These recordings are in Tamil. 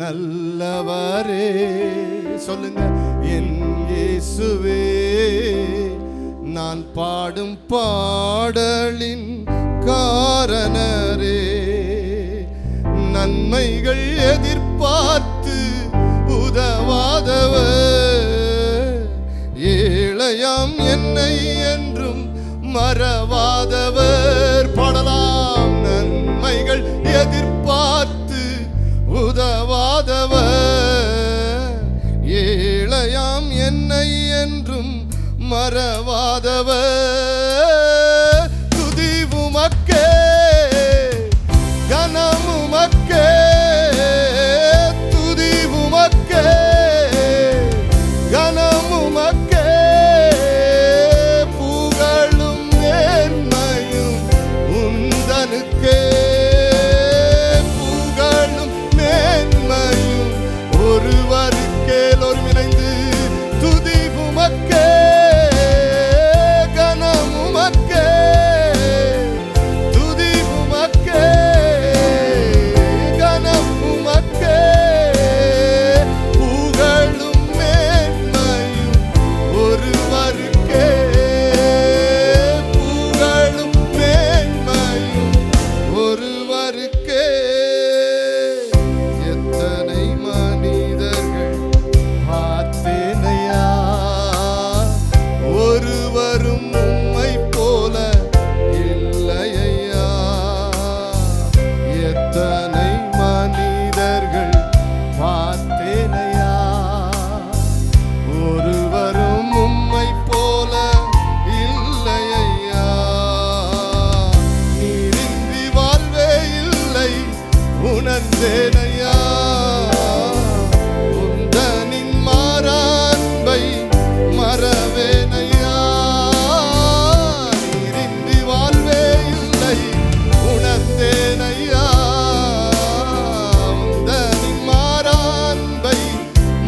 நல்லவரே. சொல்லுங்க, என் இயேசுவே நான் பாடும் பாடலின் காரணரே. நன்மைகள் எதிர்பார்த்து உதவாதவர், ஏழையாம் என்னை என்றும் மறவாதவர். பாடலாம். நன்மைகள் எதிர்பார்த்து உதவாதவர், ஏழையாம் என்னை என்றும் மறவாதவர். துதி உமக்கே, கனம் உமக்கே, துதி உமக்கே, கனம் உமக்கே, புகழும் மேன்மையும் உந்தனுக்கே, புகழும் மேன்மையும் ஒருவருக்கே. எல்லோரும் இணைந்து துதி உமக்கே, கனம் உமக்கே, துதி உமக்கே, கனம் உமக்கே, புகழும் மேன்மையும் ஒருவருக்கே, புகழும் மேன்மையும் ஒருவருக்கே. எத்தனை மனிதர்கள் பார்த்தேனையா, ஒருவரும் உம்மை போல இல்லையா. எத்தனை மனிதர்கள் பார்த்தேனையா, ஒருவரும் உம்மை போல இல்லையா. நீரின்றி வாழ்வே இல்லை உணர்ந்தேனையா, உந்தனின் மாறான்பை மறவேனையா. நீரின்றி வாழ்வே இல்லை உணர்ந்தேனையா, உந்தனின் மாறான்பை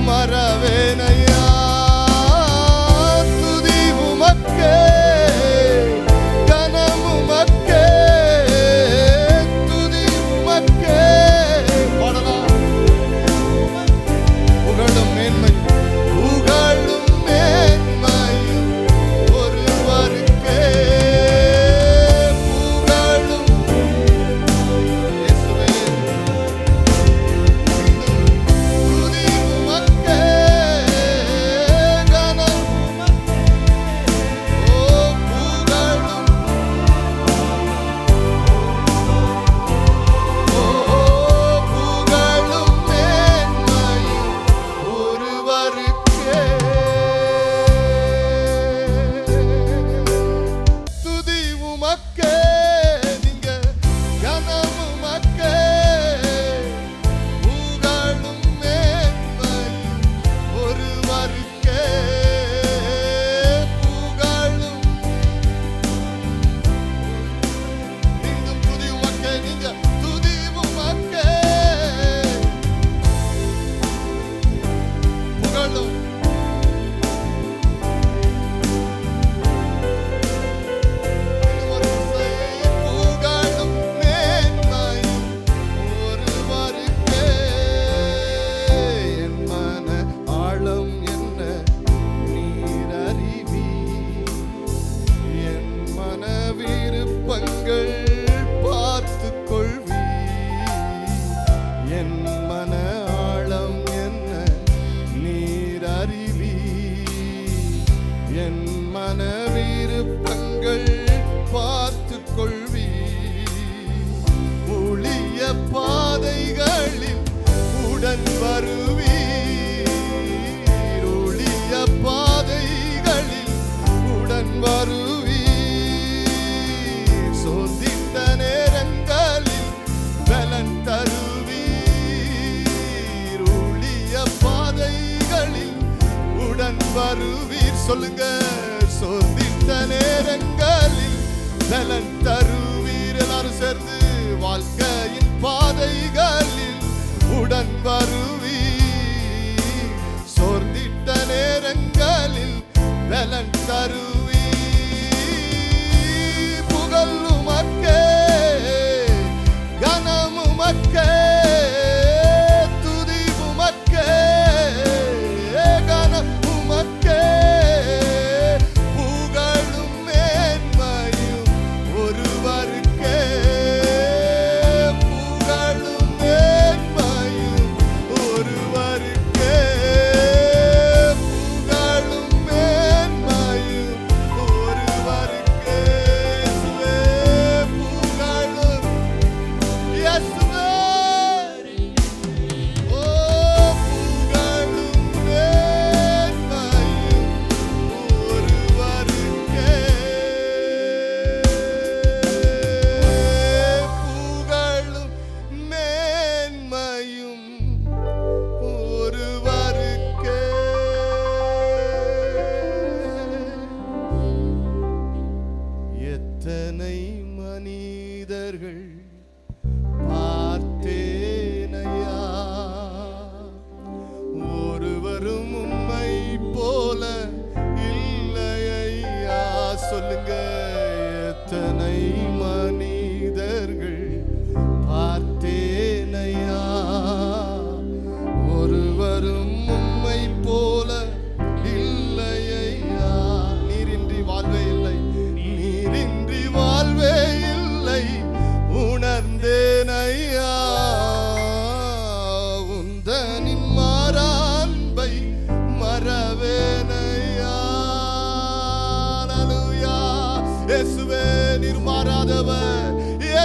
மறவேனையா. துதி உமக்கே, கனம் உமக்கே, துதி உமக்கே. பாடலாம். புகழும் மேன்மை, புகழும் மேன்மையும் ஒருவருக்கே, புகழும் இயேசுவே. துதி உமக்கே, கனம் ஓ புகழும் புகழும் மேன்மையும் ஒருவருக்கே. துதி உமக்கே, நீங்க கனம் உமக்கே, புகழும் மேன்மையும் ஒருவருக்கே, புகழும். மீண்டும் துதி உமக்கே, நீங்க துதி உமக்கே, புகழும். இன்னும் ஒரு விசை. புகழும் மேன்மையும் ஒருவருக்கே. என் மன ஆழம் என்ன நீர் அறிவீர், என் மன விருப்பங்கள் பார்த்துக் கொள்வீர். என் மன ஆழம் என்ன நீர் அறிவீர், என் மன விருப்பங்கள் பார்த்துக் கொள்வீர். ஊழிய பாதைகளில் உடன் வருவீர், ஊழிய பாதைகளில் உடன் வருவீர். சோதித்த நேரங்களில் பலன் தருவீர், ஊழிய பாதைகளில் உடன் வருவீர். சொல்லுங்க, சோதித்த நேரங்களில் பலன் தருவீர். எல்லாரும் சேர்ந்து வாழ்க்கையின் பாதைகளில் உடன் வருவீர். சோர்ந்திட்ட நேரங்களில் பலன் தருவீர். புகழ் உமக்கே, கனம் உமக்கே, துதி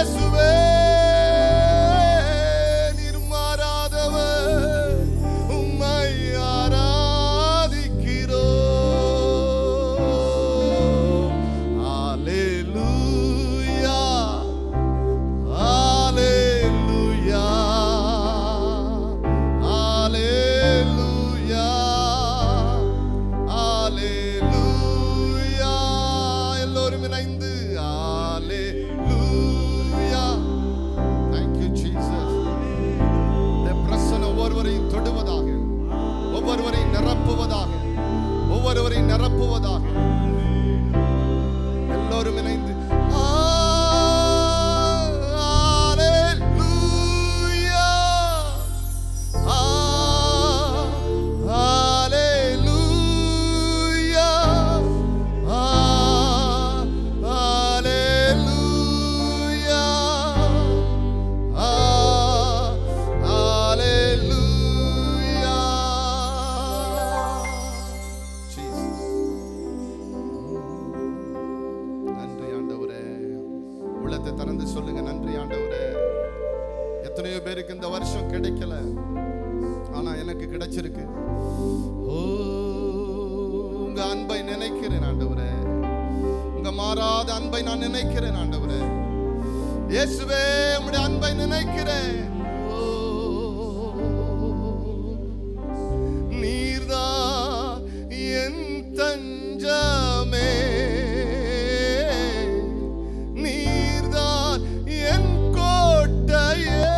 இயேசுவே நீர் மாறாதவர், உம்மை ஆராதிக்கிறோம். அல்லேலூயா, அல்லேலூயா, அல்லேலூயா, அல்லேலூயா. எல்லோரும் இணைந்து அல்லேலூயா. Thank you Jesus. இந்த பிரசன்னம் ஒவ்வொருவரையும் தொடுவதாக, ஒவ்வொருவரையும் நிரப்புவதாக, ஒவ்வொருவரையும் நிரப்புவதாக. எல்லோரும் இணைந்து அல்லேலூயா, அல்லேலூயா, அல்லேலூயா, அல்லேலூயா. Jesus. நன்றி ஆண்டவரே. உள்ளத்தை திறந்து சொல்லுங்க, நன்றி ஆண்டவரே. எத்தனையோ பேருக்கு இந்த வருஷம் கிடைக்கல, ஆனா எனக்கு கிடைச்சிருக்கு. ஓ, உங்க அன்பை நினைக்கிறேன் ஆண்டவரே, உங்க மாறாத அன்பை நான் நினைக்கிறேன் ஆண்டவரே. இயேசுவே உம்முடைய அன்பை நினைக்கிறேன். ஓ, நீர்தான் என் தஞ்சமே, நீர்தான் என் கோட்டையே,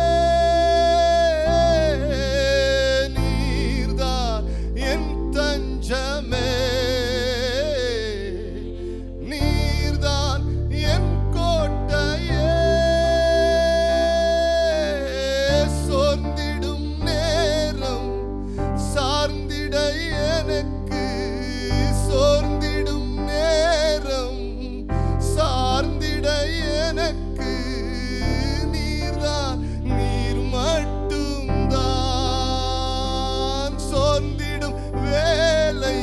நீர்தான் என் தஞ்சமே, நீர்தான் என் கோட்டையே. சோர்ந்திடும் நேரம் சார்ந்திட எனக்கு, சோர்ந்திடும் நேரம் சார்ந்திட எனக்கு, நீர்தான், நீர் மட்டும்தான். சோர்ந்திடும் வேலை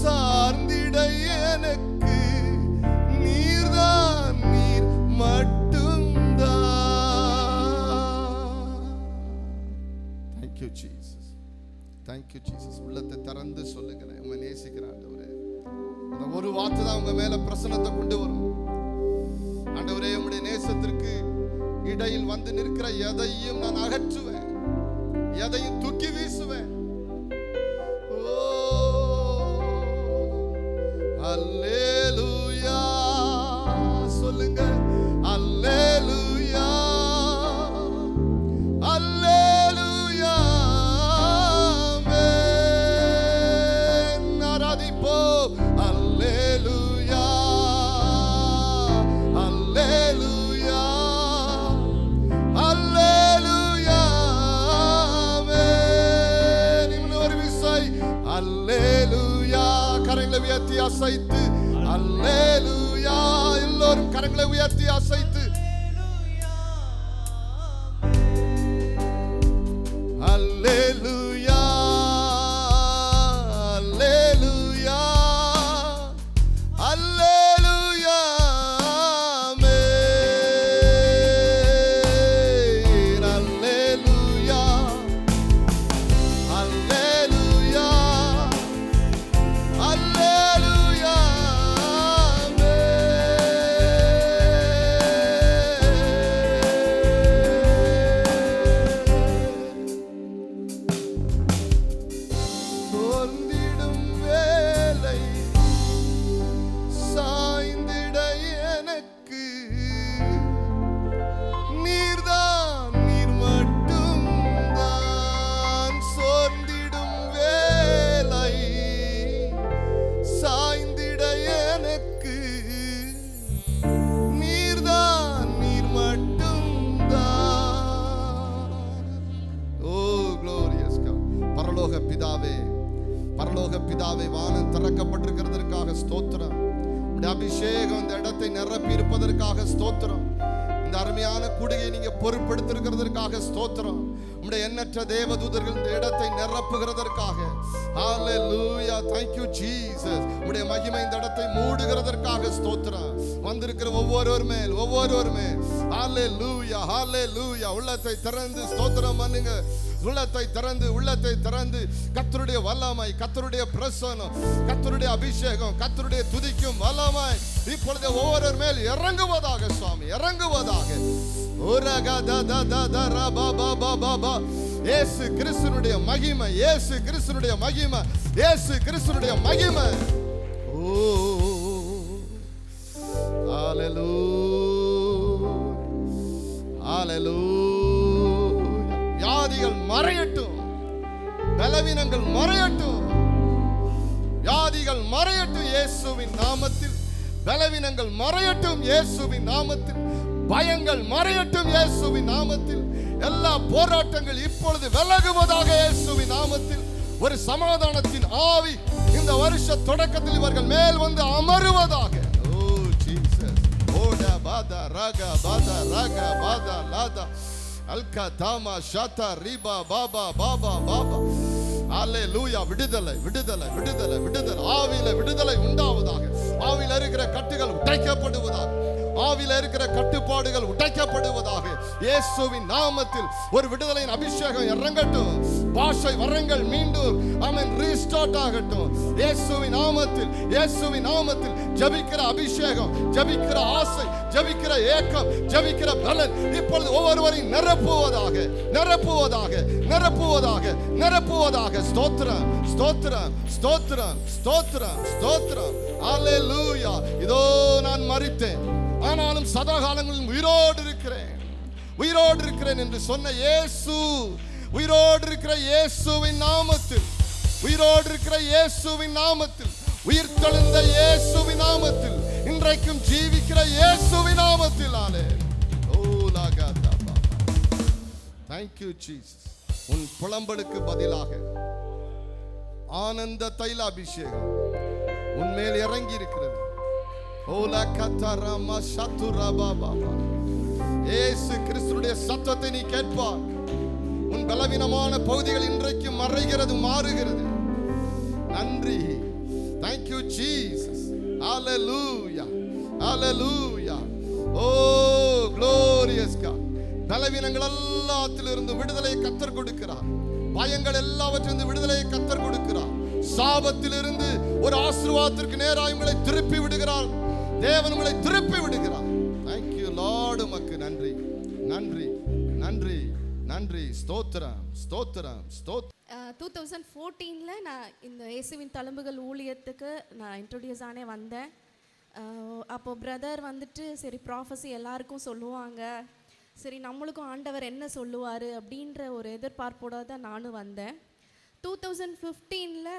சார்ந்திட எனக்கு, நீர்தான், நீர் மட்டும்தான். Thank you Jesus. Thank you Jesus. உள்ளத்தை திறந்து சொல்லுங்களேன், உங்க நேசிக்கிற ஆண்டவரே. அந்த ஒரு வார்த்தை தான் உங்க மேல பிரசன்னத்தை கொண்டு வரும். ஆண்டவரே, உம்முடைய நேசத்திற்கு இடையில் வந்து நிற்கிற எதையும் நான் அகற்றுவேன், எதையும் தூக்கி வீசுவேன். ஓ, அல்லேலூயா சொல்லுங்க, அல்லேலூயா, அல்லேலூயா. ஆமென். ஆராதிப்போம். அல்லேலூயா, அல்லேலூயா, அல்லேலூயா. ஆமென். இன்னும் ஒரு விசை அல்லேலூயா. கரங்களை உயர்த்தி அசைத்து அல்லேலூயா. எல்லோரும் கரங்களை உயர்த்தி அசைத்து அல்லேலூயா, அல்லேலூயா, அல்லேலூயா. ஆமென். அல்லேலூயா, அல்லேலூயா, அல்லேலூயா. சோர்ந்திடும் வேலை சாய்ந்திட எனக்கு, நீர்தான், நீர் மட்டும்தான். சோர்ந்திடும் வேலை சாய்ந்திட எனக்கு, நீர்தான், நீர் மட்டும்தான். ஓ glorious God. பரலோக பிதாவே, பரலோக பிதாவே, வானம் திறக்கப்பட்டிருக்கிறதற்காக ஸ்தோத்திரம். உம்முடைய அபிஷேகம் இந்த இடத்தை நிரப்பி இருப்பதற்காக ஸ்தோத்திரம். இந்த அருமையான கூடுகையை நீங்க பொறுப்பெடுத்திருக்கிறதற்காக ஸ்தோத்திரம். உம்முடைய எண்ணற்ற தேவதூதர்கள் இந்த இடத்தை நிரப்புகிறதற்காக. ஹalleluya, thank you Jesus. உம்முடைய மகிமை இந்த இடத்தை மூடுகிறதற்காக ஸ்தோத்திரம். வந்திருக்கிற ஒவ்வொருவர் மேல் ஹalleluya, ஹalleluya. உள்ளத்தை திறந்து ஸ்தோத்திரம் பண்ணுங்க. உள்ளத்தை திறந்து கர்த்தருடைய வல்லமை, கர்த்தருடைய பிரசன்னம், கர்த்தருடைய அபிஷேகம், கர்த்தருடைய துதிக்கும் வல்லமை இப்பொழுது ஒவ்வொருவர் மேல் இறங்குவதாக சுவாமி, இறங்குவதாக. இயேசு கிறிஸ்துவினுடைய மகிமை, இயேசு கிறிஸ்துவினுடைய மகிமை, இயேசு கிறிஸ்துவினுடைய மகிமை. ஓ ஹalleluya, ஹalleluya. வியாதிகள் மறையட்டும், பலவீனங்கள் மறையட்டும், வியாதிகள் மறையட்டும் இயேசுவின் நாமத்தில். பலவீனங்கள் மறையட்டும் இயேசுவின் நாமத்தில். பயங்கள் மறையட்டும் இயேசுவின் நாமத்தில். எல்லா போராட்டங்கள் இப்பொழுது விலகுவதாக இயேசுவின் நாமத்தில். ஒரு சமாதானத்தின் ஆவி இந்த வருஷ தொடக்கத்தில் இவர்கள் மேல் வந்து அமருவதாக. ஓ ஜீசஸ். ஓடா பாதா ராகா பாதா ராகா பாதா லாதா அல்கா தாமா ஷாதா ரிபா பாபா பாபா பாபா. ஹalleluya. விடுதலை, விடுதலை, விடுதலை, விடுதலை. ஆவியில விடுதலை உண்டாவதாக. ஆவியில இருக்கிற கட்டுகள் உடைக்கப்படுவதாக. ஆவியில இருக்கிற கட்டுப்பாடுகள் உடைக்கப்படுவதாக. இயேசுவின் நாமத்தில் ஒரு விடுதலையின் அபிஷேகம் இறங்கட்டும். பாஷை வரங்கள் மீண்டும் ஆமென் ரீஸ்டார்ட் ஆகட்டும் இயேசுவின் நாமத்தில். இயேசுவின் நாமத்தில் ஜெபிக்கிற அபிஷேகம், ஜெபிக்கிற ஆசை, ஜெபிக்கிற ஏக்கம், ஜெபிக்கிற பலன் இப்பொழுது ஒவ்வொருவரையும் நிரப்புவதாக, நிரப்புவதாக, நிரப்புவதாக, நிரப்புவதாக. ஸ்தோத்திரம், ஸ்தோத்திரம், ஸ்தோத்திரம், ஸ்தோத்திரம், ஸ்தோத்திரம். ஹalleluya. இதோ நான் மரித்தேன், ஆனாலும் சதா காலங்களில் உயிரோடு இருக்கிறேன் என்று சொன்ன இயேசு, உயிரோடு இருக்கிற இயேசுவின் நாமத்தில், உயிரோடு இருக்கிற இயேசுவின் நாமத்தில், உயிர்த்தெழுந்த இயேசுவின் நாமத்தில், இன்றைக்கும் ஜீவிக்கிற இயேசுவின் நாமத்தில். Thank you Jesus. உன் புலம்பலுக்கு பதிலாக ஆனந்த தைல அபிஷேகம் உன்மேல் இறங்கி இருக்கிறது. இயேசு கிறிஸ்துவினுடைய சத்தத்தை நீ கேட்பார். உன் பலவீனமான பகுதிகள் இன்றைக்கு மறைகிறது, மாறுகிறது. நன்றி. Thank you Jesus. Hallelujah, hallelujah. Oh glorious God. பலவீனங்கள் எல்லாத்திலிருந்து விடுதலையை கர்த்தர் கொடுக்கிறார். பயங்கள் எல்லாவற்றிலிருந்து விடுதலையை கர்த்தர் கொடுக்கிறார். சாபத்திலிருந்து ஒரு ஆசீர்வாதத்திற்கு நேராக உங்களை திருப்பி விடுகிறார். தேவன் உங்களை திருப்பி விடுகிறார். Thank you Lord. உமக்கு நன்றி, நன்றி, நன்றி, நன்றி. ஸ்தோத்திரம், ஸ்தோத்திரம், ஸ்தோத்திரம். 2014ல நான் இந்த இயேசுவின் தழும்புகள் ஊழியத்துக்கு நான் இன்ட்ரோடியூஸ் ஆனே வந்தேன். அப்போ பிரதர் வந்துட்டு சரி ப்ராஃபஸி எல்லாருக்கும் சொல்லுவாங்க, சரி நம்மளுக்கும் ஆண்டவர் என்ன சொல்லுவார் அப்படின்ற ஒரு எதிர்பார்ப்போட தான் நானும் வந்தேன். 2015ல்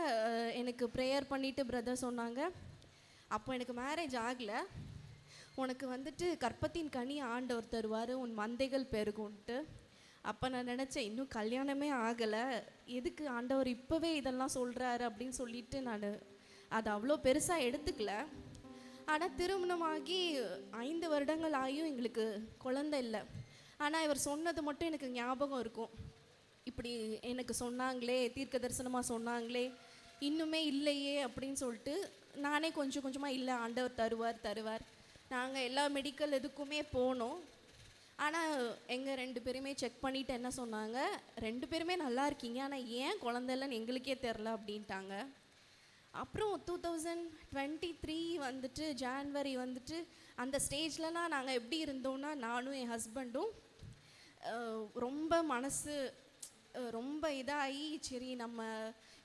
எனக்கு ப்ரேயர் பண்ணிவிட்டு பிரதர் சொன்னாங்க, அப்போ எனக்கு மேரேஜ் ஆகலை, உனக்கு வந்துட்டு கற்பத்தின் கனி ஆண்டவர் தருவார், உன் மந்தைகள் பெருகும்ன்ட்டு. அப்போ நான் நினச்சேன், இன்னும் கல்யாணமே ஆகலை, எதுக்கு ஆண்டவர் இப்போவே இதெல்லாம் சொல்கிறாரு அப்படின்னு சொல்லிட்டு நான் அதை அவ்வளோ பெருசாக எடுத்துக்கல. ஆனால் திருமணமாகி 5 வருடங்கள் ஆகியும் எங்களுக்கு குழந்தை இல்லை. ஆனால் இவர் சொன்னது மட்டும் எனக்கு ஞாபகம் இருக்கும், இப்படி எனக்கு சொன்னாங்களே, தீர்க்க தரிசனமாக சொன்னாங்களே, இன்னுமே இல்லையே அப்படின்னு சொல்லிட்டு நானே கொஞ்சம் கொஞ்சமாக இல்லை ஆண்டவர் தருவார் தருவார். நாங்கள் எல்லா மெடிக்கல் எதுக்குமே போனோம். ஆனால் எங்கள் 2 பேருமே செக் பண்ணிவிட்டு என்ன சொன்னாங்க, 2 பேருமே நல்லா இருக்கீங்க, ஆனால் ஏன் குழந்தை இல்லைன்னு எங்களுக்கே தெரில அப்படின்ட்டாங்க. அப்புறம் 2023 வந்துட்டு ஜான்வரி வந்துட்டு அந்த ஸ்டேஜ்லலாம் நாங்கள் எப்படி இருந்தோம்னா, நானும் என் ஹஸ்பண்டும் ரொம்ப மனசு ரொம்ப இதாகி, சரி நம்ம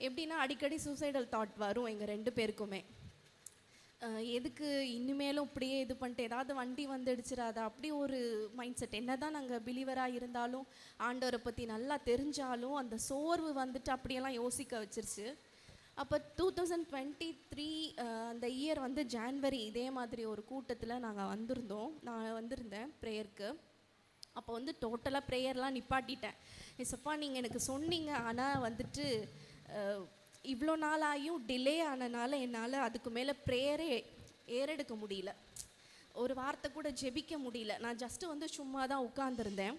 எப்படின்னா அடிக்கடி சூசைடல் தாட் வரும் எங்கள் 2 பேருக்குமே. எதுக்கு இனிமேலும் இப்படியே இது பண்ணிட்டு ஏதாவது வண்டி வந்துடுச்சிடாதா அப்படி ஒரு மைண்ட் செட். என்ன தான் நாங்கள் பிலீவராக இருந்தாலும் ஆண்டவரை பற்றி நல்லா தெரிஞ்சாலும் அந்த சோர்வு வந்துட்டு அப்படியெல்லாம் யோசிக்க வச்சிருச்சு. அப்போ 2023 அந்த இயர் வந்து ஜான்வரி இதே மாதிரி ஒரு கூட்டத்தில் நாங்கள் வந்திருந்தோம். நான் வந்திருந்தேன் ப்ரேயருக்கு. அப்போ வந்து டோட்டலாக ப்ரேயர்லாம் நிப்பாட்டிட்டேன். ஏசப்பா நீங்கள் எனக்கு சொன்னீங்க, ஆனால் வந்துட்டு இவ்வளோ நாளாயும் டிலே ஆனனால என்னால் அதுக்கு மேலே ப்ரேயரே ஏறெடுக்க முடியல, ஒரு வார்த்தை கூட ஜெபிக்க முடியல. நான் ஜஸ்ட்டு வந்து சும்மா தான் உட்காந்துருந்தேன்.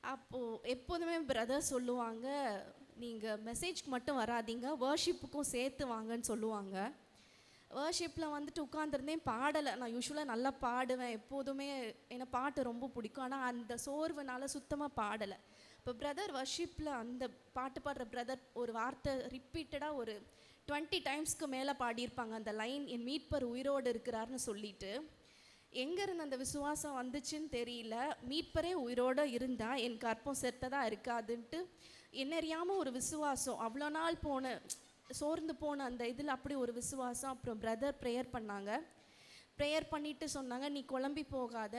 அப்போது எப்போதுமே பிரதர் சொல்லுவாங்க, நீங்கள் மெசேஜ்க்கு மட்டும் வராதீங்க, வர்ஷிப்புக்கும் சேர்த்து வாங்கன்னு சொல்லுவாங்க. வர்ஷிப்பில் வந்துட்டு உட்காந்துருந்தேன், பாடலை. நான் யூஸ்வலாக நல்லா பாடுவேன் எப்போதுமே, எனக்கு பாட்டு ரொம்ப பிடிக்கும். ஆனால் அந்த சோர்வுனால சுத்தமாக பாடலை. இப்போ பிரதர் வர்ஷிப்பில் அந்த பாட்டு பாடுற பிரதர் ஒரு வார்த்தை ரிப்பீட்டடாக ஒரு 20 டைம்ஸ்க்கு மேலே பாடியிருப்பாங்க அந்த லைன், என் மீட்பர் உயிரோடு இருக்கிறாருன்னு சொல்லிட்டு. எங்கேருந்து அந்த விசுவாசம் வந்துச்சுன்னு தெரியல. மீட்பரே உயிரோடு இருந்தால் என் கற்பம் செத்ததாக இருக்காதுன்ட்டு என்னறியாமல் ஒரு விசுவாசம், அவ்வளோ நாள் சோர்ந்து போன அந்த இதில் அப்படி ஒரு விசுவாசம். அப்புறம் பிரதர் ப்ரேயர் பண்ணாங்க. ப்ரேயர் பண்ணிவிட்டு சொன்னாங்க, நீ குழம்பி போகாத,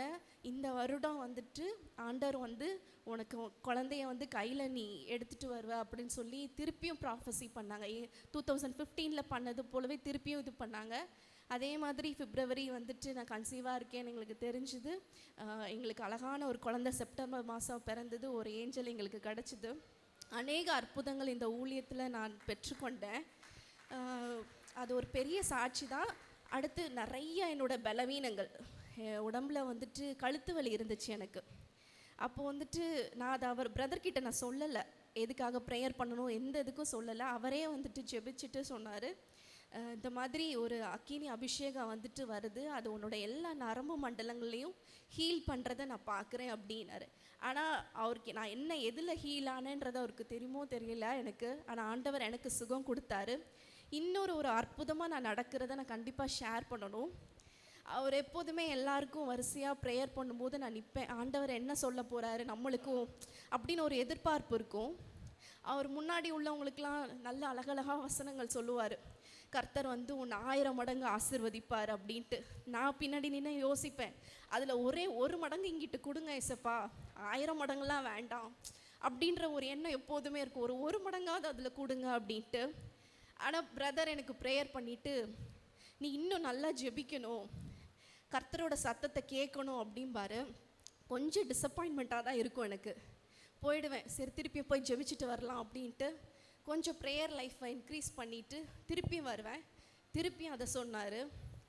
இந்த வருடம் வந்துட்டு ஆண்டவர் வந்து உனக்கு குழந்தைய வந்து கையில் நீ எடுத்துகிட்டு வருவ அப்படின்னு சொல்லி திருப்பியும் ப்ராஃபஸி பண்ணாங்க. 2015 பண்ணது போலவே திருப்பியும் இது பண்ணாங்க. அதே மாதிரி பிப்ரவரி வந்துட்டு நான் கன்சீவாக இருக்கேன்னு எங்களுக்கு தெரிஞ்சுது. எங்களுக்கு அழகான ஒரு குழந்தை செப்டம்பர் மாதம் பிறந்தது. ஒரு ஏஞ்சல் எங்களுக்கு கிடச்சிது. அநேக அற்புதங்கள் இந்த ஊழியத்தில் நான் பெற்றுக்கொண்டேன். அது ஒரு பெரிய சாட்சி தான். அடுத்து நிறைய என்னோடய பலவீனங்கள், உடம்புல வந்துட்டு கழுத்து வலி இருந்துச்சு எனக்கு. அப்போது வந்துட்டு நான் அதை அவர் பிரதர்கிட்ட நான் சொல்லலை, எதுக்காக ப்ரேயர் பண்ணணும் எந்த இதுக்கும் சொல்லலை. அவரே வந்துட்டு ஜெபிச்சுட்டு சொன்னார், இந்த மாதிரி ஒரு அக்கினி அபிஷேகம் வந்துட்டு வருது, அது உன்னோட எல்லா நரம்பு மண்டலங்களையும் ஹீல் பண்ணுறதை நான் பார்க்குறேன் அப்படின்னாரு. ஆனால் அவருக்கு நான் என்ன எதில் ஹீல் ஆனேன்றது அவருக்கு தெரியுமோ தெரியல எனக்கு. ஆனால் ஆண்டவர் எனக்கு சுகம் கொடுத்தாரு. இன்னொரு அற்புதமாக நான் நடக்கிறத நான் கண்டிப்பாக ஷேர் பண்ணணும். அவர் எப்போதுமே எல்லாருக்கும் வரிசையாக ப்ரேயர் பண்ணும்போது நான் நிற்பேன், ஆண்டவர் என்ன சொல்ல போகிறாரு நம்மளுக்கும் அப்படின்னு ஒரு எதிர்பார்ப்பு இருக்கும். அவர் முன்னாடி உள்ளவங்களுக்கெல்லாம் நல்ல அழகழகாக வசனங்கள் சொல்லுவார். கர்த்தர் வந்து உன்னை 1000 மடங்கு ஆசீர்வதிப்பார் அப்படின்ட்டு. நான் பின்னாடி நின்று யோசிப்பேன், அதில் ஒரே 1 மடங்கு இங்கிட்டு கொடுங்க ஏசப்பா, 1000 மடங்குலாம் வேண்டாம் அப்படின்ற ஒரு எண்ணம் எப்போதுமே இருக்கும். ஒரு மடங்காவது அதில் கொடுங்க அப்படின்ட்டு. ஆனால் பிரதர் எனக்கு ப்ரேயர் பண்ணிவிட்டு, நீ இன்னும் நல்லா ஜெபிக்கணும், கர்த்தரோட சத்தத்தை கேட்கணும் அப்படிம்பாரு. கொஞ்சம் டிசப்பாயின்மெண்ட்டாக தான் இருக்கும் எனக்கு. போயிடுவேன், சரி திருப்பி போய் ஜெபிச்சுட்டு வரலாம் அப்படின்ட்டு கொஞ்சம் ப்ரேயர் லைஃப்பை இன்க்ரீஸ் பண்ணிவிட்டு திருப்பியும் வருவேன். திருப்பியும் அதை சொன்னார்.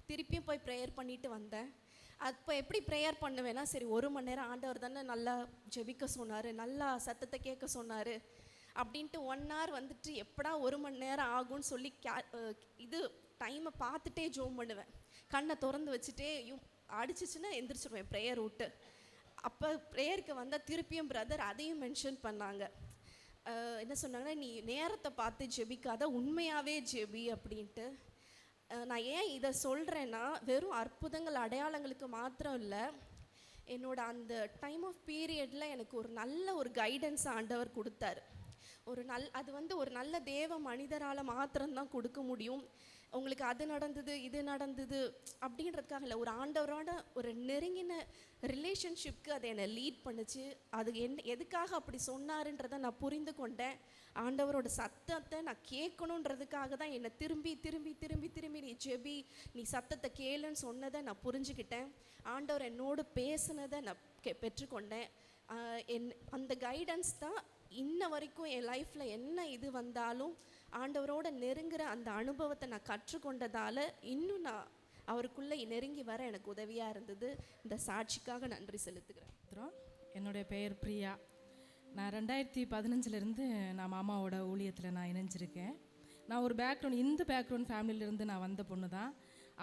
திருப்பியும் போய் ப்ரேயர் பண்ணிவிட்டு வந்தேன். அப்போ எப்படி ப்ரேயர் பண்ணுவேன்னா, சரி 1 மணி நேரம் ஆண்டவர் தானே நல்லா ஜெபிக்க சொன்னார், நல்லா சத்தத்தை கேட்க சொன்னார் அப்படின்ட்டு 1 hour வந்துட்டு எப்படா 1 மணி நேரம் ஆகும்னு சொல்லி இது டைமை பார்த்துட்டே ஜோம் பண்ணுவேன். கண்ணை திறந்து வச்சுட்டே அடிச்சிச்சுன்னா எந்திரிச்சிடுவேன் ப்ரேயர் விட்டு. அப்போ ப்ரேயருக்கு வந்தால் திருப்பியும் பிரதர் அதையும் மென்ஷன் பண்ணாங்க. என்ன சொன்னாங்கன்னா, நீ நேரத்தை பார்த்து ஜெபிக்காத, உண்மையாகவே ஜெபி அப்படின்ட்டு. நான் ஏன் இதை சொல்கிறேன்னா, வெறும் அற்புதங்கள் அடையாளங்களுக்கு மாத்திரம் இல்லை, என்னோட அந்த டைம் ஆஃப் பீரியடில் எனக்கு ஒரு நல்ல ஒரு கைடன்ஸ் ஆண்டவர் கொடுத்தாரு. அது வந்து ஒரு நல்ல தேவ மனிதரால் மாத்திரம்தான் கொடுக்க முடியும். உங்களுக்கு அது நடந்தது இது நடந்தது அப்படின்றதுக்காக இல்லை, ஒரு ஆண்டவரோட ஒரு நெருங்கின ரிலேஷன்ஷிப்க்கு அதை என்னை லீட் பண்ணுச்சு. அது எதுக்காக அப்படி சொன்னாருன்றதை நான் புரிந்து கொண்டேன். ஆண்டவரோட சத்தத்தை நான் கேட்கணுன்றதுக்காக தான் என்னை திரும்பி திரும்பி திரும்பி திரும்பி நீ ஜெபி, நீ சத்தத்தை கேளுன்னு சொன்னதை நான் புரிஞ்சுக்கிட்டேன். ஆண்டவர் என்னோடு பேசுனதை நான் பெற்றுக்கொண்டேன். அந்த கைடன்ஸ் தான் இன்ன வரைக்கும் என் லைஃப்பில் என்ன இது வந்தாலும் ஆண்டவரோட நெருங்குற அந்த அனுபவத்தை நான் கற்றுக்கொண்டதால் இன்னும் நான் அவருக்குள்ளே நெருங்கி வர எனக்கு உதவியாக இருந்தது. இந்த சாட்சிக்காக நன்றி செலுத்துகிறேன். என்னுடைய பெயர் பிரியா. நான் 2015 நான் மாமாவோட ஊழியத்தில் நான் இணைஞ்சிருக்கேன். நான் ஒரு இந்த பேக்ரவுண்ட் ஃபேமிலியிலேருந்து நான் வந்த பொண்ணு தான்.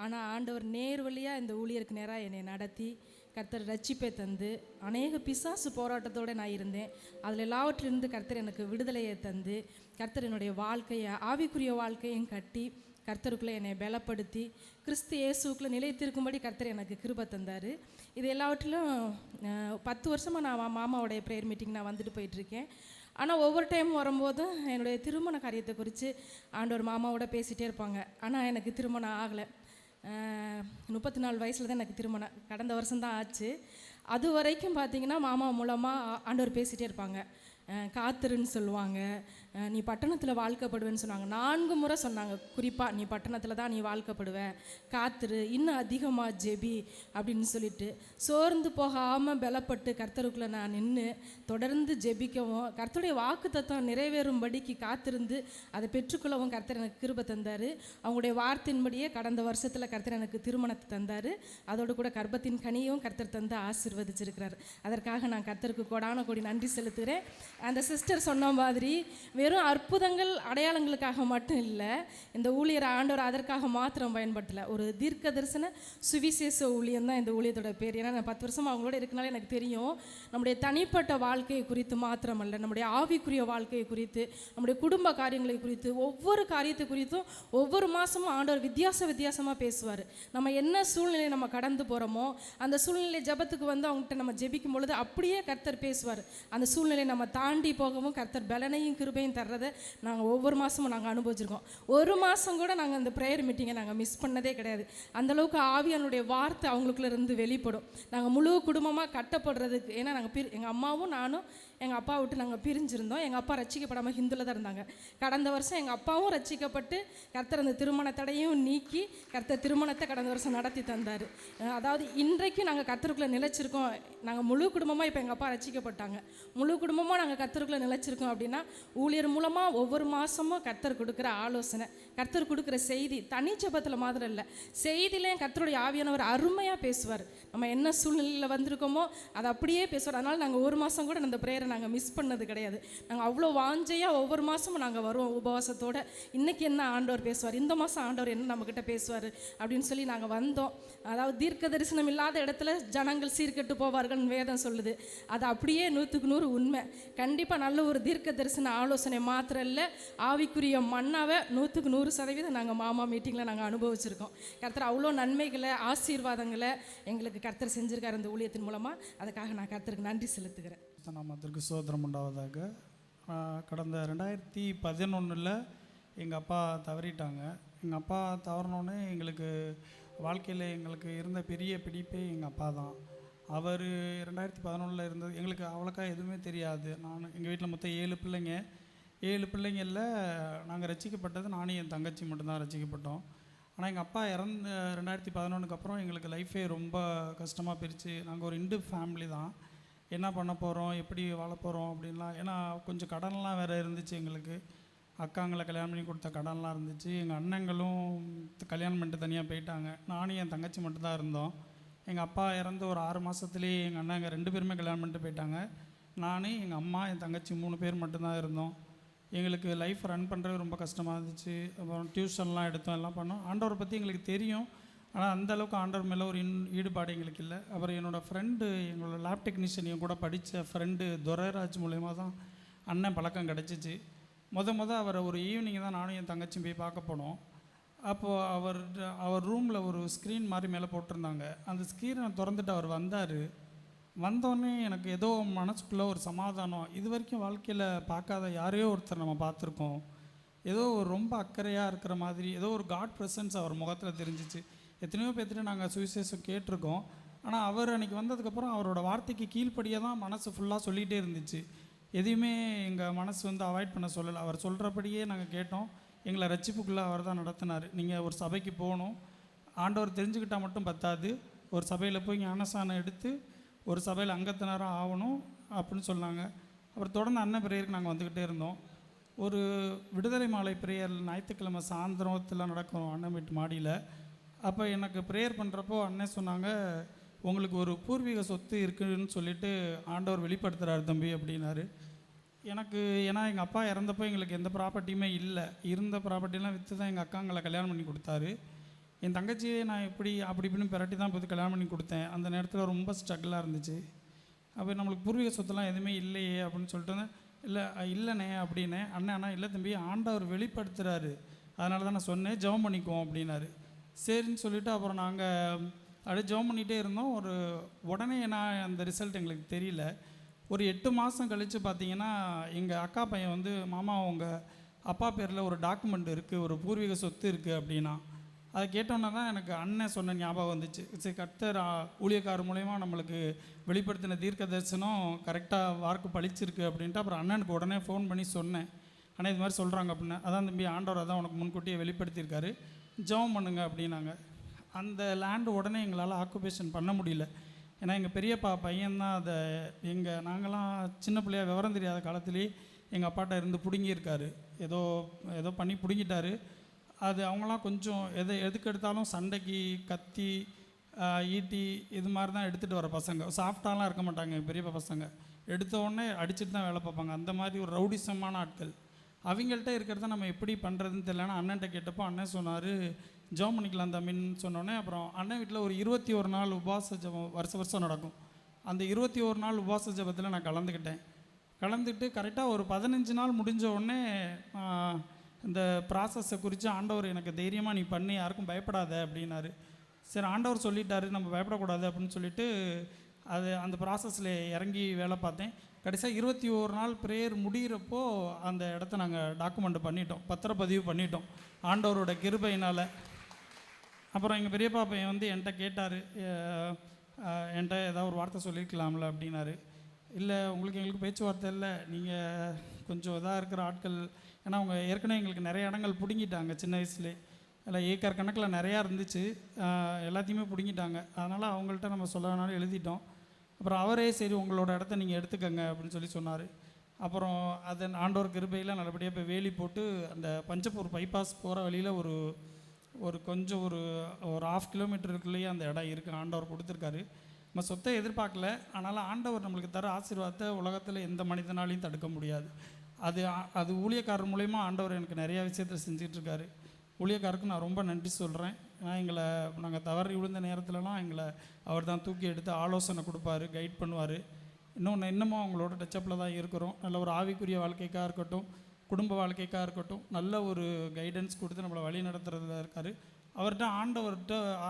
ஆனால் ஆண்டவர் நேர் வழியாக இந்த ஊழியருக்கு நேராக என்னை நடத்தி கர்த்தர் ரட்சிப்பை தந்து அநேக பிசாசு போராட்டத்தோடு நான் இருந்தேன். அதில் எல்லாவற்றிலிருந்து கர்த்தர் எனக்கு விடுதலையை தந்து கர்த்தர் என்னுடைய வாழ்க்கையை ஆவிக்குரிய வாழ்க்கையும் கட்டி கர்த்தருக்குள்ளே என்னை பலப்படுத்தி கிறிஸ்து இயேசுக்குள்ளே நிலைத்திருக்கும்படி கர்த்தர் எனக்கு கிருபை தந்தார். இது எல்லாவற்றிலும் 10 வருஷமாக நான் மாமாவோடைய ப்ரேயர் மீட்டிங் நான் வந்துட்டு போயிட்டுருக்கேன். ஆனால் ஒவ்வொரு டைம் வரும்போதும் என்னுடைய திருமண காரியத்தை குறித்து ஆண்டவர் மாமாவோட பேசிகிட்டே இருப்பாங்க. ஆனால் எனக்கு திருமணம் ஆகலை. 34 வயசில் தான் எனக்கு திருமணம், கடந்த வருஷம்தான் ஆச்சு. அது வரைக்கும் பார்த்திங்கன்னா மாமா மூலமாக ஆண்டவர் பேசிகிட்டே இருப்பாங்க. காத்திருன்னு சொல்லுவாங்க, நீ பட்டணத்தில் வாழ்க்கப்படுவேன்னு சொன்னாங்க. 4 முறை சொன்னாங்க குறிப்பாக, நீ பட்டணத்தில் தான் நீ வாழ்க்கப்படுவ, காத்துரு, இன்னும் அதிகமாக ஜெபி அப்படின்னு சொல்லிட்டு. சோர்ந்து போகாமல் பலப்பட்டு கர்த்தருக்குள்ளே நான் நின்று தொடர்ந்து ஜெபிக்கவும், கர்த்தருடைய வாக்கு தத்துவம் நிறைவேறும்படிக்கு காத்திருந்து அதை பெற்றுக்கொள்ளவும் கர்த்தர் எனக்கு கிருபை தந்தார். அவங்களுடைய வார்த்தையின்படியே கடந்த வருஷத்தில் கர்த்தர் எனக்கு திருமணத்தை தந்தார். அதோடு கூட கர்ப்பத்தின் கனியும் கர்த்தர் தந்து ஆசீர்வதிச்சிருக்கிறார். அதற்காக நான் கர்த்தருக்கு கோடான கோடி நன்றி செலுத்துகிறேன். அந்த சிஸ்டர் சொன்ன மாதிரி வெறும் அற்புதங்கள் அடையாளங்களுக்காக மட்டும் இல்லை, இந்த ஊழியர் ஆண்டவர் அதற்காக மாத்திரம் பயன்படுத்தலை. ஒரு தீர்க்க தரிசன சுவிசேஷ ஊழியம் தான் இந்த ஊழியத்தோட பேர். ஏன்னா நான் 10 வருஷமாக அவங்களோட இருக்கனால எனக்கு தெரியும், நம்முடைய தனிப்பட்ட வாழ்க்கையை குறித்து மாத்திரமல்ல, நம்முடைய ஆவிக்குரிய வாழ்க்கையை குறித்து, நம்முடைய குடும்ப காரியங்களை குறித்து, ஒவ்வொரு காரியத்தை குறித்தும் ஒவ்வொரு மாதமும் ஆண்டவர் வித்தியாசமாக பேசுவார். நம்ம என்ன சூழ்நிலையை நம்ம கடந்து போகிறோமோ அந்த சூழ்நிலை ஜபத்துக்கு வந்து அவங்ககிட்ட நம்ம ஜெபிக்கும் பொழுது அப்படியே கர்த்தர் பேசுவார். அந்த சூழ்நிலையை நம்ம தாண்டி போகவும் கர்த்தர் பலனையும் கிருபையும் தர்றதை நாங்கள் ஒவ்வொரு மாதமும் நாங்கள் அனுபவிச்சிருக்கோம். ஒரு மாதம் கூட நாங்கள் அந்த ப்ரேயர் மீட்டிங்கை நாங்கள் மிஸ் பண்ணதே கிடையாது. அந்தளவுக்கு ஆவியானுடைய வார்த்தை அவங்களுக்குள்ள இருந்து வெளிப்படும். நாங்கள் முழு குடும்பமாக கட்டப்படுறதுக்கு, ஏன்னா நாங்கள் எங்கள் அம்மாவும் நானும் எங்கள் அப்பா விட்டு நாங்கள் பிரிஞ்சிருந்தோம். எங்கள் அப்பா ரட்சிக்கப்படாமல் ஹிந்துவில் தான் இருந்தாங்க. கடந்த வருஷம் எங்கள் அப்பாவும் ரட்சிக்கப்பட்டு கர்த்தர் அந்த திருமண தடையும் நீக்கி கர்த்தர் திருமணத்தை கடந்த வருஷம் நடத்தி தந்தார். அதாவது இன்றைக்கு நாங்கள் கர்த்தருக்குள்ளே நிலைச்சிருக்கோம். நாங்கள் முழு குடும்பமாக இப்போ எங்கள் அப்பா ரட்சிக்கப்பட்டாங்க, முழு குடும்பமாக நாங்கள் கர்த்தருக்குள்ளே நிலைச்சிருக்கோம். அப்படின்னா ஊழியர் மூலமாக ஒவ்வொரு மாதமும் கர்த்தர் கொடுக்குற ஆலோசனை, கர்த்தர் கொடுக்குற செய்தி, தனி ஜெபத்தில் மாத்திரம் இல்லை, செய்தியிலையும் கர்த்தருடைய ஆவியானவர் அருமையாக பேசுவார். நம்ம என்ன சூழ்நிலையில் வந்திருக்கோமோ அதை அப்படியே பேசுவார். அதனால் நாங்கள் ஒரு மாதம் கூட அந்த ப்ரேயரை நாங்கள் மிஸ் பண்ணது கிடையாது. நாங்கள் அவ்வளோ வாஞ்சையாக ஒவ்வொரு மாதமும் நாங்கள் வருவோம் உபவாசத்தோடு. இன்றைக்கி என்ன ஆண்டவர் பேசுவார், இந்த மாதம் ஆண்டவர் என்ன நம்மக்கிட்ட பேசுவார் அப்படின்னு சொல்லி நாங்கள் வந்தோம். அதாவது தீர்க்க தரிசனம் இல்லாத இடத்துல ஜனங்கள் சீர்கெட்டு போவார்கள்னு வேதம் சொல்லுது. அது அப்படியே 100க்கு 100 உண்மை. கண்டிப்பாக நல்ல ஒரு தீர்க்க தரிசன ஆலோசனை மாத்திரம் இல்லை, ஆவிக்குரிய மன்னாவை 100க்கு 100% நாங்கள் மாமா மீட்டிங்கில் நாங்கள் அனுபவிச்சிருக்கோம். கர்த்தர் அவ்வளோ நன்மைகளை ஆசீர்வாதங்களை எங்களுக்கு கர்த்தர் செஞ்சுருக்கார் இந்த ஊழியத்தின் மூலமாக. அதுக்காக நான் கர்த்தருக்கு நன்றி செலுத்துகிறேன். நாமத்திற்கு சோதரம் உண்டாவதாக. கடந்த 2011 எங்கள் அப்பா தவறிட்டாங்க. எங்கள் அப்பா தவறினோன்னே எங்களுக்கு வாழ்க்கையில் எங்களுக்கு இருந்த பெரிய பிடிப்பே எங்கள் அப்பா தான். அவர் 2011 இருந்தது எங்களுக்கு அவ்வளோக்கா எதுவுமே தெரியாது. எங்கள் வீட்டில் மொத்தம் 7 பிள்ளைங்க. 7 பிள்ளைங்களில் நாங்கள் ரசிக்கப்பட்டது நானும் என் தங்கச்சி மட்டும்தான் ரசிக்கப்பட்டோம். ஆனால் எங்கள் அப்பா இறந்து 2011 அப்புறம் எங்களுக்கு லைஃபே ரொம்ப கஷ்டமாக போயிடுச்சு. நாங்கள் ஒரு இந்து ஃபேமிலி தான். என்ன பண்ண போகிறோம், எப்படி வாழ போகிறோம் அப்படின்லாம். ஏன்னா கொஞ்சம் கடன்லாம் வேறு இருந்துச்சு எங்களுக்கு. அக்காங்களை கல்யாணம் பண்ணி கொடுத்த கடன்லாம் இருந்துச்சு. எங்கள் அண்ணங்களும் கல்யாணம் பண்ணிட்டு தனியாக போயிட்டாங்க. நானும் என் தங்கச்சி மட்டும்தான் இருந்தோம். எங்கள் அப்பா இறந்து ஒரு 6 மாதத்துலேயே எங்கள் அண்ணங்க 2 பேருமே கல்யாணம் பண்ணிட்டு போயிட்டாங்க. நான், எங்கள் அம்மா, என் தங்கச்சி 3 பேர் மட்டும்தான் இருந்தோம். எங்களுக்கு லைஃப் ரன் பண்ணுறது ரொம்ப கஷ்டமாக இருந்துச்சு. அப்புறம் டியூஷன்லாம் எடுத்தோம், எல்லாம் பண்ணோம். ஆண்டவரை பற்றி எங்களுக்கு தெரியும், ஆனால் அந்தளவுக்கு ஆண்டவர் மேலே ஒரு ஈடுபாடு எங்களுக்கு இல்லை. அப்புறம் என்னோடய ஃப்ரெண்டு, எங்களோட லேப் டெக்னீஷியன் என் கூட படித்த ஃப்ரெண்டு துரைராஜ் மூலயமா தான் அண்ணன் பழக்கம் கிடச்சிச்சு. அவரை ஒரு ஈவினிங் தான் நானும் என் தங்கச்சியும் போய் பார்க்க போனோம். அப்போது அவர் ரூமில் ஒரு ஸ்க்ரீன் மாதிரி மேலே போட்டிருந்தாங்க. அந்த ஸ்க்ரீனை திறந்துட்டு அவர் வந்தார். வந்தோடனே எனக்கு ஏதோ மனசுக்குள்ளே ஒரு சமாதானம். இது வரைக்கும் வாழ்க்கையில் பார்க்காத யாரையோ ஒருத்தர் நம்ம பார்த்துருக்கோம். ஏதோ ஒரு ரொம்ப அக்கறையாக இருக்கிற மாதிரி ஏதோ ஒரு காட் ப்ரெசன்ஸ் அவர் முகத்தில் தெரிஞ்சிச்சு. எத்தனையோ பேர்த்துட்டு நாங்கள் சுவிசேஷம் கேட்டிருக்கோம். ஆனால் அவர் அன்றைக்கி வந்ததுக்கப்புறம் அவரோட வார்த்தைக்கு கீழ்ப்படியாக தான் மனசு ஃபுல்லாக சொல்லிகிட்டே இருந்துச்சு. எதையுமே எங்கள் மனசு அவாய்ட் பண்ண சொல்லலை. அவர் சொல்கிறபடியே நாங்கள் கேட்டோம். எங்களை ரட்சிப்புக்குள்ளே அவர் தான் நடத்தினார். நீங்கள் ஒரு சபைக்கு போகணும், ஆண்டவர் தெரிஞ்சுக்கிட்டால் மட்டும் பத்தாது, ஒரு சபையில் போய் ஞானஸ்நானம் எடுத்து ஒரு சபையில் அங்கத்தினராக ஆகணும் அப்படின்னு சொன்னாங்க. அப்புறம் தொடர்ந்து அண்ணன் பிரேயருக்கு நாங்கள் வந்துக்கிட்டே இருந்தோம். ஒரு விடுதலை மாலை பிரேயர் ஞாயிற்றுக்கிழமை சாயந்தரத்தில் நடக்கும் அண்ணன் வீட்டு மாடியில். அப்போ எனக்கு ப்ரேயர் பண்ணுறப்போ அண்ணன் சொன்னாங்க, உங்களுக்கு ஒரு பூர்வீக சொத்து இருக்குதுன்னு சொல்லிட்டு ஆண்டவர் வெளிப்படுத்துகிறார் தம்பி அப்படின்னாரு. எனக்கு ஏன்னா எங்கள் அப்பா இறந்தப்போ எங்களுக்கு எந்த ப்ராப்பர்ட்டியுமே இல்லை. இருந்த ப்ராப்பர்ட்டிலாம் விற்று தான் எங்கள் அக்காங்களை கல்யாணம் பண்ணி கொடுத்தாரு. என் தங்கச்சியை நான் அப்படி இப்படின்னு பிரட்டி தான் போய் கல்யாணம் பண்ணி கொடுத்தேன். அந்த நேரத்தில் ரொம்ப ஸ்ட்ரகிளாக இருந்துச்சு. அப்போ நம்மளுக்கு பூர்வீக சொத்துலாம் எதுவுமே இல்லையே அப்படின்னு சொல்லிட்டு இல்லைண்ணே அப்படின்னே. அண்ணா இல்லை தம்பி, ஆண்டவர் வெளிப்படுத்துகிறாரு, அதனால தான் நான் சொன்னேன், ஜெபம் பண்ணிக்குவோம் அப்படின்னாரு. சரின்னு சொல்லிவிட்டு அப்புறம் நாங்கள் அப்படியே ஜெபம் பண்ணிகிட்டே இருந்தோம். உடனே நான் அந்த ரிசல்ட் எங்களுக்கு தெரியல. ஒரு 8 மாதம் கழித்து பார்த்தீங்கன்னா எங்கள் அக்கா பையன் மாமா உங்கள் அப்பா பேரில் ஒரு டாக்குமெண்ட் இருக்குது, ஒரு பூர்வீக சொத்து இருக்குது அப்படின்னா. அதை கேட்டோன்னே தான் எனக்கு அண்ணன் சொன்ன ஞாபகம் வந்துச்சு. சரி, கர்த்தர் ஊழியக்காரர் மூலயமா நம்மளுக்கு வெளிப்படுத்தின தீர்க்க தரிசனம் கரெக்டாக வார்க்கு பழிச்சிருக்கு அப்படின்ட்டு அப்புறம் அண்ணனுக்கு உடனே ஃபோன் பண்ணி சொன்னேன். ஆனால் இது மாதிரி சொல்கிறாங்க அப்படின்னா, அதான் தம்பி ஆண்டவர் அதான் உனக்கு முன்கூட்டியே வெளிப்படுத்தியிருக்காரு, ஜெபம் பண்ணுங்க அப்படின்னாங்க. அந்த லேண்டு உடனே எங்களால் ஆக்குபேஷன் பண்ண முடியல. ஏன்னா எங்கள் பெரியப்பா பையன்தான் அதை நாங்களாம் சின்ன பிள்ளையா விவரம் தெரியாத காலத்துலேயே எங்கள் அப்பாட்ட இருந்து பிடுங்கியிருக்காரு. ஏதோ பண்ணி பிடுங்கிட்டாரு. அது அவங்களாம் கொஞ்சம் எதுக்கு எடுத்தாலும் சண்டைக்கு கத்தி ஈட்டி இது மாதிரி தான் எடுத்துகிட்டு வர பசங்க. சாஃப்டாலாம் இருக்க மாட்டாங்க எங்கள் பெரியப்பா பசங்க. எடுத்த உடனே அடிச்சுட்டு தான் வேலை பார்ப்பாங்க. அந்த மாதிரி ஒரு ரவுடிசமான ஆட்கள். அவங்கள்ட்ட இருக்கிறத நம்ம எப்படி பண்ணுறதுன்னு தெரியலன்னா அண்ணன்ட்ட கேட்டப்போ அண்ணன் சொன்னார், ஜெபம் பண்ணிக்கலாம் தம்பின்னு சொன்னோடனே அப்புறம் அண்ணன் வீட்டில் ஒரு 21 நாள் உபவாச ஜெபம் வருஷம் நடக்கும். அந்த 21 நாள் உபவாச ஜெபத்தில் நான் கலந்துக்கிட்டு கரெக்டாக ஒரு 15 நாள் முடிஞ்ச உடனே இந்த ப்ராசஸை குறித்து ஆண்டவர் எனக்கு தைரியமாக நீ பண்ணி யாருக்கும் பயப்படாத அப்படின்னாரு. சரி ஆண்டவர் சொல்லிட்டாரு நம்ம பயப்படக்கூடாது அப்படின்னு சொல்லிட்டு அந்த ப்ராசஸில் இறங்கி வேலை பார்த்தேன். கடைசியாக 21 நாள் ப்ரேயர் முடிகிறப்போ அந்த இடத்த நாங்கள் டாக்குமெண்ட் பண்ணிட்டோம், பத்திரப்பதிவு பண்ணிட்டோம் ஆண்டவரோட கிருபையினால். அப்புறம் எங்கள் பெரியப்பா பையன் வந்து என்கிட்ட கேட்டார், என்கிட்ட ஏதாவது ஒரு வார்த்தை சொல்லியிருக்கலாம்ல அப்படின்னாரு. இல்லை உங்களுக்கு எங்களுக்கு பேச்சுவார்த்தை இல்லை, நீங்கள் கொஞ்சம் இதாக இருக்கிற ஆட்கள், ஏன்னா அவங்க ஏற்கனவே எங்களுக்கு நிறைய இடங்கள் பிடுங்கிட்டாங்க சின்ன வயசுலேயே. இல்லை ஏக்கர் கணக்கில் நிறையா இருந்துச்சு, எல்லாத்தையுமே பிடுங்கிட்டாங்க. அதனால் அவங்கள்ட்ட நம்ம சொல்ல வேணாலும் எழுதிட்டோம். அப்புறம் அவரே சரி உங்களோட இடத்த நீங்கள் எடுத்துக்கங்க அப்படின்னு சொன்னார். அப்புறம் அதை ஆண்டவர் கிருபையில் நல்லபடியாக போய் வேலி போட்டு அந்த பஞ்சப்பூர் பைபாஸ் போகிற வழியில் கொஞ்சம் ஒரு 1/2 கிலோமீட்டருக்குள்ளேயே அந்த இடம் இருக்குது, ஆண்டவர் கொடுத்துருக்காரு. நம்ம சொத்தை எதிர்பார்க்கல, ஆனாலும் ஆண்டவர் நம்மளுக்கு தர ஆசீர்வாதத்தை உலகத்தில் எந்த மனிதனாலையும் தடுக்க முடியாது. அது ஊழியக்காரர் மூலயமா ஆண்டவர் எனக்கு நிறையா விஷயத்தில் செஞ்சிட்ருக்காரு. ஊழியக்காரருக்கு நான் ரொம்ப நன்றி சொல்கிறேன். ஏன்னா நாங்கள் தவறி விழுந்த நேரத்துலலாம் அவர் தான் தூக்கி எடுத்து ஆலோசனை கொடுப்பாரு, கைட் பண்ணுவார். இன்னமும் அவங்களோட டச்சப்பில் தான் இருக்கிறோம். நல்ல ஒரு ஆவிக்குரிய வாழ்க்கைக்காக இருக்கட்டும், குடும்ப வாழ்க்கைக்காக இருக்கட்டும், நல்ல ஒரு கைடன்ஸ் கொடுத்து நம்மளை வழி நடத்துறதுல இருக்கார்.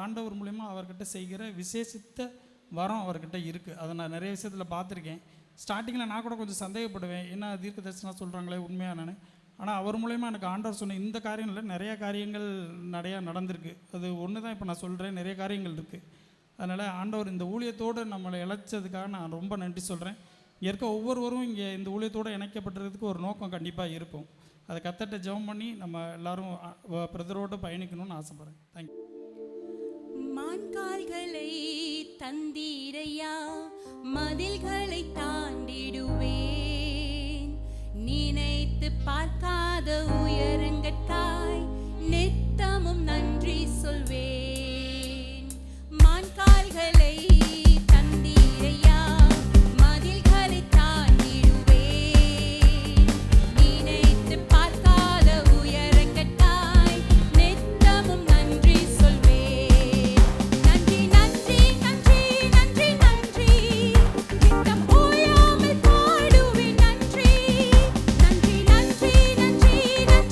ஆண்டவர் மூலிமா அவர்கிட்ட செய்கிற விசேஷித்த வரம் அவர்கிட்ட இருக்குது. அதை நான் நிறைய விஷயத்தில் பார்த்துருக்கேன். ஸ்டார்டிங்கில் நான் கூட கொஞ்சம் சந்தேகப்படுவேன், என்ன தீர்க்க தரிசனம் சொல்கிறாங்களே உண்மையானு. ஆனால் அவர் மூலயமா எனக்கு ஆண்டவர் சொன்ன இந்த காரியம் இல்லை, நிறையா காரியங்கள் நடந்திருக்கு. அது ஒன்று தான் இப்போ நான் சொல்கிறேன், நிறைய காரியங்கள் இருக்குது. அதனால் ஆண்டவர் இந்த ஊழியத்தோடு நம்மளை இழைச்சதுக்காக நான் ரொம்ப நன்றி சொல்கிறேன். இங்கே இருக்க ஒவ்வொருவரும் இங்கே இந்த ஊழியத்தோடு இணைக்கப்பட்டிருக்கிறதுக்கு ஒரு நோக்கம் கண்டிப்பாக இருக்கும். அதை கத்தட்ட ஜெபம் பண்ணி நம்ம எல்லோரும் பிரதரோடு பயணிக்கணும்னு ஆசைப்பட்றேன். தேங்க்யூ. மான்கால்களை தந்தீரையா, மதில்களை தாண்டிடுவேன். நினைத்து பார்க்காத உயரங்கட்காய் நித்தமும் நன்றி சொல்வேன். மான்கால்களை தந்தீரையா, மதில்களை தாண்டிடுவேன். நினைத்து பார்க்காத உயரங்கட்காய் நித்தமும் நன்றி சொல்வேன். நன்றி நன்றி நன்றி நன்றி நன்றி, நித்தம் ஓயாமல் பாடுவேன் நன்றி. நன்றி நன்றி நன்றி நன்றி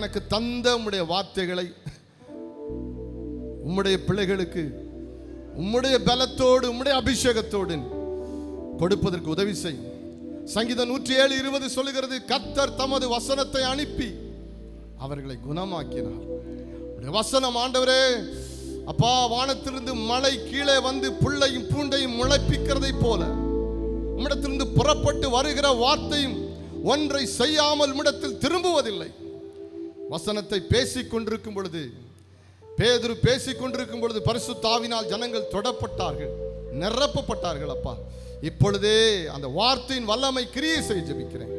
எனக்கு தந்த உம்முடைய வார்த்தைகளை உம்முடைய பிள்ளைகளுக்கு உம்முடைய பலத்தோடு உம்முடைய அபிஷேகத்தோடு கொடுப்பதற்கு உதவி செய். சங்கீதம் 107:20 சொல்லுகிறது, கர்த்தர் தமது வசனத்தை அனுப்பி அவர்களை குணமாக்கினார். வசனம் ஆண்டவரே அப்பா, வானத்திலிருந்து மழை கீழே வந்து புல்லையும் பூண்டையும் முளைப்பிக்கிறதை போல உம்மிடத்திலிருந்து புறப்பட்டு வருகிற வார்த்தையும் ஒன்றை செய்யாமல் உம்மிடத்தில் திரும்புவதில்லை. வசனத்தை பேசிக் கொண்டிருக்கும் பொழுது, பேதுரு பேசிக் கொண்டிருக்கும் பொழுது பரிசுத்த ஆவியினால் ஜனங்கள் தொடப்பட்டார்கள், நிரப்பப்பட்டார்கள். அப்பா, இப்பொழுதே அந்த வார்த்தையின் வல்லமை கிரியை செய்ய ஜெபிக்கிறேன்.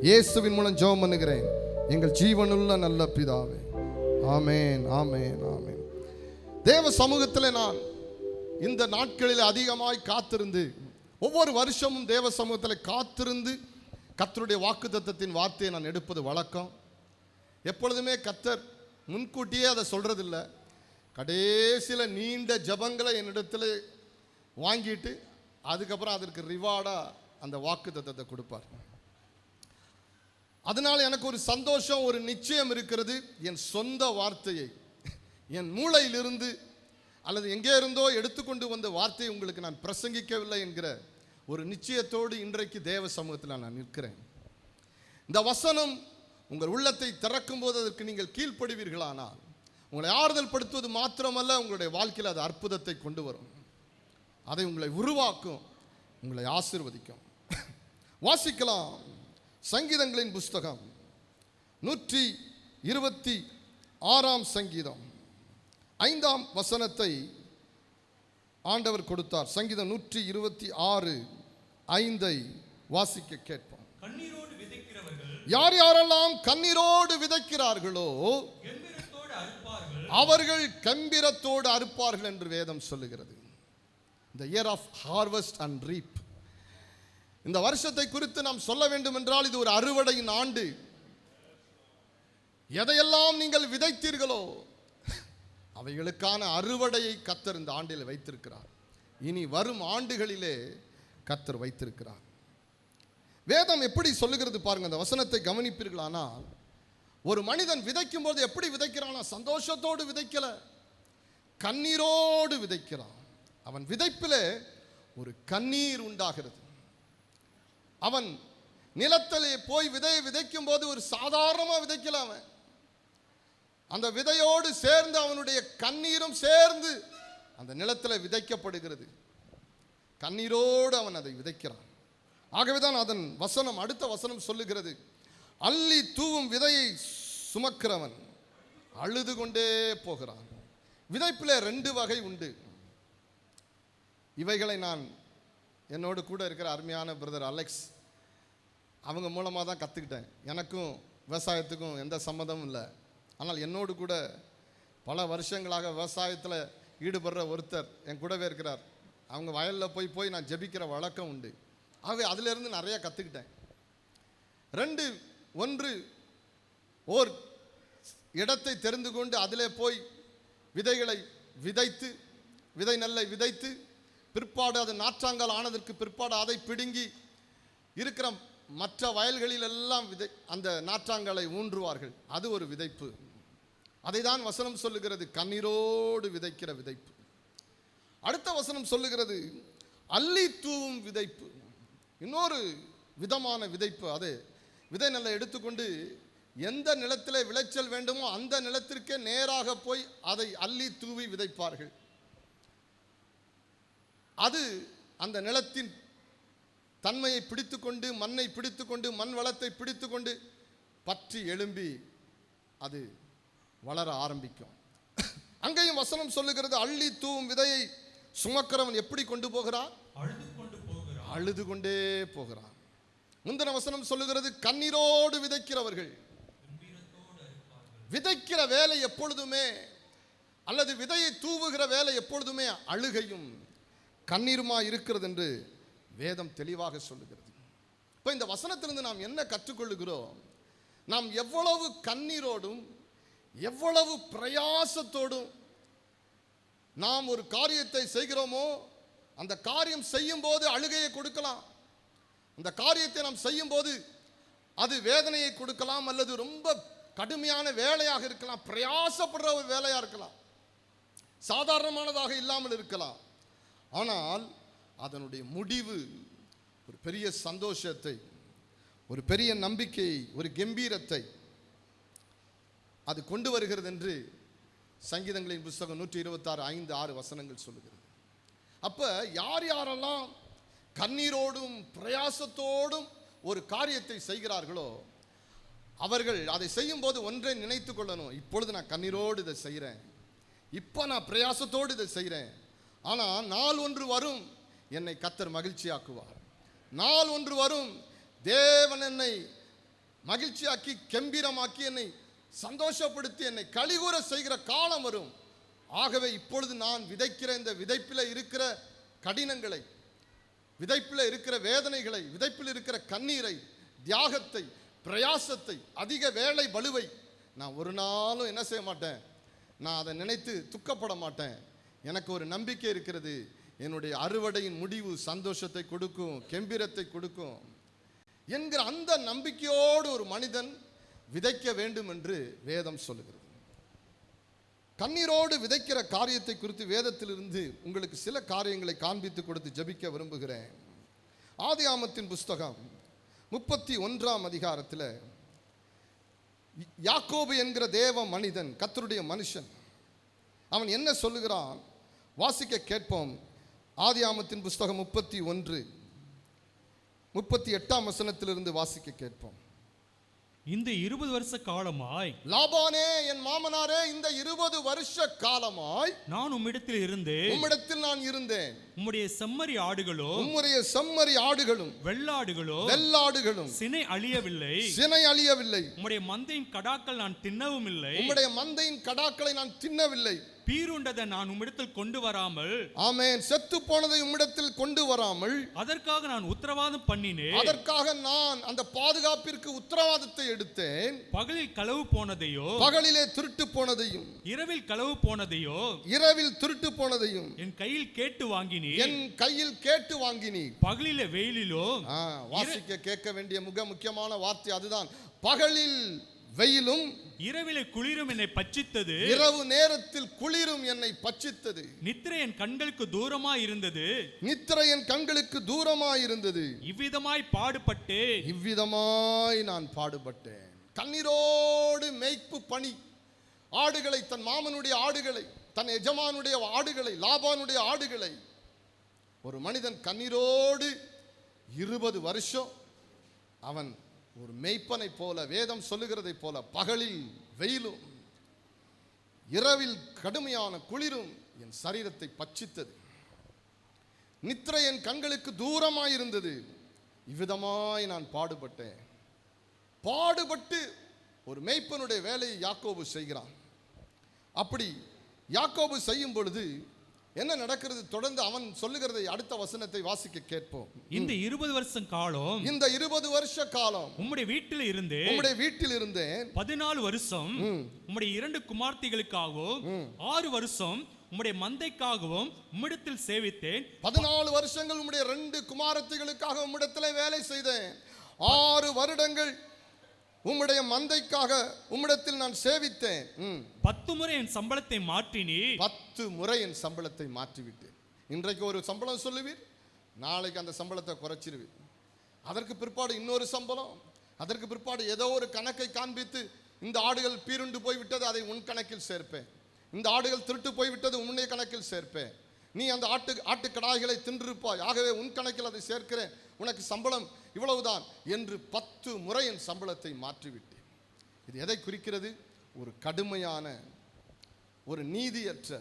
இயேசுவின் மூலம் ஜெபம் பண்ணுகிறேன் எங்கள் ஜீவனுள்ள நல்ல பிதாவே. ஆமேன், ஆமேன், ஆமேன். தேவ சமூகத்தில் நான் இந்த நாட்களில் அதிகமாய் காத்திருந்து, ஒவ்வொரு வருஷமும் தேவ சமூகத்தில் காத்திருந்து கர்த்தருடைய வாக்குத்தத்தத்தின் வார்த்தையை நான் எடுப்பது வழக்கம். எப்பொழுதுமே கர்த்தர் முன்கூட்டியே அதை சொல்றதில்லை. கடைசியில் நீண்ட ஜபங்களை என்னிடத்தில் வாங்கிட்டு அதுக்கப்புறம் அதற்கு ரிவார்டா அந்த வாக்குத்தத்தத்தை கொடுப்பார். அதனால எனக்கு ஒரு சந்தோஷம், ஒரு நிச்சயம் இருக்கிறது. என் சொந்த வார்த்தையை என் மூளையிலிருந்து அல்லது எங்கே இருந்தோ எடுத்துக்கொண்டு வந்த வார்த்தையை உங்களுக்கு நான் பிரசங்கிக்கவில்லை என்கிற ஒரு நிச்சயத்தோடு இன்றைக்கு தேவ சமூகத்தில் நான் நிற்கிறேன். இந்த வசனம் உங்கள் உள்ளத்தை திறக்கும் போது அதற்கு நீங்கள் கீழ்ப்படுவீர்களானால் உங்களை ஆறுதல் படுத்துவது மாத்திரமல்ல, உங்களுடைய வாழ்க்கையில் அது அற்புதத்தை கொண்டு வரும். அதை உங்களை உருவாக்கும், உங்களை ஆசீர்வதிக்கும். வாசிக்கலாம். சங்கீதங்களின் புஸ்தகம் 126 சங்கீதம் 5 வசனத்தை ஆண்டவர் கொடுத்தார். சங்கீதம் 126:5 வாசிக்க கேட்போம். யார் யாரெல்லாம் கண்ணீரோடு விதைக்கிறார்களோ அவர்கள் கம்பீரத்தோடு அறுப்பார்கள் என்று வேதம் சொல்லுகிறது. The year of harvest and reap. இந்த வருஷத்தை குறித்து நாம் சொல்ல வேண்டும் என்றால் இது ஒரு அறுவடையின் ஆண்டு. எதையெல்லாம் நீங்கள் விதைத்தீர்களோ அவைகளுக்கான அறுவடையை கர்த்தர் இந்த ஆண்டில் வைத்திருக்கிறார். இனி வரும் ஆண்டுகளிலே கர்த்தர் வைத்திருக்கிறார். வேதம் எப்படி சொல்லுகிறது பாருங்க. அந்த வசனத்தை கவனிப்பீர்களானால், ஒரு மனிதன் விதைக்கும் போது எப்படி விதைக்கிறானா? சந்தோஷத்தோடு விதைக்கல, கண்ணீரோடு விதைக்கிறான். அவன் விதைப்பிலே ஒரு கண்ணீர் உண்டாகிறது. அவன் நிலத்திலே போய் விதையை விதைக்கும் போது ஒரு சாதாரணமாக விதைக்கல, அவன் அந்த விதையோடு சேர்ந்து அவனுடைய கண்ணீரும் சேர்ந்து அந்த நிலத்தில் விதைக்கப்படுகிறது. கண்ணீரோடு அவன் அதை விதைக்கிறான். ஆகவேதான் அதன் வசனம், அடுத்த வசனம் சொல்லுகிறது, அள்ளி தூவும் விதையை சுமக்கிறவன் அழுது கொண்டே போகிறான். விதைப்பிலே 2 வகை உண்டு. இவைகளை நான் என்னோடு கூட இருக்கிற அருமையான பிரதர் அலெக்ஸ் அவங்க மூலமாக தான் கற்றுக்கிட்டேன். எனக்கும் விவசாயத்துக்கும் எந்த சம்மந்தமும் இல்லை. ஆனால் என்னோடு கூட பல வருஷங்களாக விவசாயத்தில் ஈடுபடுற ஒருத்தர் என் கூடவே இருக்கிறார். அவங்க வயலில் போய் நான் ஜெபிக்கிற வழக்கம் உண்டு. ஆகவே அதிலிருந்து நிறையா கற்றுக்கிட்டேன். 2, 1 ஓர் இடத்தை தெரிந்து கொண்டு அதிலே போய் விதைகளை விதைத்து, விதை நெல்லை விதைத்து பிற்பாடு அது நாற்றாங்கால் ஆனதற்கு பிற்பாடு அதை பிடுங்கி இருக்கிற மற்ற வயல்களில் எல்லாம் அந்த நாற்றாங்காலை ஊன்றுவார்கள். அது ஒரு விதைப்பு. அதை தான் வசனம் சொல்லுகிறது, கண்ணீரோடு விதைக்கிற விதைப்பு. அடுத்த வசனம் சொல்லுகிறது அள்ளி தூவும் விதைப்பு. இன்னொரு விதமான விதைப்பு. அது விதை நெல்லை எடுத்துக்கொண்டு எந்த நிலத்திலே விளைச்சல் வேண்டுமோ அந்த நிலத்திற்கே நேராக போய் அதை அள்ளி தூவி விதைப்பார்கள். அது அந்த நிலத்தின் தன்மையை பிடித்துக்கொண்டு, மண்ணை பிடித்துக்கொண்டு, மண் வளத்தை பிடித்துக்கொண்டு பற்றி எழும்பி அது வளர ஆரம்பிக்கும். அங்கேயும் வசனம் சொல்லுகிறது, அள்ளி தூவும் விதையை சுமக்கிறவன் எப்படி கொண்டு போகிறான்? அழுது கொண்டே போகிறான். முந்தின வசனம் சொல்லுகிறது, கண்ணீரோடு விதைக்கிறவர்கள். விதைக்கிற வேலை எப்பொழுதுமே, அல்லது விதையை தூவுகிற வேலை எப்பொழுதுமே அழுகையும் கண்ணீருமா இருக்கிறது என்று வேதம் தெளிவாக சொல்லுகிறது. இப்போ இந்த வசனத்திலிருந்து நாம் என்ன கற்றுக்கொள்ளுகிறோம்? நாம் எவ்வளவு கண்ணீரோடும் எவ்வளவு பிரயாசத்தோடும் நாம் ஒரு காரியத்தை செய்கிறோமோ அந்த காரியம் செய்யும் போது அழுகையை கொடுக்கலாம். அந்த காரியத்தை நாம் செய்யும் போது அது வேதனையை கொடுக்கலாம், அல்லது ரொம்ப கடுமையான வேலையாக இருக்கலாம், பிரயாசப்படுற ஒரு வேலையாக இருக்கலாம், சாதாரணமானதாக இல்லாமல் இருக்கலாம். ஆனால் அதனுடைய முடிவு ஒரு பெரிய சந்தோஷத்தை, ஒரு பெரிய நம்பிக்கையை, ஒரு கம்பீரத்தை அது கொண்டு வருகிறது என்று சங்கீதங்களின் புஸ்தகம் 126:5-6 வசனங்கள் சொல்லுகிறது. அப்ப யார் யாரெல்லாம் கண்ணீரோடும் பிரயாசத்தோடும் ஒரு காரியத்தை செய்கிறார்களோ அவர்கள் அதை செய்யும் போது ஒன்றை நினைத்து கொள்ளணும், இப்பொழுது நான் கண்ணீரோடு இதை செய்கிறேன், இப்போ நான் பிரயாசத்தோடு இதை செய்கிறேன், ஆனால் நாள் ஒன்று வரும் என்னை கர்த்தர் மகிழ்ச்சியாக்குவார், நாள் ஒன்று வரும் தேவன் என்னை மகிழ்ச்சியாக்கி கம்பீரமாக்கி என்னை சந்தோஷப்படுத்தி என்னை கலிகூற செய்கிற காலம் வரும். ஆகவே இப்பொழுது நான் விதைக்கிற இந்த விதைப்பில் இருக்கிற கடினங்களை, விதைப்பில் இருக்கிற வேதனைகளை, விதைப்பில் இருக்கிற கண்ணீரை, தியாகத்தை, பிரயாசத்தை, அதிக வேலை பளுவை நான் ஒரு நாளும் என்ன செய்ய மாட்டேன், நான் அதை நினைத்து துக்கப்பட மாட்டேன். எனக்கு ஒரு நம்பிக்கை இருக்கிறது, என்னுடைய அறுவடையின் முடிவு சந்தோஷத்தை கொடுக்கும், கம்பீரத்தை கொடுக்கும் என்கிற அந்த நம்பிக்கையோடு ஒரு மனிதன் விதைக்க வேண்டும் என்று வேதம் சொல்லுகிறது. கண்ணீரோடு விதைக்கிற காரியத்தை குறித்து வேதத்திலிருந்து உங்களுக்கு சில காரியங்களை காண்பித்து கொடுத்து ஜெபிக்க விரும்புகிறேன். ஆதியாகமத்தின் புஸ்தகம் 31ஆம் அதிகாரத்தில் யாக்கோபு என்கிற தேவ மனிதன், கர்த்தருடைய மனுஷன், அவன் என்ன சொல்லுகிறான் வாசிக்க கேட்போம். ஆதியாகமத்தின் புஸ்தகம் 31:38 வசனத்திலிருந்து வாசிக்க கேட்போம். இந்த 20 வருஷ காலமாய் லாபானே என் மாமனாரே, இந்த 20 வருஷ காலமாய் நான் உம்மிடத்தில் இருந்தேன், உம்மிடத்தில் நான் இருந்தேன். உம்முடைய செம்மறி ஆடுகளும் உம்முடைய செம்மறி ஆடுகளும் வெள்ளாடுகளும் சினை அழியவில்லை, சினை அழியவில்லை. உம்முடைய மந்தையின் கடாக்கள் நான் தின்னவும் இல்லை, உம்முடைய மந்தையின் கடாக்களை நான் தின்னவில்லை. பீருண்டதை நான் உம்மிடத்தில் கொண்டு வராமல், ஆமென், செத்து போனதை உம்மிடத்தில் கொண்டு வராமல், அதற்காக நான் உத்தரவாதம் பண்ணினேன், அதற்காக நான் அந்த பாதுகாப்பிற்கு உத்தரவாதத்தை எடுத்தேன். பகலில் களவு போனதையோ, பகலிலே திருட்டு போனதையும், இரவில் களவு போனதையோ, இரவில் திருட்டு போனதையும் என் கையில் கேட்டு வாங்கினீர், என் கையில் கேட்டு வாங்கினீர். பகலிலே வெயிலிலோ, வாசிக்க கேட்க வேண்டிய மிக முக்கியமான வார்த்தை அதுதான். பகலில் வெயிலும், இரவிலே குளிரும் என்னை பட்சித்தது, இரவு நேரத்தில் குளிரும் என்னை பட்சித்தது. நித்திரை என் கண்களுக்கு தூரமாய் இருந்தது, நித்திரை என் கண்களுக்கு தூரமாய் இருந்தது. இவ்விதமாய் பாடுபட்டு, இவ்விதமாய் நான் பாடுபட்டேன். கண்ணீரோடு மேய்ப்பு பணி, ஆடுகளை, தன் மாமனுடைய ஆடுகளை, தன் எஜமானுடைய ஆடுகளை, லாபானுடைய ஆடுகளை ஒரு மனிதன் கண்ணீரோடு 20 வருஷம் அவன் ஒரு மேய்ப்பனை போல, வேதம் சொல்லுகிறதை போல, பகலில் வெயிலும் இரவில் கடுமையான குளிரும் என் சரீரத்தை பட்சித்தது. நித்திரை என் கண்களுக்கு தூரமாயிருந்தது. இவ்விதமாய் நான் பாடுபட்டேன். பாடுபட்டு ஒரு மேய்ப்பனுடைய வேலையை யாக்கோபு செய்கிறான். அப்படி யாக்கோபு செய்யும் பொழுது என்ன நடக்கிறது? தொடர்ந்து அவன் சொல்லுகிறதை அடுத்த வசனத்தை வாசிக்க கேட்போம். இந்த 20 வருஷம் காலம், இந்த 20 வருஷ காலம் உம்முடைய வீட்டில் இருந்தேன், உம்முடைய வீட்டில் இருந்தேன். 14 வருஷம் உம்முடைய 2 குமார்த்திகளுக்காகவும் 6 வருஷம் உம்முடைய மந்தைக்காகவும் உம்மிடத்தில் சேவித்தேன். 14 வருஷங்கள் உம்முடைய 2 குமாரத்திகளுக்காக உம்மிடத்திலே வேலை செய்தேன். 6 வருடங்கள் உம்முடைய மந்தைக்காக உம்மிடத்தில் நான் சேவித்தேன். 10 முறை என் சம்பளத்தை மாற்றினீ, 10 முறை என் சம்பளத்தை மாற்றிவிட்டேன். இன்றைக்கு ஒரு சம்பளம் சொல்லுவீர், நாளைக்கு அந்த சம்பளத்தை குறைச்சிருவீர். அதற்கு பிற்பாடு இன்னொரு சம்பளம், அதற்கு பிற்பாடு ஏதோ ஒரு கணக்கை காண்பித்து, இந்த ஆடுகள் பீருண்டு போய்விட்டது, அதை உன் கணக்கில் சேர்ப்பேன், இந்த ஆடுகள் திருட்டு போய்விட்டது உன்னுடைய கணக்கில் சேர்ப்பேன், நீ அந்த ஆட்டு கடாய்களை தின்றிருப்பாய், ஆகவே உன் கணக்கில் அதை சேர்க்கிறேன், உனக்கு சம்பளம் இவ்வளவுதான் என்று 10 முறை என் சம்பளத்தை மாற்றிவிட்டேன். இது எதை குறிக்கிறது? ஒரு கடுமையான, ஒரு நீதியற்ற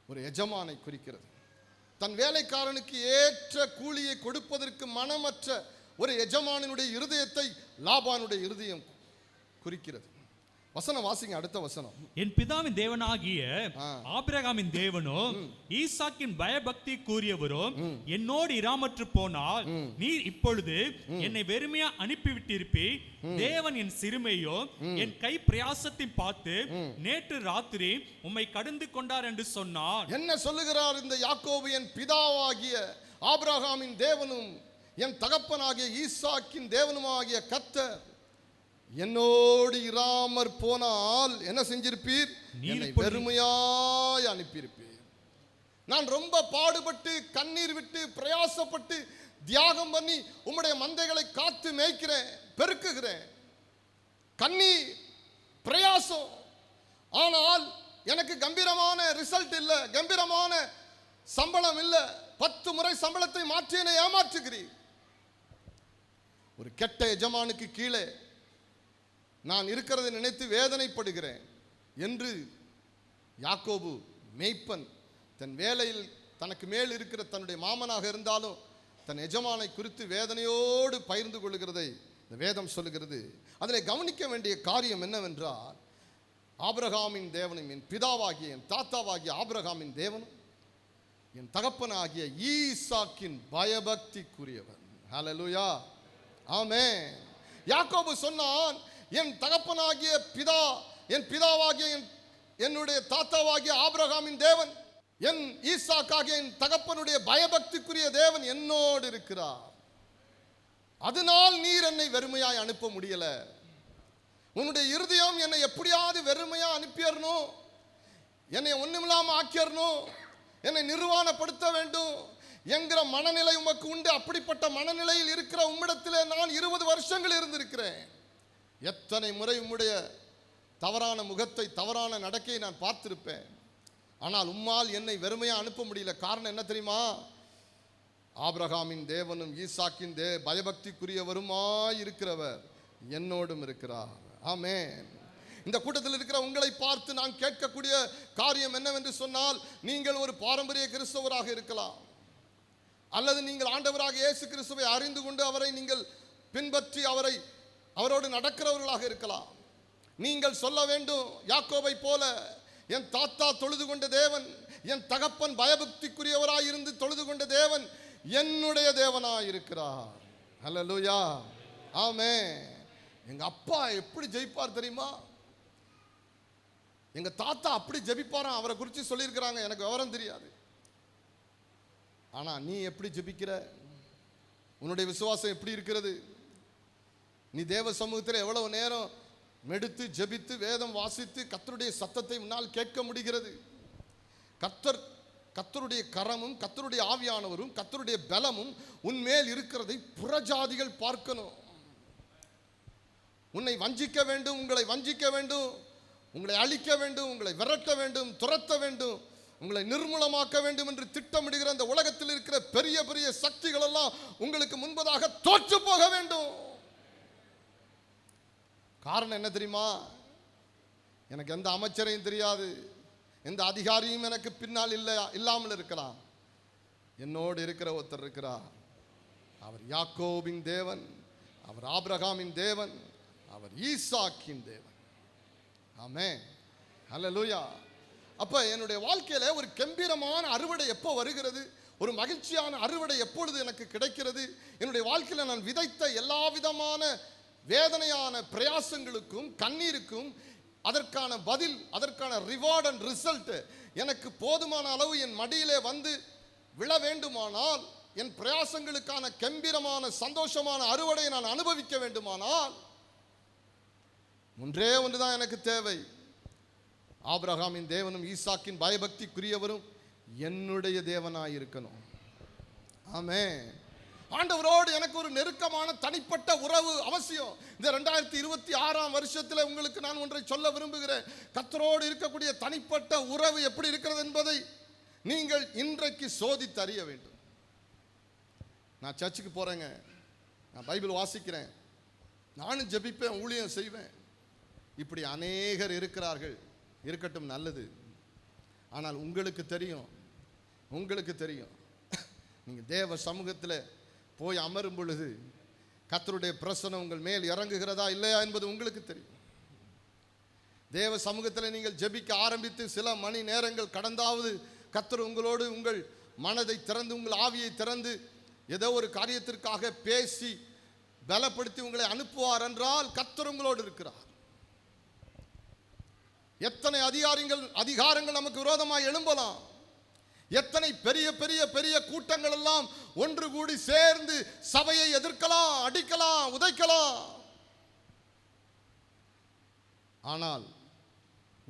ஒரு எஜமானை குறிக்கிறது. தன் வேலைக்காரனுக்கு ஏற்ற கூலியை கொடுப்பதற்கு மனமற்ற ஒரு எஜமானினுடைய இருதயத்தை லாபானுடைய இருதயம் குறிக்கிறது. வசனம் வாசிங்க, அடுத்த வசனம். என் பிதாவின் தேவனாகிய ஆபிரகாமின் தேவனும் ஈசாக்கின் பயபக்தி கூறியவரும் என்னோடு இராமற்று போனால் நீர் இப்பொழுது என்னை வெறுமையா அனுப்பிவிட்டிருப்பி, தேவன் என் சிறுமையோ என் கை பிரயாசத்தை பார்த்து நேற்று ராத்திரி உம்மை கடந்து கொண்டார் என்று சொன்னார். என்ன சொல்லுகிறார் இந்த யாக்கோபு? என் பிதாவாகிய ஆபிரகாமின் தேவனும் என் தகப்பனாகிய ஈசாக்கின் தேவனுமாகிய கர்த்தர் என்னோடு இராமற் போனால் என்ன செஞ்சிருப்பீர்? நீர் என்னை இப்பொழுது வெறுமையாய் அனுப்பியிருப்பீர். நான் ரொம்ப பாடுபட்டு கண்ணீர் விட்டு பிரயாசப்பட்டு தியாகம் பண்ணி உம்முடைய மந்தைகளை காத்து மேய்க்கிறேன், பெருக்குகிறேன், கண்ணீர் பிரயாசம். ஆனால் எனக்கு கம்பீரமான ரிசல்ட் இல்லை, கம்பீரமான சம்பளம் இல்லை. 10 முறை சம்பளத்தை மாற்றி என்னை ஏமாற்றுகிறீர். ஒரு கெட்ட எஜமானுக்கு கீழே நான் இருக்கிறதை நினைத்து வேதனைப்படுகிறேன் என்று யாக்கோபு மேய்ப்பன் தன் வேலையில் தனக்கு மேல் இருக்கிற தன்னுடைய மாமனாக இருந்தாலும் தன் எஜமானை குறித்து வேதனையோடு பகிர்ந்து கொள்கிறதை இந்த வேதம் சொல்லுகிறது. அதில் கவனிக்க வேண்டிய காரியம் என்னவென்றால், ஆபிரகாமின் தேவனும் என் பிதாவாகிய என் தாத்தாவாகிய ஆபிரகாமின் தேவனும் என் தகப்பனாகிய ஈசாக்கின் பயபக்திக்குரியவன். ஹல்லேலூயா, ஆமென். யாக்கோபு சொன்னான், என் தகப்பனாகிய பிதா, என் பிதாவாகிய என்னுடைய தாத்தாவாகிய ஆபிரகாமின் தேவன், என் ஈசாக்காகிய என் தகப்பனுடைய பயபக்திக்குரிய தேவன் என்னோடு இருக்கிறார். அதனால் நீர் என்னை வெறுமையாய் அனுப்ப முடியல. உன்னுடைய இருதயம் என்னை எப்படியாவது வெறுமையா அனுப்பிடணும், என்னை ஒண்ணுமில்லாம ஆக்கிடணும், என்னை நிர்வாணப்படுத்த வேண்டும் என்கிற மனநிலை உமக்கு உண்டு. அப்படிப்பட்ட மனநிலையில் இருக்கிற உம்மிடத்திலே நான் 20 வருஷங்கள் இருந்திருக்கிறேன். எத்தனை முறை உம்முடைய தவறான முகத்தை, தவறான நடக்கையை நான் பார்த்திருப்பேன். ஆனால் உம்மால் என்னை வெறுமையா அனுப்ப முடியல. காரணம் என்ன தெரியுமா? ஆபிரகாமின் தேவனும் ஈசாக்கின் பயபக்திக்குரியவருமாய் இருக்கிறவர் என்னோடும் இருக்கிறார். ஆமென். இந்த கூட்டத்தில் இருக்கிற உங்களை பார்த்து நான் கேட்கக்கூடிய காரியம் என்னவென்று சொன்னால், நீங்கள் ஒரு பாரம்பரிய கிறிஸ்தவராக இருக்கலாம், அல்லது நீங்கள் ஆண்டவராக இயேசு கிறிஸ்துவை அறிந்து கொண்டு அவரை நீங்கள் பின்பற்றி அவரோடு நடக்கிறவர்களாக இருக்கலாம். நீங்கள் சொல்ல வேண்டும், யாக்கோபை போல என் தாத்தா தொழுது கொண்ட தேவன், என் தகப்பன் பயபக்திக்குரியவராய் இருந்து தொழுது கொண்ட தேவன் என்னுடைய தேவனாய் இருக்கிறார். ஹல்லேலூயா, ஆமென். எங்க அப்பா எப்படி ஜெயிப்பார் தெரியுமா? எங்க தாத்தா அப்படி ஜெபிப்பாராம். அவரை குறித்து சொல்லியிருக்கிறாங்க, எனக்கு விவரம் தெரியாது. ஆனா நீ எப்படி ஜெபிக்கிற? உன்னுடைய விசுவாசம் எப்படி இருக்கிறது? நீ தேவ சமூகத்தில் எவ்வளவு நேரம் மெடுத்து ஜெபித்து வேதம் வாசித்து கர்த்தருடைய சத்தத்தை முன்னால் கேட்க முடிகிறது? கர்த்தருடைய கரமும் கர்த்தருடைய ஆவியானவரும் கர்த்தருடைய பலமும் உன்மேல் இருக்கிறதை புறஜாதிகள் பார்க்கணும். உன்னை வஞ்சிக்க வேண்டும், உங்களை வஞ்சிக்க வேண்டும், உங்களை அழிக்க வேண்டும், உங்களை விரட்ட வேண்டும், துரத்த வேண்டும், உங்களை நிர்மூலமாக்க வேண்டும் என்று திட்டமிடுகிற அந்த உலகத்தில் இருக்கிற பெரிய பெரிய சக்திகள் எல்லாம் உங்களுக்கு முன்பதாக தோற்று போக வேண்டும். காரணம் என்ன தெரியுமா? எனக்கு எந்த அமைச்சரையும் தெரியாது, எந்த அதிகாரியும் எனக்கு பின்னால் இல்லாமல் இருக்கலாம். என்னோடு இருக்கிற ஒருத்தர் இருக்கிறார். அவர் யாக்கோபின் தேவன், அவர் ஆபிரகாமின் தேவன், அவர் ஈசாக்கின் தேவன். ஆமென், ஹல்லேலூயா. அப்ப என்னுடைய வாழ்க்கையில ஒரு கம்பீரமான அறுவடை எப்போ வருகிறது? ஒரு மகிழ்ச்சியான அறுவடை எப்பொழுது எனக்கு கிடைக்கிறது? என்னுடைய வாழ்க்கையில நான் விதைத்த எல்லா விதமான வேதனையான பிரயாசங்களுக்கும் கண்ணீருக்கும் அதற்கான பதில், அதற்கான ரிவார்ட் அண்ட் ரிசல்ட் எனக்கு போதுமான அளவு என் மடியிலே வந்து விழ வேண்டுமானால், என் பிரயாசங்களுக்கான கம்பீரமான சந்தோஷமான அறுவடையை நான் அனுபவிக்க வேண்டுமானால், ஒன்றே ஒன்றுதான் எனக்கு தேவை. ஆபிரகாமின் தேவனும் ஈசாக்கின் பயபக்திக்குரியவரும் என்னுடைய தேவனாய் இருக்கணும். ஆமென். ஆண்டவரோடு எனக்கு ஒரு நெருக்கமான தனிப்பட்ட உறவு அவசியம். இந்த 2026ஆம் வருஷத்தில் உங்களுக்கு நான் ஒன்றை சொல்ல விரும்புகிறேன். கர்த்தரோடு இருக்கக்கூடிய தனிப்பட்ட உறவு எப்படி இருக்கிறது என்பதை நீங்கள் இன்றைக்கு சோதித்து அறிய வேண்டும். நான் சர்ச்சுக்கு போறேங்க, நான் பைபிள் வாசிக்கிறேன், நானும் ஜெபிப்பேன், ஊழியம் செய்வேன். இப்படி அநேகர் இருக்கிறார்கள். இருக்கட்டும், நல்லது. ஆனால் உங்களுக்கு தெரியும், நீங்கள் தேவ சமூகத்தில் போய் அமரும் பொழுது கர்த்தருடைய பிரசன்னம் உங்கள் மேல் இறங்குகிறதா இல்லையா என்பது உங்களுக்கு தெரியும். தேவ சமூகத்தில் நீங்கள் ஜெபிக்க ஆரம்பித்து சில மணி நேரங்கள் கடந்தாவது கர்த்தர் உங்களோடு உங்கள் மனதை திறந்து, உங்கள் ஆவியை திறந்து ஏதோ ஒரு காரியத்திற்காக பேசி பலப்படுத்தி உங்களை அனுப்புவார் என்றால் கர்த்தர் உங்களோடு இருக்கிறார். எத்தனை அதிகாரங்கள் நமக்கு விரோதமாக எழும்பலாம், எத்தனை பெரிய பெரிய பெரிய கூட்டங்கள் எல்லாம் ஒன்று கூடி சேர்ந்து சபையை எதிர்க்கலாம், அடிக்கலாம், உதைக்கலாம். ஆனால்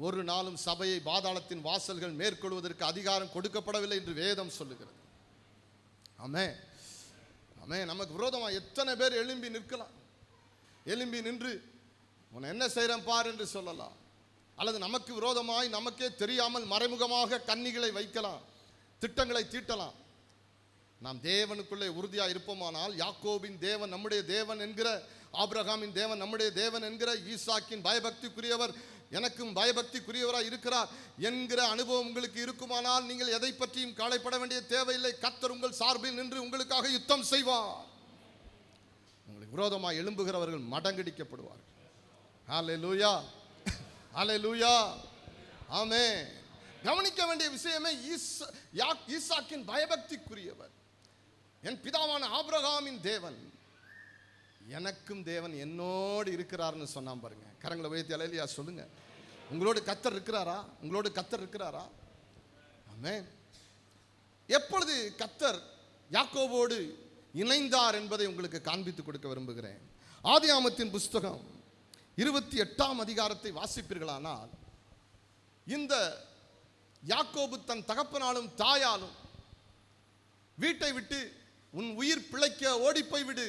ஒரு நாளும் சபையை பாதாளத்தின் வாசல்கள் மேற்கொள்வதற்கு அதிகாரம் கொடுக்கப்படவில்லை என்று வேதம் சொல்லுகிறது. ஆமென், ஆமென். நமக்கு விரோதமாக எத்தனை பேர் எழும்பி நிற்கலாம், எழும்பி நின்று உன்னை என்ன செய்கிறேன் பார் என்று சொல்லலாம், அல்லது நமக்கு விரோதமாய் நமக்கே தெரியாமல் மறைமுகமாக கண்ணிகளை வைக்கலாம், திட்டங்களை தீட்டலாம். நாம் தேவனுக்குள்ளே உறுதியாக இருப்போமானால், யாக்கோபின் தேவன் நம்முடைய தேவன் என்கிற, ஆபிரகாமின் தேவன் நம்முடைய தேவன் என்கிற, ஈசாக்கின் பயபக்திக்குரியவர் எனக்கும் பயபக்திக்குரியவராக இருக்கிறார் என்கிற அனுபவம் உங்களுக்கு இருக்குமானால், நீங்கள் எதை பற்றியும் கவலைப்பட வேண்டிய தேவையில்லை. கர்த்தர் உங்கள் சார்பில் நின்று உங்களுக்காக யுத்தம் செய்வார். உங்களுக்கு விரோதமாக எழும்புகிறவர்கள் மடங்கடிக்கப்படுவார்கள். ஹல்லேலூயா, ஹல்லேலூயா, ஆமென். கவனிக்க வேண்டிய விஷயமே ஈசாக்கின் பயபக்திக்குரியவர், என் பிதாவான ஆபிரகாமின் தேவன் எனக்கும் தேவன் என்னோடு இருக்கிறார்னு சொன்னான் பாருங்க. கரங்களை உயர்த்தி அல்லேலூயா சொல்லுங்க. உங்களோடு கர்த்தர் இருக்கிறாரா? உங்களோடு கர்த்தர் இருக்கிறாரா? ஆமென். எப்பொழுது கர்த்தர் யாக்கோபோடு இணைந்தார் என்பதை உங்களுக்கு காண்பித்து கொடுக்க விரும்புகிறேன். ஆதியாகமத்தின் புஸ்தகம் 28ஆம் அதிகாரத்தை வாசிப்பீர்களானால், இந்த யாக்கோபு தன் தகப்பனாலும் தாயாலும் வீட்டை விட்டு உன் உயிர் பிழைக்க ஓடிப்போய் விடு,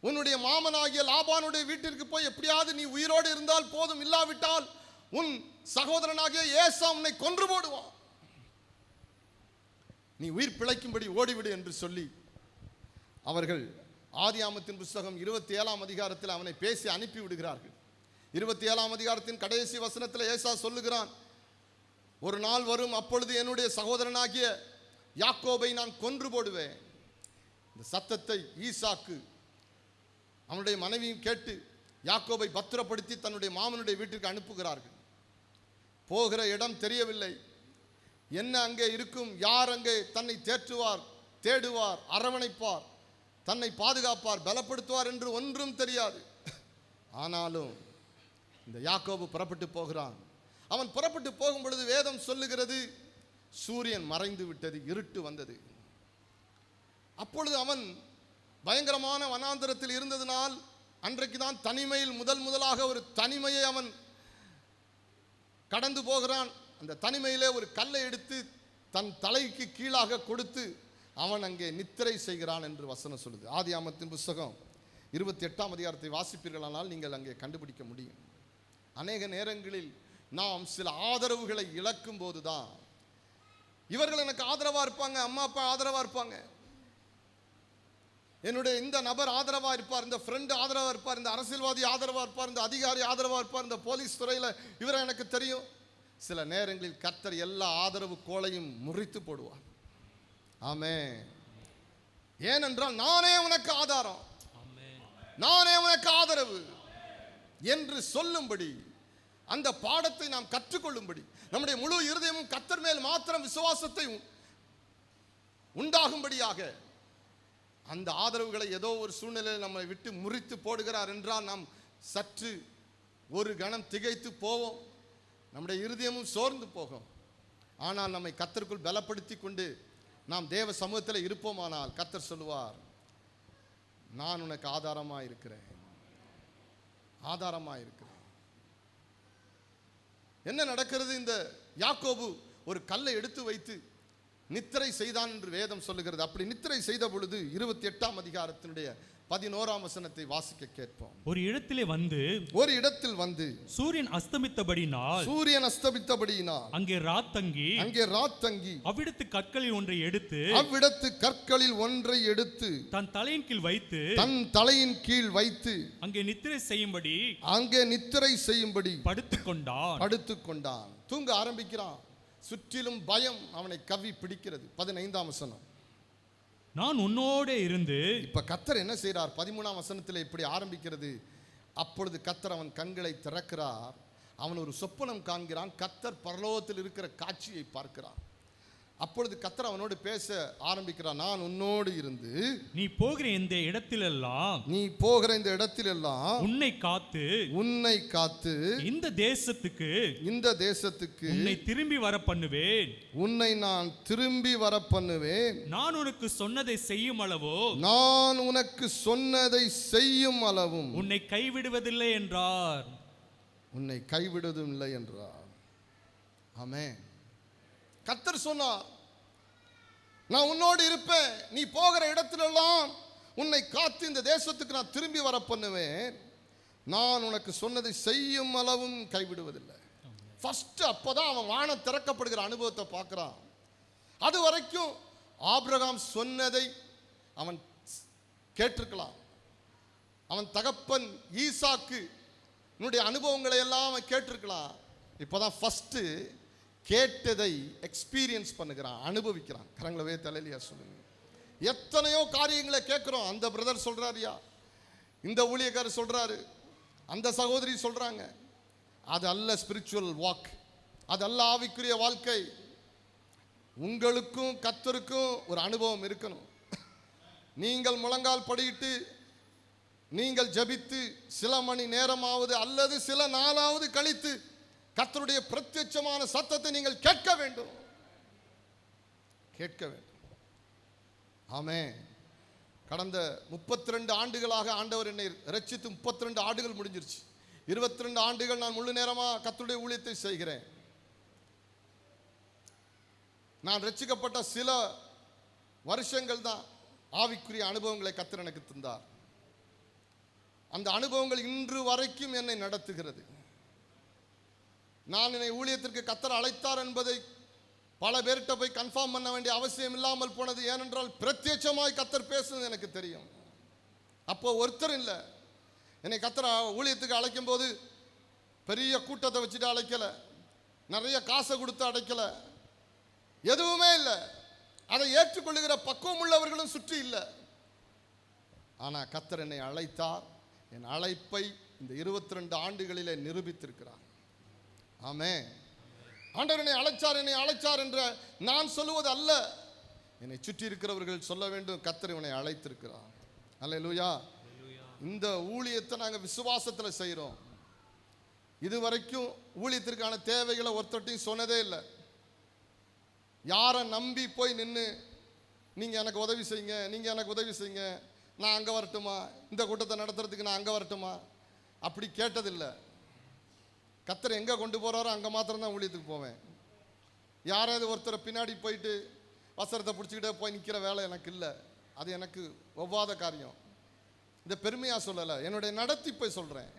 உன்னுடைய மாமனாகிய லாபானுடைய வீட்டிற்கு போய் எப்படியாவது நீ உயிரோடு இருந்தால் போதும், இல்லாவிட்டால் உன் சகோதரனாகிய ஏசா உன்னை கொன்று போடுவான், நீ உயிர் பிழைக்கும்படி ஓடிவிடு என்று சொல்லி அவர்கள் ஆதியாகமத்தின் புஸ்தகம் 27ஆம் அதிகாரத்தில் அவனை பேசி அனுப்பி விடுகிறார்கள். 27ஆம் அதிகாரத்தின் கடைசி வசனத்தில் ஏசா சொல்லுகிறான், ஒரு நாள் வரும், அப்பொழுது என்னுடைய சகோதரனாகிய யாக்கோபை நான் கொன்று போடுவேன். இந்த சத்தத்தை ஈசாக்கு அவனுடைய மனைவியும் கேட்டு யாக்கோபை பத்திரப்படுத்தி தன்னுடைய மாமனுடைய வீட்டிற்கு அனுப்புகிறார்கள். போகிற இடம் தெரியவில்லை, என்ன அங்கே இருக்கும், யார் அங்கே தன்னை தேற்றுவார், தேடுவார், அரவணைப்பார், தன்னை பாதுகாப்பார், பலப்படுத்துவார் என்று ஒன்றும் தெரியாது. ஆனாலும் இந்த யாக்கோபு புறப்பட்டு போகிறான். அவன் புறப்பட்டு போகும் பொழுது வேதம் சொல்லுகிறது, சூரியன் மறைந்து விட்டது, இருட்டு வந்தது. அப்பொழுது அவன் பயங்கரமான வனாந்தரத்தில் இருந்ததினால், அன்றைக்கு தான் தனிமையில் முதலாக ஒரு தனிமையை அவன் கடந்து போகிறான். அந்த தனிமையிலே ஒரு கல்லை எடுத்து தன் தலைக்கு கீழாக கொடுத்து அவன் அங்கே நித்திரை செய்கிறான் என்று வசனம் சொல்லுது. ஆதியாகமத்தின் புஸ்தகம் 28ஆம் அதிகாரத்தை வாசிப்பீர்களானால் நீங்கள் அங்கே கண்டுபிடிக்க முடியும். அநேக நேரங்களில் நாம் சில ஆதரவுகளை இழக்கும் போது தான், இவர்கள் எனக்கு ஆதரவாக இருப்பாங்க, அம்மா அப்பா ஆதரவாக இருப்பாங்க, என்னுடைய இந்த நபர் ஆதரவாக இருப்பார், இந்த ஃப்ரெண்டு ஆதரவாக இருப்பார், இந்த அரசியல்வாதி ஆதரவாக இருப்பார், இந்த அதிகாரி ஆதரவாக இருப்பார், இந்த போலீஸ் துறையில் இவரை எனக்கு தெரியும். சில நேரங்களில் கர்த்தர் எல்லா ஆதரவு கோலையும் முறித்து போடுவார். ஆமென். ஏனென்றால் நானே உனக்கு ஆதாரம், நானே உனக்கு ஆதரவு என்று சொல்லும்படி, அந்த பாடத்தை நாம் கற்றுக்கொள்ளும்படி, நம்முடைய முழு இருதயமும் கர்த்தர் மேல் மாத்திரம் விசுவாசத்தை உண்டாகும்படியாக அந்த ஆதரவுகளை ஏதோ ஒரு சூழ்நிலையில் நம்மை விட்டு முறித்து போடுகிறார் என்றால் நாம் சற்று ஒரு கணம் திகைத்து போவோம், நம்முடைய இருதயமும் சோர்ந்து போகும். ஆனால் நம்மை கர்த்தருக்குள் பலப்படுத்தி கொண்டு நாம் தேவ சமூகத்தில் இருப்போமானால் கர்த்தர் சொல்லுவார், நான் உனக்கு ஆதாரமாக இருக்கிறேன், ஆதாரமாக இருக்கிறேன். என்ன நடக்கிறது? இந்த யாக்கோபு ஒரு கல்லை எடுத்து வைத்து நித்திரை செய்தான் என்று வேதம் சொல்லுகிறது. அப்படி நித்திரை செய்த பொழுது 28ஆம் அதிகாரத்தினுடைய 11ஆம் வசனத்தை வாசிக்க கேட்போம். ஒரு இடத்திலே வந்து, ஒரு இடத்தில் வந்து சூரியன் அஸ்தமித்தபடியினால், சூரியன் அஸ்தமித்தபடியினால் அங்கே ராத்தங்கி, அங்கே ராத்தங்கி அவ்விடத்து கற்களில் ஒன்றை எடுத்து, அவ்விடத்து கற்களில் ஒன்றை எடுத்து தன் தலையின் கீழ் வைத்து, தன் தலையின் கீழ் வைத்து அங்கே நித்திரை செய்யும்படி, அங்கே நித்திரை செய்யும்படி படுத்துக் கொண்டான். தூங்க ஆரம்பிக்கிறான். சுற்றிலும் பயம் அவனை கவ்வி பிடிக்கிறது. 15ஆம் வசனம், நான் உன்னோடே இருந்து. இப்ப கர்த்தர் என்ன செய்றார்? 13ஆம் வசனத்தில் இப்படி ஆரம்பிக்கிறது. அப்பொழுது கர்த்தர் அவன் கண்களை திறக்கிறார். அவன் ஒரு சொப்பனம் காண்கிறான். கர்த்தர் பரலோகத்தில் இருக்கிற காட்சியை பார்க்கிறான். அப்பொழுது கர்த்தர் அவனோடு பேச ஆரம்பிக்கிறான். நான் உன்னோடு இருந்து, நீ போகிற இந்த இடத்திலெல்லாம், நீ போகிற இந்த இடத்திலெல்லாம் உன்னை காத்து இந்த தேசத்துக்கு உன்னை திரும்பி வர பண்ணுவேன். உன்னை நான் திரும்பி வர பண்ணுவேன். நான் உனக்கு சொன்னதை செய்யும் அளவும் உன்னை கைவிடுவதில்லை என்றார். உன்னை கைவிடுவதும் இல்லை என்றார். ஆமென். கர்த்தர் சொன்னார், நான் உன்னோடு இருப்பேன், நீ போகிற இடத்திலெல்லாம் உன்னை காத்து இந்த தேசத்துக்கு நான் திரும்பி வர பண்ணுவேன், நான் உனக்கு சொன்னதை செய்யும் அளவும் கைவிடுவதில்லை. ஃபர்ஸ்ட் அப்போதான் அவன் வானம் திறக்கப்படுகிற அனுபவத்தை பார்க்குறான். அது வரைக்கும் ஆபிரகாம் சொன்னதை அவன் கேட்டிருக்கலாம். அவன் தகப்பன் ஈசாக்கு அனுபவங்களை எல்லாம் அவன் கேட்டிருக்கலாம். இப்போதான் ஃபர்ஸ்ட் கேட்டதை எக்ஸ்பீரியன்ஸ் பண்ணுகிறான், அனுபவிக்கிறான். கரங்களவே தலையிலையா சொல்லுங்க. எத்தனையோ காரியங்களை கேட்குறோம். அந்த பிரதர் சொல்றாருயா, இந்த ஊழியக்காரர் சொல்றாரு, அந்த சகோதரி சொல்றாங்க. அது அல்ல ஸ்பிரிச்சுவல் வாக், அது அல்ல ஆவிக்குரிய வாழ்க்கை. உங்களுக்கும் கர்த்தருக்கும் ஒரு அனுபவம் இருக்கணும். நீங்கள் முழங்கால் படியிட்டு நீங்கள் ஜெபித்து சில மணி நேரமாவது அல்லது சில நாளாவது கழித்து கர்த்தருடைய பிரத்யட்சமான சத்தத்தை நீங்கள் கேட்க வேண்டும், கேட்க வேண்டும். ஆமென். கடந்த 32 ஆண்டுகளாக ஆண்டவர் என்னை ரட்சித்து 32 ஆண்டுகள் முடிஞ்சிருச்சு. 22 ஆண்டுகள் நான் முழு நேரமாக கர்த்தருடைய ஊழியத்தை செய்கிறேன். நான் ரட்சிக்கப்பட்ட சில வருஷங்கள் தான் ஆவிக்குரிய அனுபவங்களை கர்த்தர் எனக்கு தந்தார். அந்த அனுபவங்கள் இன்று வரைக்கும் என்னை நடத்துகிறது. நான் என்னை ஊழியத்திற்கு கர்த்தர் அழைத்தார் என்பதை பல பேர்கிட்ட போய் கன்ஃபார்ம் பண்ண வேண்டிய அவசியம் இல்லாமல் போனது. ஏனென்றால் பிரத்யட்சமாய் கர்த்தர் பேசுனது எனக்கு தெரியும். அப்போ ஒருத்தர் இல்லை. என்னை கர்த்தர் ஊழியத்துக்கு அழைக்கும் போது பெரிய கூட்டத்தை வச்சுட்டு அழைக்கல, நிறைய காசை கொடுத்து அழைக்கல, எதுவுமே இல்லை. அதை ஏற்றுக்கொள்ளுகிற பக்குவம் உள்ளவர்களும் சுற்றி இல்லை. ஆனால் கர்த்தர் என்னை அழைத்தார். என் அழைப்பை இந்த 22 ஆண்டுகளிலே நிரூபித்திருக்கிறார். ஆமென். ஆண்டவர் என்னை அழைச்சார் என்ற நான் சொல்லுவது அல்ல, என்னை சுற்றி இருக்கிறவர்கள் சொல்ல வேண்டும், கர்த்தர் இவனை அழைத்திருக்கிறார். அல்லேலூயா. இந்த ஊழியத்தை நாங்கள் விசுவாசத்தில் செய்கிறோம். இதுவரைக்கும் ஊழியத்திற்கான தேவைகளை ஒருத்தட்டையும் சொன்னதே இல்லை. யாரை நம்பி போய் நின்று நீங்கள் எனக்கு உதவி செய்யுங்க, நீங்கள் எனக்கு உதவி செய்யுங்க, நான் அங்கே வரட்டுமா, இந்த கூட்டத்தை நடத்துறதுக்கு நான் அங்கே வரட்டுமா, அப்படி கேட்டதில்லை. கர்த்தர் எங்கே கொண்டு போகிறாரோ அங்கே மாத்திரம்தான் ஊழியத்துக்கு போவேன். யாராவது ஒருத்தரை பின்னாடி போயிட்டு வசரத்தை பிடிச்சிக்கிட்டே போய் நிற்கிற வேலை எனக்கு இல்லை. அது எனக்கு ஒவ்வாத காரியம். இதை பெருமையாக சொல்லலை, என்னுடைய நடத்தி போய் சொல்கிறேன்.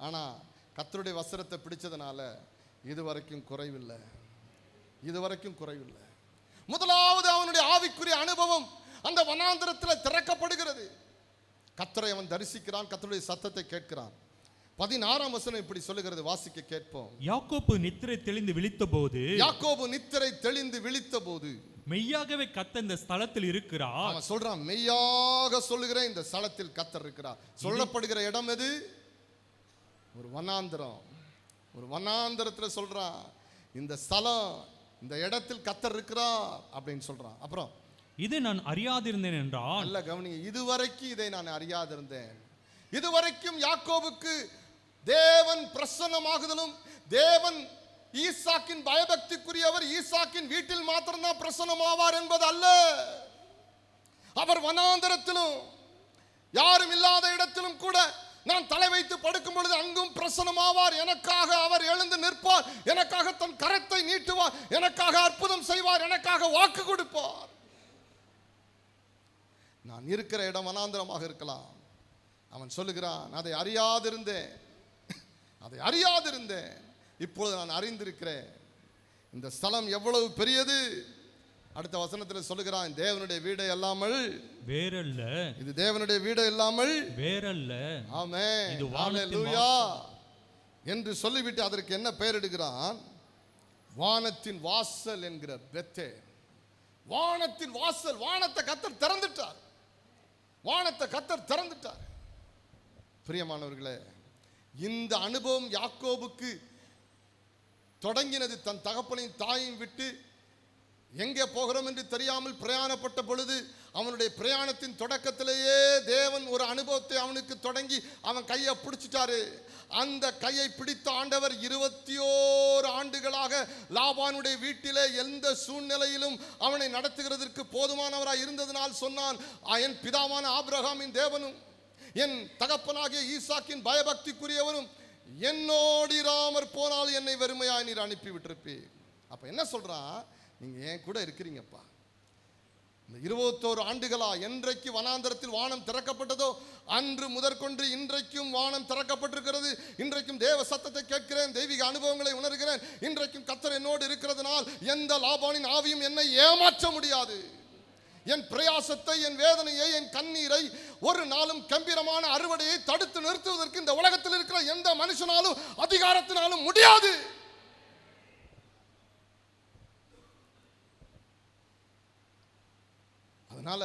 ஆனால் கர்த்தருடைய வசரத்தை பிடிச்சதுனால இதுவரைக்கும் குறைவில்லை, இதுவரைக்கும் குறைவில்லை. முதலாவது அவனுடைய ஆவிக்குரிய அனுபவம் அந்த வனாந்தரத்தில் திறக்கப்படுகிறது. கர்த்தரை அவன் தரிசிக்கிறான், கர்த்தருடைய சத்தத்தை கேட்கிறான். 16ஆம் வசனம் இப்படி சொல்லுகிறது, வாசிக்க கேட்போம். யாக்கோபு நித்திரை தெளிந்து விழித்தபோது மெய்யாகவே கர்த்தர் இந்த ஸ்தலத்தில் இருக்கிறார். அவன் சொல்றான், மெய்யாக சொல்லுகிறேன், இந்த ஸ்தலத்தில் கர்த்தர் இருக்கிறார். சொல்லப்படுகிற இடம் எது? ஒரு வனாந்தரம். ஒரு வனாந்தரத்தில் சொல்றான், இந்த ஸ்தலம், இந்த இடத்தில் கர்த்தர் இருக்கிறார் அப்படின்னு சொல்றான். அப்புறம் இது நான் அறியாதிருந்தேன் என்றால், நல்ல கவனிங்க, இதுவரைக்கும் இதை நான் அறியாதிருந்தேன். இதுவரைக்கும் யாக்கோபுக்கு தேவன் பிரசன்னமாகுதலும், தேவன் ஈசாக்கின் பயபக்திக்குரியவர், ஈசாக்கின் வீட்டில் மாத்திரம்தான் பிரசன்னமாவார் என்பது அல்ல. அவர் வனாந்தரத்திலும் யாரும் இல்லாத இடத்திலும் கூட நான் தலை வைத்து படுக்கும் பொழுது அங்கும் பிரசன்னமாவார். எனக்காக அவர் எழுந்து நிற்பார், எனக்காக தன் கரத்தை நீட்டுவார், எனக்காக அற்புதம் செய்வார், எனக்காக வாக்கு கொடுப்பார். நான் இருக்கிற இடம் வனாந்தரமாக இருக்கலாம். அவன் சொல்லுகிறான், அதை அறியாதிருந்தேன், இப்பொழுது நான் அறிந்திருக்கிறேன். இந்த ஸ்தலம் எவ்வளவு பெரியது. அடுத்த வசனத்தில் சொல்லுகிறான், தேவனுடைய வீடு அல்லாமல் வேறல்ல, இது தேவனுடைய வீடு இல்லாமல் வேறல்ல. ஆமென், இது ஹல்லேலூயா என்று சொல்லிவிட்டு அதற்கு என்ன பெயர் இடுகிறான்? வானத்தின் வாசல் என்கிற பெத்தேல். வானத்தின் வாசல். வானத்தை கர்த்தர் திறந்துட்டார், வானத்தை கர்த்தர் திறந்துட்டார். பிரியமானவர்களே, இந்த அனுபவம் யாக்கோபுக்கு தொடங்கினது. தன் தகப்பனையும் தாயையும் விட்டு எங்கே போகிறோம் என்று தெரியாமல் பிரயாணப்பட்ட பொழுது, அவனுடைய பிரயாணத்தின் தொடக்கத்திலேயே தேவன் ஒரு அனுபவத்தை அவனுக்கு தொடங்கி அவன் கையை பிடிச்சிட்டாரு. அந்த கையை பிடித்த ஆண்டவர் 21 ஆண்டுகளாக லாபானுடைய வீட்டிலே எந்த சூழ்நிலையிலும் அவனை நடத்துகிறதற்கு போதுமானவராய் இருந்ததனால் சொன்னான், என் பிதாவான ஆபிரகாமின் தேவனும் என் தகப்பனாகிய ஈசாக்கின் பயபக்திக்குரியவரும் என்னோடு இராமற் போனால் என்னை வெறுமையாய் நீர் அனுப்பி விட்டிருப்பீர். அப்ப என்ன சொல்றான், நீங்க என் கூட இருக்கிறீங்கப்பா. இந்த 21 ஆண்டுகளா என்றைக்கு வனாந்தரத்தில் வானம் திறக்கப்பட்டதோ அன்று முதற்கொண்டு இன்றைக்கும் வானம் திறக்கப்பட்டிருக்கிறது. இன்றைக்கும் தேவ சத்தத்தை கேட்கிறேன், தெய்வீக அனுபவங்களை உணர்கிறேன். இன்றைக்கும் கர்த்தர் என்னோடு இருக்கிறதுனால் எந்த லாபானின் ஆவியும் என்னை ஏமாற்ற முடியாது. என் பிரயாசத்தை, என் வேதனையை, என் கண்ணீரை, ஒரு நாளும் கம்பீரமான அறுவடையை தடுத்து நிறுத்துவதற்கு இந்த உலகத்தில் இருக்கிற எந்த மனுஷனாலும் அதிகாரத்தினாலும் முடியாது. அதனால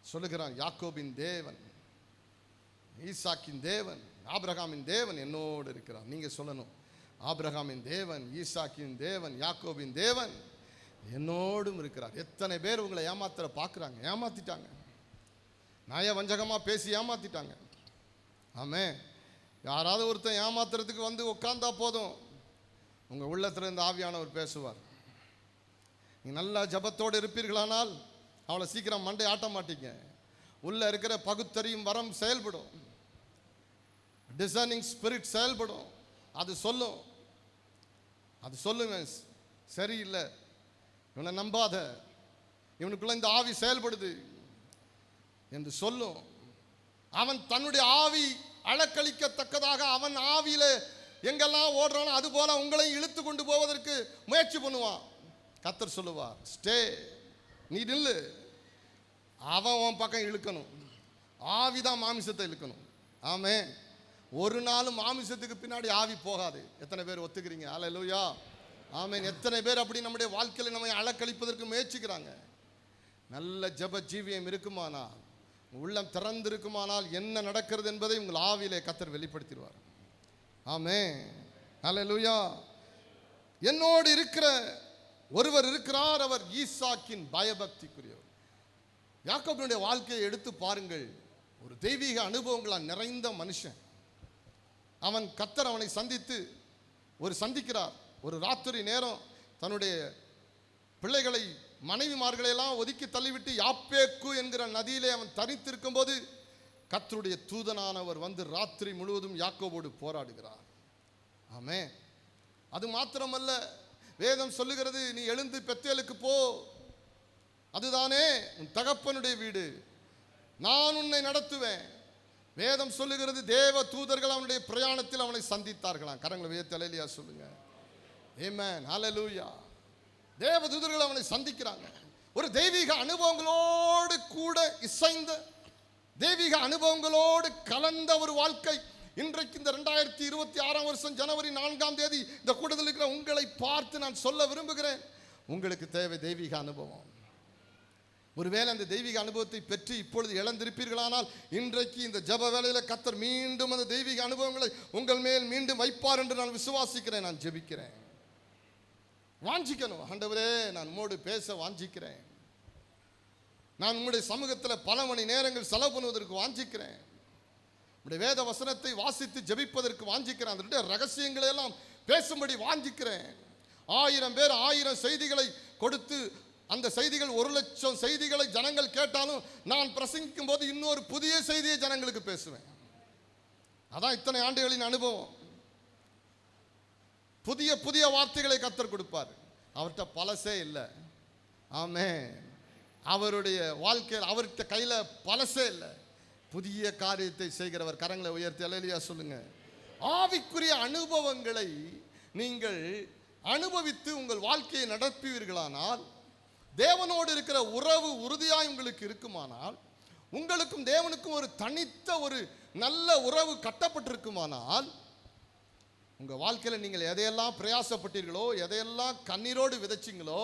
சொல்லுகிறான், யாக்கோபின் தேவன், ஈசாக்கின் தேவன், ஆபிரகாமின் தேவன் என்னோடு இருக்கிறார். நீங்க சொல்லணும், ஆபிரகாமின் தேவன், ஈசாக்கின் தேவன், யாக்கோபின் தேவன் என்னோடும் இருக்கிறார். எத்தனை பேர் உங்களை ஏமாத்துற பார்க்குறாங்க, ஏமாத்திட்டாங்க, நய வஞ்சகமா பேசி ஏமாத்திட்டாங்க. ஆமே, யாராவது ஒருத்தன் ஏமாத்துறதுக்கு வந்து உட்கார்ந்தா போதும், உங்க உள்ளத்துல இருந்து ஆவியானவர் பேசுவார். நீங்க நல்லா ஜபத்தோடு இருப்பீர்களானால் அவளை சீக்கிரம் மண்டை ஆட்ட மாட்டீங்க. உள்ள இருக்கிற பகுத்தறியும் வரம் செயல்படும், டிசைனிங் ஸ்பிரிட் செயல்படும். அது சொல்லும், அது சொல்லுங்க, சரியில்லை, இவனை நம்பாத, இவனுக்குள்ள இந்த ஆவி செயல்படுது என்று சொல்லும். அவன் தன்னுடைய ஆவி அலக்களிக்கத்தக்கதாக அவன் ஆவியில எங்கெல்லாம் ஓடுறானோ அது போல உங்களையும் இழுத்து கொண்டு போவதற்கு முயற்சி பண்ணுவான். கர்த்தர் சொல்லுவார், ஸ்டே, நீ நில்லு. அவன் உன் பக்கம் இழுக்கணும், ஆவிதான் மாமிசத்தை இழுக்கணும். ஆமே, ஒரு நாளும் மாமிசத்துக்கு பின்னாடி ஆவி போகாது. எத்தனை பேர் ஒத்துக்கிறீங்க? அல்லேலூயா, ஆமென். எத்தனை பேர் அப்படி நம்முடைய வாழ்க்கையில் நம்மை அலக்களிப்பதற்கு முயற்சிக்கிறாங்க. நல்ல ஜப ஜீவியம் இருக்குமானால், உள்ளம் திறந்திருக்குமானால் என்ன நடக்கிறது என்பதை உங்கள் ஆவியிலே கர்த்தர் வெளிப்படுத்திடுவார். ஆமென், அல்லேலூயா. என்னோடு இருக்கிற ஒருவர் இருக்கிறார், அவர் ஈசாக்கின் பயபக்திக்குரியவர். யாக்கோபினுடைய வாழ்க்கையை எடுத்து பாருங்கள், ஒரு தெய்வீக அனுபவங்களால் நிறைந்த மனுஷன். அவன் கர்த்தர் அவனை சந்தித்து சந்திக்கிறார். ஒரு ராத்திரி நேரம் தன்னுடைய பிள்ளைகளை, மனைவிமார்களை எல்லாம் ஒதுக்கி தள்ளிவிட்டு யாப்பேக்கு என்கிற நதியிலே அவன் தனித்திருக்கும் போது கர்த்தருடைய தூதனானவர் வந்து ராத்திரி முழுவதும் யாக்கோபோடு போராடுகிறார். ஆமே, அது மாத்திரமல்ல, வேதம் சொல்லுகிறது, நீ எழுந்து பெத்தேலுக்கு போ, அதுதானே உன் தகப்பனுடைய வீடு, நான் உன்னை நடத்துவேன். வேதம் சொல்லுகிறது, தேவ தூதர்கள் அவனுடைய பிரயாணத்தில் அவனை சந்தித்தார்களாம். கரங்களை உயர்த்தி அல்லேலூயா சொல்லுங்க. ஆமென், ஹல்லேலூயா. தேவ தூதர்கள் அவனை சந்திக்கிறாங்க. ஒரு தெய்வீக அனுபவங்களோடு கூட இசைந்த, தெய்வீக அனுபவங்களோடு கலந்த ஒரு வாழ்க்கை. இன்றைக்கு இந்த 2026 வருஷம் ஜனவரி 4ஆம் தேதி இந்த கூட்டத்தில் இருக்கிற உங்களை பார்த்து நான் சொல்ல விரும்புகிறேன், உங்களுக்கு தேவை தெய்வீக அனுபவம். ஒருவேளை அந்த தெய்வீக அனுபவத்தை பெற்று இப்பொழுது இழந்திருப்பீர்களானால், இன்றைக்கு இந்த ஜப வேளையில கர்த்தர் மீண்டும் அந்த தெய்வீக அனுபவங்களை உங்கள் மேல் மீண்டும் வைப்பார் என்று நான் விசுவாசிக்கிறேன். நான் ஜெபிக்கிறேன், வாஞ்சிக்கணும். ஆண்டவரே, நான் உம்மோடு பேச வாஞ்சிக்கிறேன். நான் உங்களுடைய சமூகத்தில் பல மணி நேரங்கள் செலவு பண்ணுவதற்கு வாஞ்சிக்கிறேன். உடைய வேத வசனத்தை வாசித்து ஜெபிப்பதற்கு வாஞ்சிக்கிறேன். அதனுடைய ரகசியங்களை எல்லாம் பேசும்படி வாஞ்சிக்கிறேன். 1000 பேர் 1000 செய்திகளை கொடுத்து அந்த செய்திகள் 1,00,000 செய்திகளை ஜனங்கள் கேட்டாலும் நான் பிரசங்கிக்கும் போது இன்னொரு புதிய செய்தியை ஜனங்களுக்கு பேசுவேன். அதான் இத்தனை ஆண்டுகளின் அனுபவம். புதிய புதிய வார்த்தைகளை கர்த்தர் கொடுப்பார். அவர்கிட்ட பழசே இல்லை. ஆமென். அவருடைய வாழ்க்கையில் அவர்கிட்ட கையில பழசே இல்லை. புதிய காரியத்தை செய்கிறவர். கரங்களை உயர்த்தி அல்லேலூயா சொல்லுங்க. ஆவிக்குரிய அனுபவங்களை நீங்கள் அனுபவித்து உங்கள் வாழ்க்கையை நடத்துவீர்களானால், தேவனோடு இருக்கிற உறவு உறுதியாய் உங்களுக்கு இருக்குமானால், உங்களுக்கும் தேவனுக்கும் ஒரு தனித்த ஒரு நல்ல உறவு கட்டப்பட்டிருக்குமானால், உங்கள் வாழ்க்கையில் நீங்கள் எதையெல்லாம் பிரயாசப்பட்டீர்களோ, எதையெல்லாம் கண்ணீரோடு விதைச்சிங்களோ,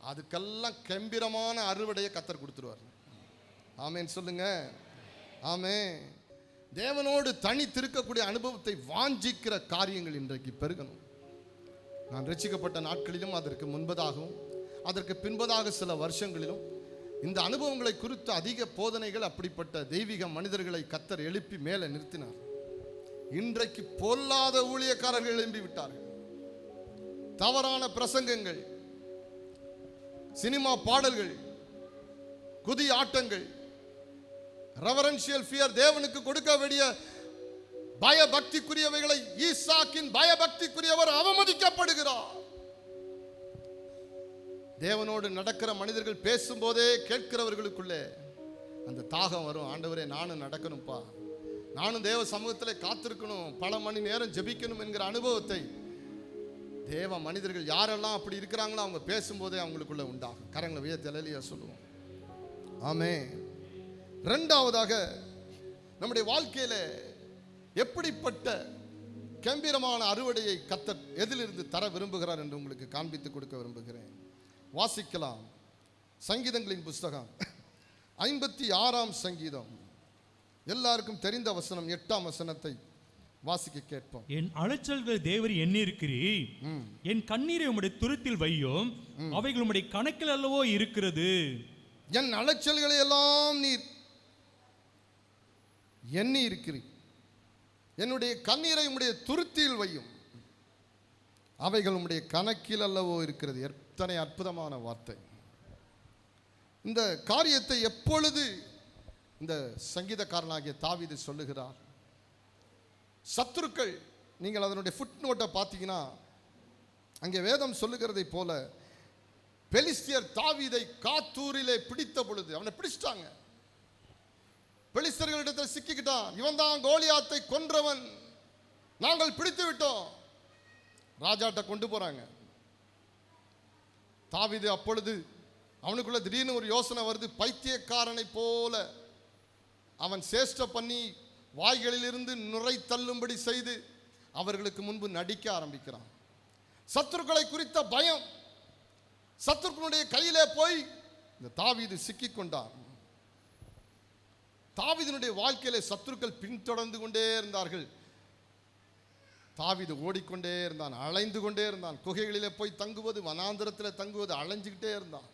அதுக்கெல்லாம் கம்பீரமான அறுவடையை கர்த்தர் கொடுத்துருவார். ஆமென் சொல்லுங்க. ஆமென். தேவனோடு தனித்திருக்கக்கூடிய அனுபவத்தை வாஞ்சிக்கிற காரியங்கள் இன்றைக்கு பெருகணும். நான் ரட்சிக்கப்பட்ட நாட்களிலும் அதற்கு முன்பதாகவும் அதற்கு பின்பதாக சில வருஷங்களிலும் இந்த அனுபவங்களை குறித்த அதிக போதனைகள், அப்படிப்பட்ட தெய்வீக மனிதர்களை கர்த்தர் எழுப்பி மேலே நிறுத்தினார். இன்றைக்கு பொல்லாத ஊழியக்காரர்கள் எழும்பி விட்டார்கள். தவறான பிரசங்கங்கள், சினிமா பாடல்கள், குதி ஆட்டங்கள், ரெவரன்ஷியல் ஃபியர், தேவனுக்கு கொடுக்க வேண்டிய பயபக்திக்குரியவைகளை ஈசாக்கின் பயபக்திக்குரியவர் அவமதிக்கப்படுகிறார். தேவனோடு நடக்கிற மனிதர்கள் பேசும்போதே கேட்கிறவர்களுக்குள்ளே அந்த தாகம் வரும். ஆண்டவரே, நானும் நடக்கணும்ப்பா, நானும் தேவ சமூகத்தில் காத்திருக்கணும், பல மணி நேரம் ஜெபிக்கணும் என்கிற அனுபவத்தை தேவ மனிதர்கள் யாரெல்லாம் அப்படி இருக்கிறாங்களோ அவங்க பேசும்போதே அவங்களுக்குள்ள உண்டாகும். கரங்களை உயர்த்தி அல்லேலூயா சொல்லுவோம். ஆமே. இரண்டாவதாக, நம்முடைய வாழ்க்கையில எப்படிப்பட்ட கம்பீரமான அறுவடையை கர்த்தர் எதிலிருந்து தர விரும்புகிறார் என்று உங்களுக்கு காண்பித்து கொடுக்க விரும்புகிறேன். வாசிக்கலாம். சங்கீதங்களின் புஸ்தகம் 56ஆம் சங்கீதம். எல்லாருக்கும் தெரிந்த வசனம் 8ஆம் வசனத்தை வாசிக்க கேட்போம். என் அலைச்சல்கள் தேவரி எண்ணிருக்கிறீர், என் கண்ணீரை உம்முடைய துருத்தில் வையும், அவைகள் உம்முடைய கணக்கில் அல்லவோ இருக்கிறது. என் அலைச்சல்களை எல்லாம் நீர் எண்ணி இருக்கிறீர், என்னுடைய கண்ணீரை உம்முடைய துருத்தியில் வையும், அவைகள் உம்முடைய கணக்கில் அல்லவோ இருக்கிறது. எத்தனை அற்புதமான வார்த்தை! இந்த காரியத்தை எப்பொழுது இந்த சங்கீதக்காரனாகிய தாவீது சொல்லுகிறார்? சத்துருக்கள், நீங்கள் அதனுடைய ஃபுட் நோட்டை பார்த்தீங்கன்னா அங்கே வேதம் சொல்லுகிறதை போல பெலிஸ்தியர் தாவீதை காத்தூரிலே பிடித்த பொழுது அவனை பிடிச்சிட்டாங்க. பெலிஸ்தர்களிடத்தில் சிக்கிக்கிட்டான். இவன் தான் கோலியாத்தை கொன்றவன், நாங்கள் பிடித்து விட்டோம். ராஜாட்ட கொண்டு போறாங்க. தாவீது அப்பொழுது அவனுக்குள்ள திடீர்னு ஒரு யோசனை வருது. பைத்தியக்காரனை போல அவன் சேஷ்ட பண்ணி வாய்களிலிருந்து நுரை தள்ளும்படி செய்து அவர்களுக்கு முன்பு நடிக்க ஆரம்பிக்கிறான். சத்துருக்களை குறித்த பயம், சத்துருக்களுடைய கையிலே போய் இந்த தாவீது சிக்கிக் கொண்டான். தாவீதினுடைய வாழ்க்கையிலே சத்துருக்கள் பின்தொடர்ந்து கொண்டே இருந்தார்கள். தாவீது ஓடிக்கொண்டே இருந்தான், அலைந்து கொண்டே இருந்தான். குகைகளிலே போய் தங்குவது, வனாந்திரத்தில் தங்குவது, அலைஞ்சுக்கிட்டே இருந்தான்.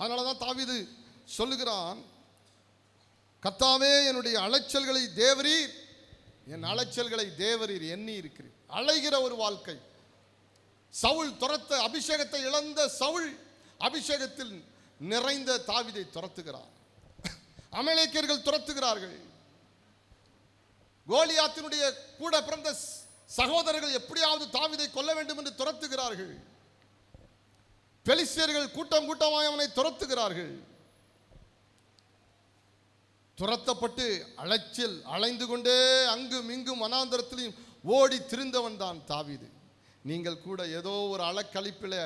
அதனால தான் தாவீது சொல்லுகிறான், கர்த்தாவே, என்னுடைய அலைச்சல்களை தேவரீர், என் அலைச்சல்களை தேவரீர் எண்ணி இருக்கிறீர். அலைகிற ஒரு வாழ்க்கை. சவுல் துரத்த, அபிஷேகத்தை இழந்த சவுல் அபிஷேகத்தில் நிறைந்த தாவீதை துரத்துகிறார். அமலேக்கியர்கள் துரத்துகிறார்கள். கோலியாத்தினுடைய கூட பிறந்த சகோதரர்கள் எப்படியாவது தாவீதை கொல்ல வேண்டும் என்று துரத்துகிறார்கள். பெலிஸ்தியர்கள் கூட்டம் கூட்டமாய் அவனை துரத்துகிறார்கள். துரத்தப்பட்டு அலைந்து கொண்டே அங்கும் இங்கும் வனாந்தரத்திலையும் ஓடி திரிந்தவன் தான் தாவீது. நீங்கள் கூட ஏதோ ஒரு அலைக்கழிப்பில்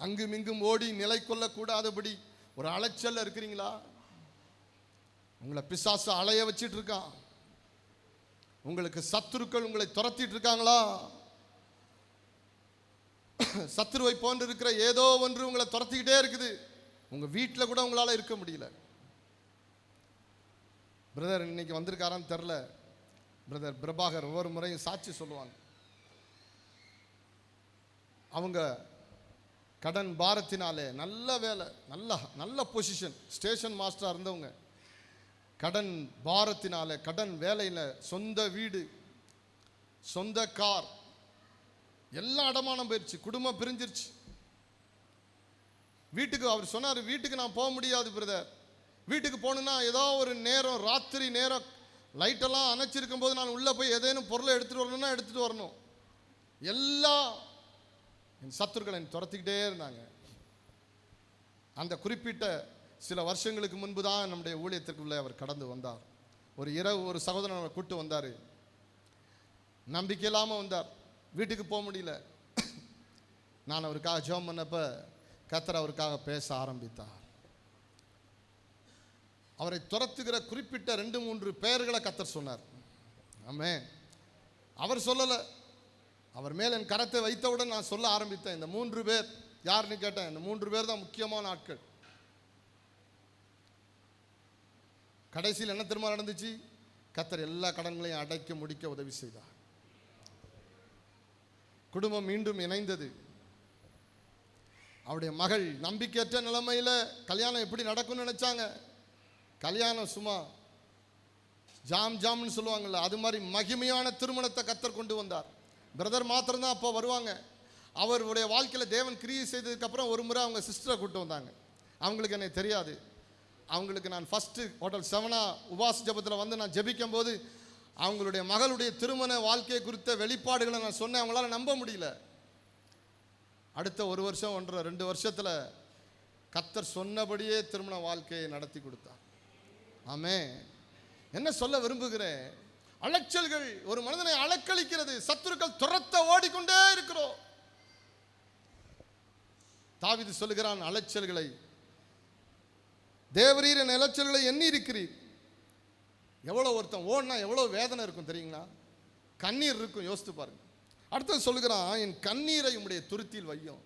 அங்கும் இங்கும் ஓடி நிலை கொள்ளக்கூடாதபடி ஒரு அலைச்சல்ல இருக்கிறீங்களா? உங்களை பிசாசு அலைய வச்சிட்டு இருக்கான். உங்களுக்கு சத்துருக்கள் உங்களை துரத்திட்டு இருக்காங்களா? சத்துருவை போன்று இருக்கிற ஏதோ ஒன்று உங்களை துரத்திக்கிட்டே இருக்குது. உங்க வீட்டில் கூட உங்களால இருக்க முடியல. பிரதர் இன்னைக்கு வந்திருக்காரான்னு தெரில. பிரதர் பிரபாகர் ஒவ்வொரு முறையும் சாட்சி சொல்லுவாங்க. அவங்க கடன் பாரத்தினாலே நல்ல வேலை, நல்ல பொசிஷன், ஸ்டேஷன் மாஸ்டராக இருந்தவங்க, கடன் பாரத்தினால, கடன் வேலையில் சொந்த வீடு, சொந்த கார் எல்லாம் அடமானம் போயிடுச்சு. குடும்பம் பிரிஞ்சிருச்சு. வீட்டுக்கு அவர் சொன்னார், வீட்டுக்கு நான் போக முடியாது பிரதர். வீட்டுக்கு போகணுன்னா ஏதோ ஒரு நேரம், ராத்திரி நேரம் லைட்டெல்லாம் அணைச்சிருக்கும் போது நான் உள்ளே போய் ஏதேனும் பொருளை எடுத்துகிட்டு வரணும்னா எடுத்துகிட்டு வரணும். எல்லாம் என் சத்துருக்கள் என்னை துரத்திக்கிட்டே இருந்தாங்க. அந்த குறிப்பிட்ட சில வருஷங்களுக்கு முன்பு தான் நம்முடைய ஊழியத்திற்குள்ளே அவர் கடந்து வந்தார். ஒரு இரவு ஒரு சகோதரன் அவரை கூட்டு வந்தார். நம்பிக்கை இல்லாமல் வந்தார். வீட்டுக்கு போக முடியல. நான் அவருக்காக ஜெபம் பண்ணப்ப கர்த்தர் அவருக்காக பேச ஆரம்பித்தார். அவரை துரத்துகிற குறிப்பிட்ட 2-3 பெயர்களை கர்த்தர் சொன்னார். ஆமென். அவர் சொல்லலை. அவர் மேல் என் கரத்தை வைத்தவுடன் நான் சொல்ல ஆரம்பித்தேன். இந்த 3 பேர் யாருன்னு கேட்டேன். இந்த 3 பேர் தான் முக்கியமான ஆட்கள். கடைசியில் என்ன திரும்ப நடந்துச்சு? கர்த்தர் எல்லா கடன்களையும் அடைக்க முடிக்க உதவி செய்தார். குடும்பம் மீண்டும் இணைந்தது. அவருடைய மகள் நம்பிக்கையற்ற நிலைமையில் கல்யாணம் எப்படி நடக்கும்னு நினைச்சாங்க. கல்யாணம் சும்மா ஜாம்னு சொல்லுவாங்கல்ல, அது மாதிரி மகிமையான திருமணத்தை கர்த்தர் கொண்டு வந்தார். பிரதர் மாத்திரம்தான் அப்போ வருவாங்க. அவருடைய வாழ்க்கையில் தேவன் கிரியை செய்ததுக்கப்புறம் ஒரு முறை அவங்க சிஸ்டரை கூப்பிட்டு வந்தாங்க. அவங்களுக்கு என்னை தெரியாது. அவங்களுக்கு நான் ஃபஸ்ட்டு ஹோட்டல் 7 உபாஸ் ஜபத்தில் வந்து நான் ஜெபிக்கும் போது அவங்களுடைய மகளுடைய திருமண வாழ்க்கை குறித்த வெளிப்பாடுகளை நான் சொன்னேன். அவங்களால நம்ப முடியல. அடுத்த 1 வருஷம் 1.5 2 வருஷத்தில் கர்த்தர் சொன்னபடியே திருமண வாழ்க்கையை நடத்தி கொடுத்தார். ஆமென். என்ன சொல்ல விரும்புகிறேன், அலைச்சல்கள் ஒரு மனிதனை அலக்களிக்கிறது. சத்துருக்கள் துரத்த ஓடிக்கொண்டே இருக்கிறோம். தாவீது சொல்லுகிறான், அலைச்சல்களை தேவரீர் என் அலைச்சல்களை எண்ணி இருக்கிறீர். எவ்வளோ ஒருத்தன் ஓடினா எவ்வளோ வேதனை இருக்கும் தெரியுங்களா? கண்ணீர் இருக்கும், யோசித்து பாருங்க. அடுத்தது சொல்லுகிறான், என் கண்ணீரை உம்முடைய துருத்தியில் வையும்.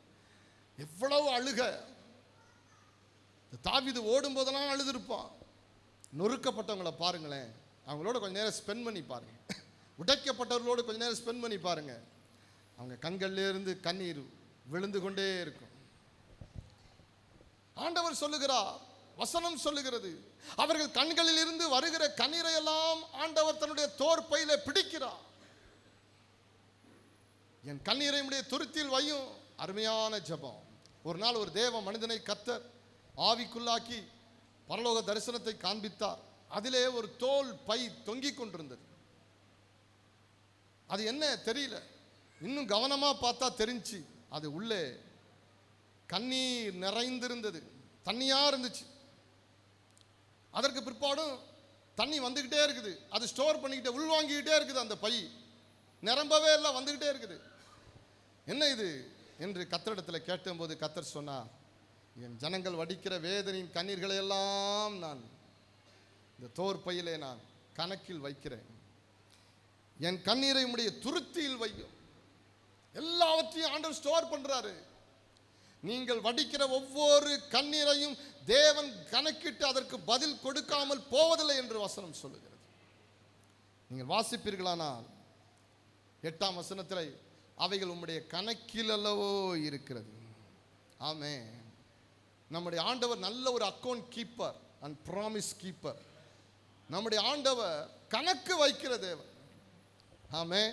எவ்வளவு அழுக. தாவீது ஓடும்போதெல்லாம் அழுதுருப்பான். நொறுக்கப்பட்டவங்களை பாருங்களேன், அவங்களோட கொஞ்ச நேரம் ஸ்பெண்ட் பண்ணி பாருங்க. உடைக்கப்பட்டவர்களோடு கொஞ்ச நேரம் ஸ்பெண்ட் பண்ணி பாருங்க. அவங்க கண்கள்லேருந்து கண்ணீர் விழுந்து கொண்டே இருக்கும். ஆண்டவர் சொல்லுகிறார், வசனம் சொல்லுகிறது, அவர்கள் கண்களில் இருந்து வருகிற கண்ணீரை எல்லாம் ஆண்டவர் தன்னுடைய தோற்பையில பிடிக்கிறார். என் கண்ணீரை உம்முடைய துருத்தியில் வையும். அருமையான ஜெபம். ஒரு நாள் ஒரு தேவ மனிதனை கர்த்தர் ஆவிக்குள்ளாக்கி பரலோக தரிசனத்தை காண்பித்தார். அதிலே ஒரு தோல் பை தொங்கிக் கொண்டிருந்தது. அது என்ன தெரியல, இன்னும் கவனமா பார்த்தா தெரிஞ்சு அது உள்ளே கண்ணீர் நிறைந்திருந்தது, தண்ணியா இருந்துச்சு. அதற்கு பிற்பாடும் தண்ணி வந்துகிட்டே இருக்குது. அது ஸ்டோர் பண்ணிக்கிட்டே உள்வாங்கிக்கிட்டே இருக்குது. அந்த பை நிரம்பவே இல்லை, வந்துகிட்டே இருக்குது. என்ன இது என்று கர்த்தரிடத்தில் கேட்டபோது கர்த்தர் சொன்னார், என் ஜனங்கள் வடிக்கிற வேதனையின் கண்ணீர்களை எல்லாம் நான் இந்த தோற்பையிலே நான் கணக்கில் வைக்கிறேன். என் கண்ணீரை உம்முடைய துருத்தியில் வையும். எல்லாவற்றையும் ஆண்டவர் ஸ்டோர் பண்றாரு. நீங்கள் வடிக்கிற ஒவ்வொரு கண்ணீரையும் தேவன் கணக்கிட்டு அதற்கு பதில் கொடுக்காமல் போவதில்லை என்று வசனம் சொல்லுகிறது. நீங்கள் வாசிப்பீர்களானால் 8ஆம் வசனத்தில் அவைகள் உம்முடைய கணக்கில் அல்லவோ இருக்கிறது. ஆமென். நம்முடைய ஆண்டவர் நல்ல ஒரு account keeper and promise keeper. நம்முடைய ஆண்டவர் கணக்கு வைக்கிற தேவன். ஆமென்.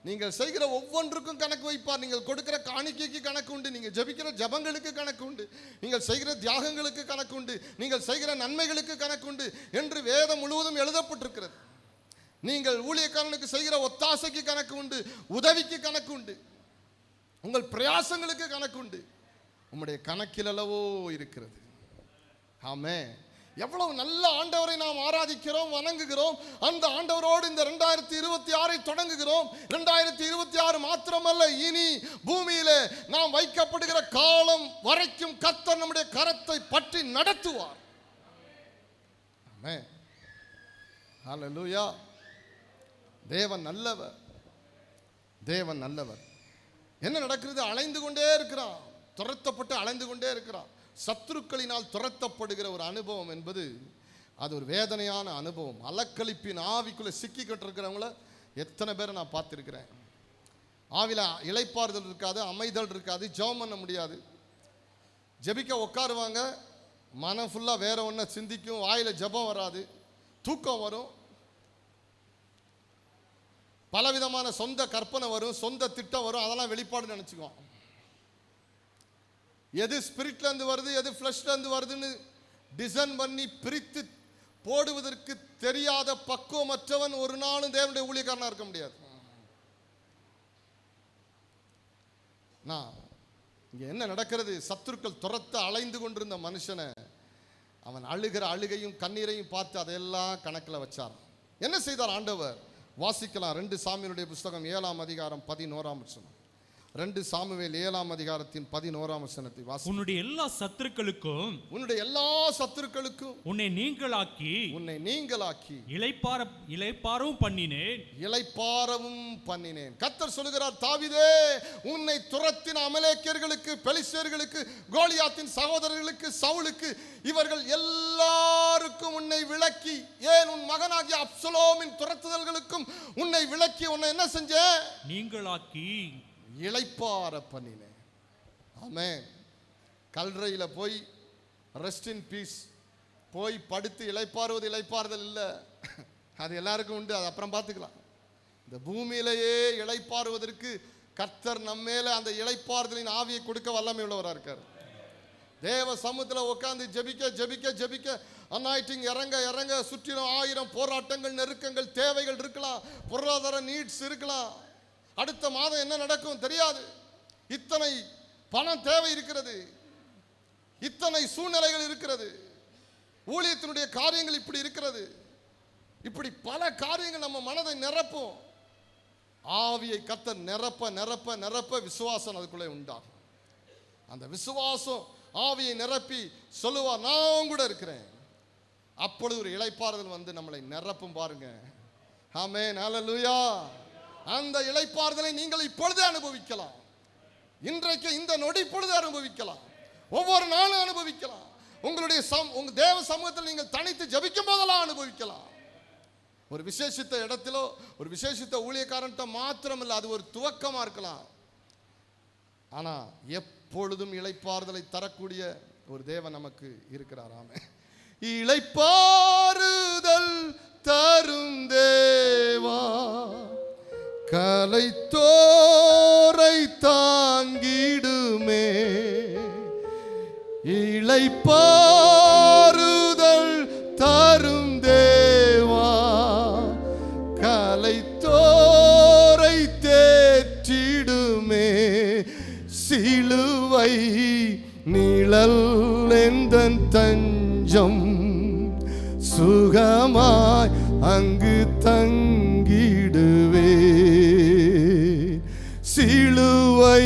நீங்கள் செய்கிற ஒவ்வொன்றுக்கும் கணக்கு வைப்பார். நீங்கள் கொடுக்கிற காணிக்கைக்கு கணக்கு உண்டு, நீங்கள் ஜெபிக்கிற ஜபங்களுக்கு கணக்கு உண்டு, நீங்கள் செய்கிற தியாகங்களுக்கு கணக்கு உண்டு, நீங்கள் செய்கிற நன்மைகளுக்கு கணக்கு உண்டு என்று வேதம் முழுவதும் எழுதப்பட்டிருக்கிறது. நீங்கள் ஊழியக்காரனுக்கு செய்கிற ஒத்தாசைக்கு கணக்கு உண்டு, உதவிக்கு கணக்கு உண்டு, உங்கள் பிரயாசங்களுக்கு கணக்கு உண்டு. உம்முடைய கணக்கில் அல்லவோ இருக்கிறது. ஆமென். எவ்வளவு நல்ல ஆண்டவரை நாம் ஆராதிக்கிறோம், வணங்குகிறோம். அந்த ஆண்டவரோடு இந்த 2026 தொடங்குகிறோம். 2026 மாத்திரமல்ல, இனி பூமியிலே நாம் வைக்கப்படுகிற காலம் வரைக்கும் கர்த்தர் நம்முடைய கரத்தை பற்றி நடத்துவார். ஆமென். ஹல்லேலூயா. தேவன் நல்லவர், தேவன் நல்லவர். என்ன நடக்கிறது? அலைந்து கொண்டே இருக்கிறான், துரத்தப்பட்டு அலைந்து கொண்டே இருக்கிறான். சத்துருக்களினால் துரத்தப்படுகிற ஒரு அனுபவம் என்பது அது ஒரு வேதனையான அனுபவம். அலக்களிப்பின் ஆவிக்குள்ளே சிக்கிக்கிட்டு இருக்கிறவங்கள எத்தனை பேரை நான் பார்த்துருக்கிறேன். ஆவில இளைப்பாறுதல் இருக்காது, அமைதல் இருக்காது, ஜெபம் பண்ண முடியாது. ஜெபிக்க உட்காருவாங்க, மனம் ஃபுல்லாக வேற ஒன்றை சிந்திக்கும், வாயில் ஜெபம் வராது, தூக்கம் வரும், பலவிதமான சொந்த கற்பனை வரும், சொந்த திட்டம் வரும். அதெல்லாம் வெளிப்பாடு நினச்சிக்குவோம். எது ஸ்பிரிட்லேருந்து வருது, எது ஃப்ளஷ்லேருந்து வருதுன்னு டிசைன் பண்ணி பிரித்து போடுவதற்கு தெரியாத பக்குவமற்றவன் ஒரு நாளும் தேவனுடைய ஊழியக்காரனாக இருக்க முடியாது. நான் இங்கே என்ன நடக்கிறது? சத்துருக்கள் துரத்த அலைந்து கொண்டிருந்த மனுஷனை அவன் அழுகிற அழுகையும் கண்ணீரையும் பார்த்து அதையெல்லாம் கணக்கில் வச்சார். என்ன செய்தார் ஆண்டவர்? வாசிக்கலாம். 2 சாமுவேலுடைய புஸ்தகம் 7ஆம் அதிகாரம் 11ஆம் வசனம். 2 சாமுவேல் 7ஆம் அதிகாரத்தின் 11ஆம் வசனத்தை வாசி. உன்னுடைய எல்லா சத்துருக்களுக்கும் உன்னை நீங்களாக்கி இளைப்பாறவும் பண்ணினேன். கர்த்தர் சொல்லுகிறார், தாவீதே, உன்னை துரத்தின அமலேக்கியர்களுக்கு, பெலிஸ்தர்களுக்கு, கோலியாத்தின் சகோதரர்களுக்கு, சவுலுக்கு, இவர்கள் எல்லாருக்கும் உன்னை விலக்கி, ஏன் உன் மகனாகிய அப்சலோமின் துரத்துதல்களுக்கும் உன்னை விலக்கி உன்னை என்ன செஞ்ச? நீங்களாக்கி இளைப்பாற பண்ணினேன். ஆமென். கல்றையில் போய் ரெஸ்ட் இன் பீஸ் போய் படுத்து இளைப்பாறுவது இளைப்பாறுதல் இல்லை, அது எல்லாருக்கும் உண்டு, அது அப்புறம் பார்த்துக்கலாம். இந்த பூமியிலேயே இளைப்பாறுவதற்கு கர்த்தர் நம்மேல அந்த இளைப்பாறுதலின் ஆவியை கொடுக்க வல்லமை உள்ளவராக இருக்கார். தேவ சமூகத்தில் உட்கார்ந்து ஜெபிக்க ஜெபிக்க ஜெபிக்க அனாயிட்டிங் இறங்க இறங்க சுற்றிலும் 1000 போராட்டங்கள், நெருக்கங்கள், தேவைகள் இருக்கலாம், பொருளாதார நீட்ஸ் இருக்கலாம், அடுத்த மாதம் என்ன நடக்கும் தெரியாது, இத்தனை பணம் தேவை இருக்கிறது, இத்தனை சூழ்நிலைகள் இருக்கிறது, ஊழியத்தினுடைய காரியங்கள் இப்படி இருக்கிறது, இப்படி பல காரியங்கள் நம்ம மனதை நிரப்பும். ஆவியை கர்த்தர் நிரப்ப நிரப்ப நிரப்ப விசுவாசம் அதுக்குள்ளே உண்டாகும். அந்த விசுவாசம் ஆவியை நிரப்பி சொல்லுவார், நான் கூட இருக்கிறேன். அப்பொழுது ஒரு இளைப்பாறுதல் வந்து நம்மளை நிரப்பும். பாருங்க. ஆமென், ஹல்லேலூயா. அந்த இளைப்பாறுதலை நீங்கள் இப்பொழுதே அனுபவிக்கலாம். இன்றைக்கு இந்த நொடி பொழுது அனுபவிக்கலாம், ஒவ்வொரு நாளும் அனுபவிக்கலாம். உங்களுடைய உங்க தேவ சமூகத்தில் நீங்கள் தனித்து ஜெபிக்கும் போதெல்லாம் அனுபவிக்கலாம். ஒரு விசேஷித்த இடத்திலோ ஒரு விசேஷித்த ஊழியக்காரன்ட்ட மாத்திரம் இல்லை, அது ஒரு துவக்கமா இருக்கலாம். ஆனா எப்பொழுதும் இளைப்பாறுதலை தரக்கூடிய ஒரு தேவன் நமக்கு இருக்கிறார். ஆமென். இளைப்பாறுதல் தரும் தேவா, கலைத்தோரை தாங்கிடுமே. இளைப்பாறுதல் தரும் தேவா, கலைத்தோரை தேற்றிடுமே. சிலுவை நிழல் எந்தன் தஞ்சம், சுகமாய் அங்கு தங்கிடுவே. சிலுவை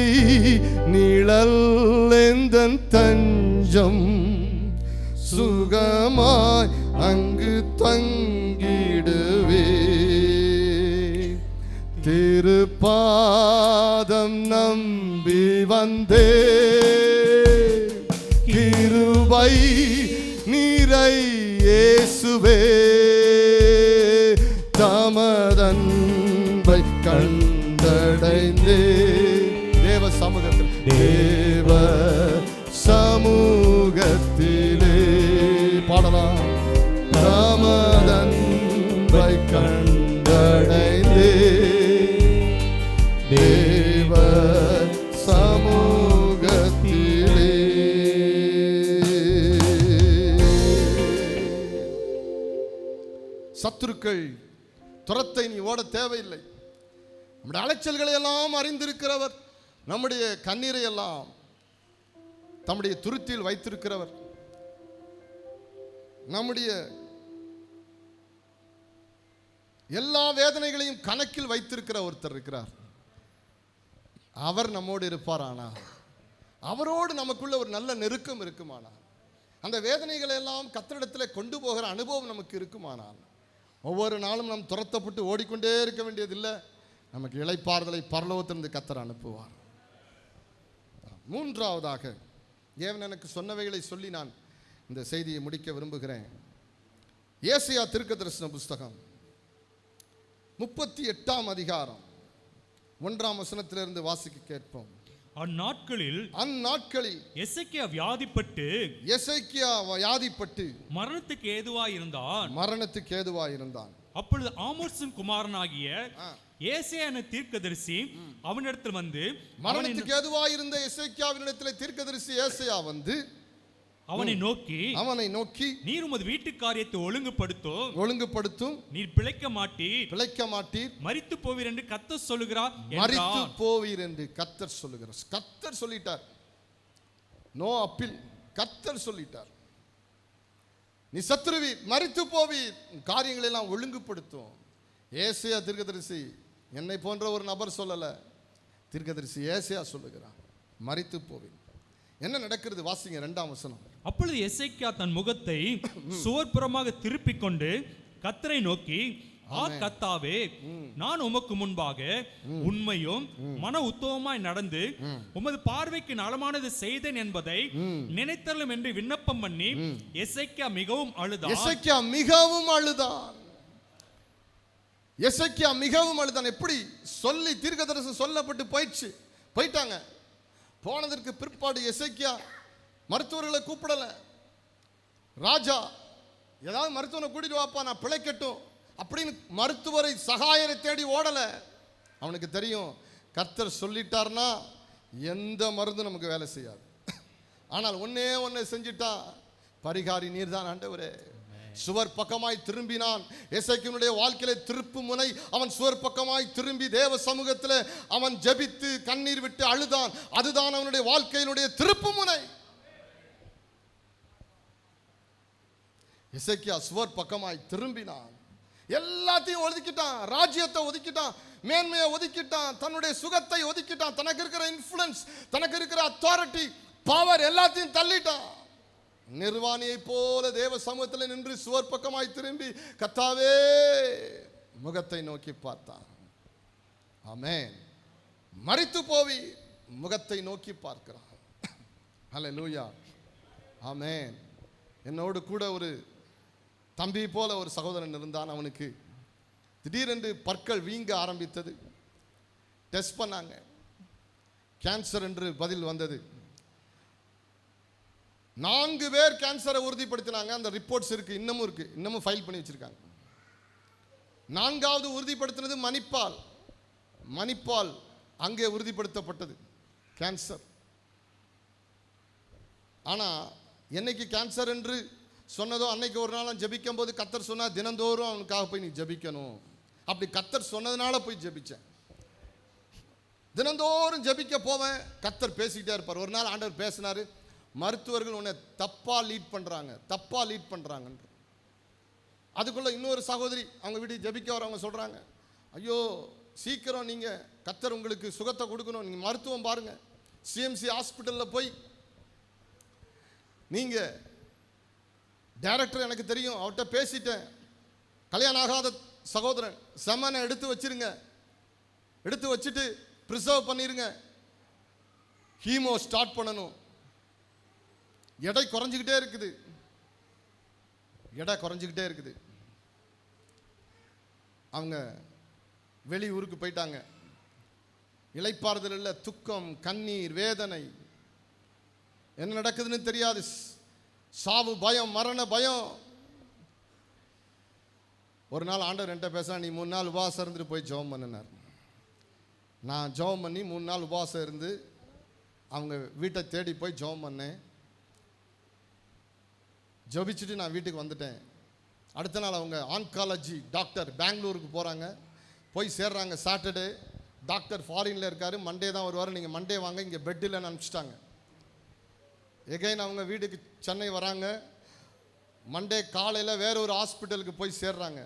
நிழல் எந்தன் தஞ்சம், சுகமாய் அங்கு தங்கிடுவே. திருப்பாதம் நம்பி வந்தே, கிருபை நீரை இயேசுவே, தமதன்பை கண்டடைந்தே. தேவ சமூகத்தில் தேவ சமூகத்திலே பாடலாம். தமதன்பை கண்டடைந்தே, தேவ சமூகத்திலே. சத்துருக்கள் துரத்தை நீ ஓட தேவையில்லை. நம்முடைய அலைச்சல்களை எல்லாம் அறிந்திருக்கிறவர், நம்முடைய கண்ணீரை எல்லாம் தம்முடைய துருத்தியில் வைத்திருக்கிறவர், நம்முடைய எல்லா வேதனைகளையும் கணக்கில் வைத்திருக்கிற ஒருத்தர் இருக்கிறார். அவர் நம்மோடு இருப்பாரானா, அவரோடு நமக்குள்ள ஒரு நல்ல நெருக்கம் இருக்குமானால், அந்த வேதனைகளை எல்லாம் கர்த்தரிடத்தில் கொண்டு போகிற அனுபவம் நமக்கு இருக்குமானால், ஒவ்வொரு நாளும் நாம் துரத்தப்பட்டு ஓடிக்கொண்டே இருக்க வேண்டியதில்லை. நமக்கு இளைப்பாறுதலை பரலோகத்திலிருந்து கர்த்தர் அனுப்புவார். மூன்றாவதாக தேவன் எனக்கு சொன்னவைகளை சொல்லி நான் இந்த செய்தியை முடிக்க விரும்புகிறேன். ஏசாயா தீர்க்கதரிசன புஸ்தகம் 38ஆம் அதிகாரம் 1ஆம் வசனத்திலிருந்து வாசிக்க கேட்போம். அந்நாட்களில் எசேக்கியா வியாதிப்பட்டு மரணத்துக்கு ஏதுவாயிருந்தான். அப்பொழுது ஆமோத்சின் குமாரனாகிய ஏசாயா என்ற தீர்க்கதரிசி அவனிடத்தில் வந்து, மரணத்துக்கு ஏதுவாயிருந்த எசேக்கியாவினிடத்தில் தீர்க்கதரிசி ஏசாயா வந்து அவனை நோக்கி நீர் உமது வீட்டு காரியத்தை ஒழுங்குபடுத்தும், நீர் பிழைக்க மாட்டீர், மரித்து போவீர் என்று கர்த்தர் சொல்லுகிறார். கர்த்தர் சொல்லிட்டார். No appeal. கர்த்தர் சொல்லிட்டார், நீ சத்துருவீர், மரித்து போவீர், காரியங்களை எல்லாம் ஒழுங்குபடுத்தும். ஏசாயா தீர்க்கதரிசி என்னை போன்ற ஒரு நபர் சொல்லல, தீர்க்கதரிசி ஏசாயா சொல்லுகிறார், மரித்து போவீர். என்ன நடக்கிறது வாசிங்க 2ஆம் வசனம். அப்பொழுது எசேக்கியா தன் முகத்தை சுவர்புறமாக திருப்பிக் கொண்டு கர்த்தரை நோக்கி, கர்த்தாவே, நான் உமக்கு முன்பாக உண்மையும் மன உத்தமமாய் நடந்து உமது பார்வைக்கு நலமானது செய்தேன் என்பதை நினைத்தரலும் என்று விண்ணப்பம் பண்ணி எசேக்கியா மிகவும் அழுதான். எப்படி சொல்லி தீர்க்கதரிசனம் சொல்லப்பட்டு போயிட்டாங்க. போனதற்கு பிற்பாடு எசேக்கியா மருத்துவர்களை கூப்பிடல. ராஜா ஏதாவது மருத்துவனை கூட்டிட்டு வாப்பா, நான் பிழைக்கட்டும் அப்படின்னு மருத்துவரை சகாயரை தேடி ஓடல. அவனுக்கு தெரியும், கர்த்தர் சொல்லிட்டார்னா எந்த மருந்து நமக்கு வேலை செய்யாது. ஆனால் ஒன்னே செஞ்சிட்டா, பரிகாரி நீர்தான் ஆண்டவரே. சுவர் பக்கமாய் திரும்பினான். எசேக்கியனுடைய வாழ்க்கையில திருப்பு முனை. அவன் சுவர் பக்கமாய் திரும்பி தேவ சமூகத்தில் அவன் ஜெபித்து கண்ணீர் விட்டு அழுதான். அதுதான் அவனுடைய வாழ்க்கையினுடைய திருப்பு முனை. எசேக்கியா சுவர் பக்கமாய் திரும்பினான். எல்லாத்தையும் ஒதுக்கிட்டான். ராஜ்யத்தை ஒதுக்கிட்டான், மேன்மையை ஒதுக்கிட்டான், தன்னுடைய சுகத்தை ஒதுக்கிட்டான், தனக்கு இருக்கிற இன்ஃப்ளூயன்ஸ், தனக்கு இருக்கிற அத்தாரிட்டி, பவர் எல்லாத்தையும் தள்ளிட்டான். நிர்வாணியை போல தேவ சமூகத்தில் நின்று சுவர் பக்கமாய் திரும்பி கர்த்தாவே முகத்தை நோக்கி பார்த்தான். ஆமென். மரித்து போவி முகத்தை நோக்கி பார்க்கிறான். ஹல்லேலூயா. ஆமென். என்னோடு கூட ஒரு தம்பி போல ஒரு சகோதரன் இருந்தான். அவனுக்கு திடீரென்று பற்கள் வீங்க ஆரம்பித்தது. டெஸ்ட் பண்ணாங்க, கேன்சர் என்று பதில் வந்தது. 4 பேர் கேன்சரை உறுதிப்படுத்தினாங்க. அந்த ரிப்போர்ட்ஸ் இருக்கு, இன்னமும் ஃபைல் பண்ணி வச்சிருக்காங்க. 4வது உறுதிப்படுத்தினது மணிப்பால் அங்கே உறுதிப்படுத்தப்பட்டது கேன்சர். ஆனா என்னைக்கு கேன்சர் என்று சொன்னதோ அன்னைக்கு ஒரு நாள் ஜெபிக்கும் போது கர்த்தர் சொன்னா, தினந்தோறும் அவனுக்காக போய் நீ ஜெபிக்கணும். அப்படி கர்த்தர் சொன்னதுனால போய் ஜெபிச்சேன். தினந்தோறும் ஜெபிக்க போவேன். கர்த்தர் பேசிக்கிட்டே இருப்பார். ஒரு நாள் ஆண்டவர் பேசினாரு, மருத்துவர்கள் உன்னை தப்பா லீட் பண்றாங்க. அதுக்குள்ள இன்னொரு சகோதரி அவங்க வீட்டுக்கு ஜெபிக்க வரவங்க சொல்றாங்க, ஐயோ சீக்கிரம் நீங்க கர்த்தர் உங்களுக்கு சுகத்தை கொடுக்கணும், நீங்க மருத்துவம் பாருங்க, சிஎம்சி ஹாஸ்பிட்டலில் போய் நீங்க டைரக்டர் எனக்கு தெரியும், அவர்கிட்ட பேசிட்டேன், கல்யாணம் ஆகாத சகோதரன் செமனை எடுத்து வச்சிருங்க, எடுத்து வச்சுட்டு ப்ரிசர்வ் பண்ணிருங்க, ஹீமோ ஸ்டார்ட் பண்ணணும். எடை குறைஞ்சிக்கிட்டே இருக்குது. அவங்க வெளி ஊருக்கு போயிட்டாங்க. இளைப்பாறுதல் இல்லை, துக்கம், கண்ணீர், வேதனை, என்ன நடக்குதுன்னு தெரியாது. சாவு பயம், மரண பயம். ஒரு நாள் ஆண்டவர் என்கிட்ட பேச, நீ 3 நாள் உபவாசம் இருந்துட்டு போய் ஜெபம் பண்ணினார். நான் ஜெபம் பண்ணி 3 நாள் உபவாசம் இருந்து அவங்க வீட்டை தேடி போய் ஜெபம் பண்ணேன். ஜெபிச்சுட்டு நான் வீட்டுக்கு வந்துட்டேன். அடுத்த நாள் அவங்க ஆன்காலஜி டாக்டர் பெங்களூருக்கு போகிறாங்க. போய் சேர்றாங்க சாட்டர்டே. டாக்டர் ஃபாரினில் இருக்கார், மண்டே தான் வருவார், நீங்கள் மண்டே வாங்க, இங்கே பெட் இல்லைன்னு அனுப்பிச்சிட்டாங்க. எகைன் அவங்க வீட்டுக்கு சென்னை வராங்க. மண்டே காலையில் வேற ஒரு ஹாஸ்பிட்டலுக்கு போய் சேர்றாங்க.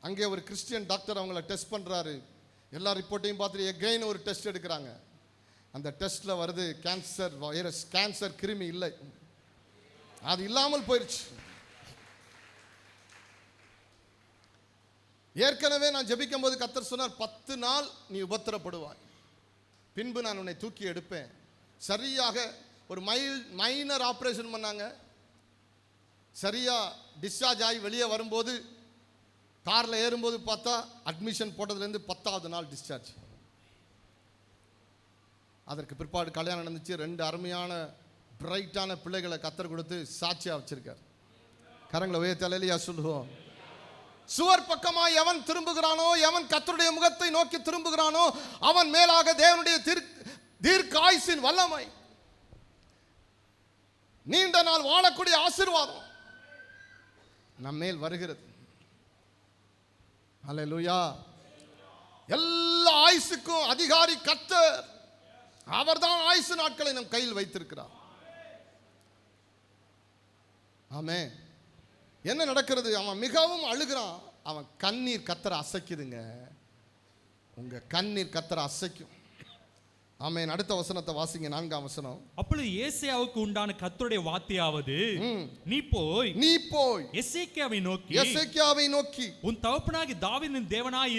அங்கே ஒரு கிறிஸ்டியன் டாக்டர் அவங்கள டெஸ்ட் பண்ணுறாரு. எல்லா ரிப்போர்ட்டையும் பார்த்துட்டு எகைன் ஒரு டெஸ்ட் எடுக்கிறாங்க. அந்த டெஸ்ட்டில் வருது கேன்சர் வைரஸ், கேன்சர் கிருமி இல்லை, அது இல்லாமல் போயிடுச்சு. ஏற்கனவே நான் ஜெபிக்கும் போது கர்த்தர் சொன்னார், 10 நாள் நீ உபத்திரப்படுவாய், பின்பு நான் உன்னை தூக்கி எடுப்பேன். சரியாக ஒரு மைனர் ஆப்ரேஷன் பண்ணாங்க. சரியா டிஸ்சார்ஜ் ஆகி வெளியே வரும்போது காரில் ஏறும்போது பார்த்தா அட்மிஷன் போட்டதுலேருந்து 10வது நாள் டிஸ்சார்ஜ். அதற்கு பிற்பாடு கல்யாணம் நடந்துச்சு. 2 அருமையான பிரைட்டான பிள்ளைகளை கர்த்தர் கொடுத்து சாட்சியாக வச்சிருக்கார். கரங்களை உயர்த்தி அல்லேலூயா சொல்லுவோம். சுவர் பக்கமாய் எவன் திரும்புகிறானோ, எவன் கர்த்தருடைய முகத்தை நோக்கி திரும்புகிறானோ, அவன் மேலாக தேவனுடைய தீர்க்க ஆயுசின் வல்லமை, நீண்ட நாள் வாழக்கூடிய ஆசீர்வாதம் நம்மேல் வருகிறது. அல்லேலூயா. எல்லா ஆயுசுக்கும் அதிகாரி கர்த்தர். அவர்தான் ஆயுசு நாட்களை நம் கையில் வைத்திருக்கிறார். ஆமென். என்ன நடக்கிறது? அவன் மிகவும் அழுகிறான். அவன் கண்ணீர் கர்த்தரை அசைக்குதுங்க. உங்க கண்ணீர் கர்த்தரை அசைக்கும். ஆமென். அடுத்த வசனத்தை வாசிங்க, 4ஆம் வசனம். அப்பொழுது ஏசாயாவுக்கு உண்டான கர்த்தருடைய வார்த்தையாவது, நீ போய் எசேக்கியாவை நோக்கி உன் தகப்பனாகிய தாவீதின் தேவனாய்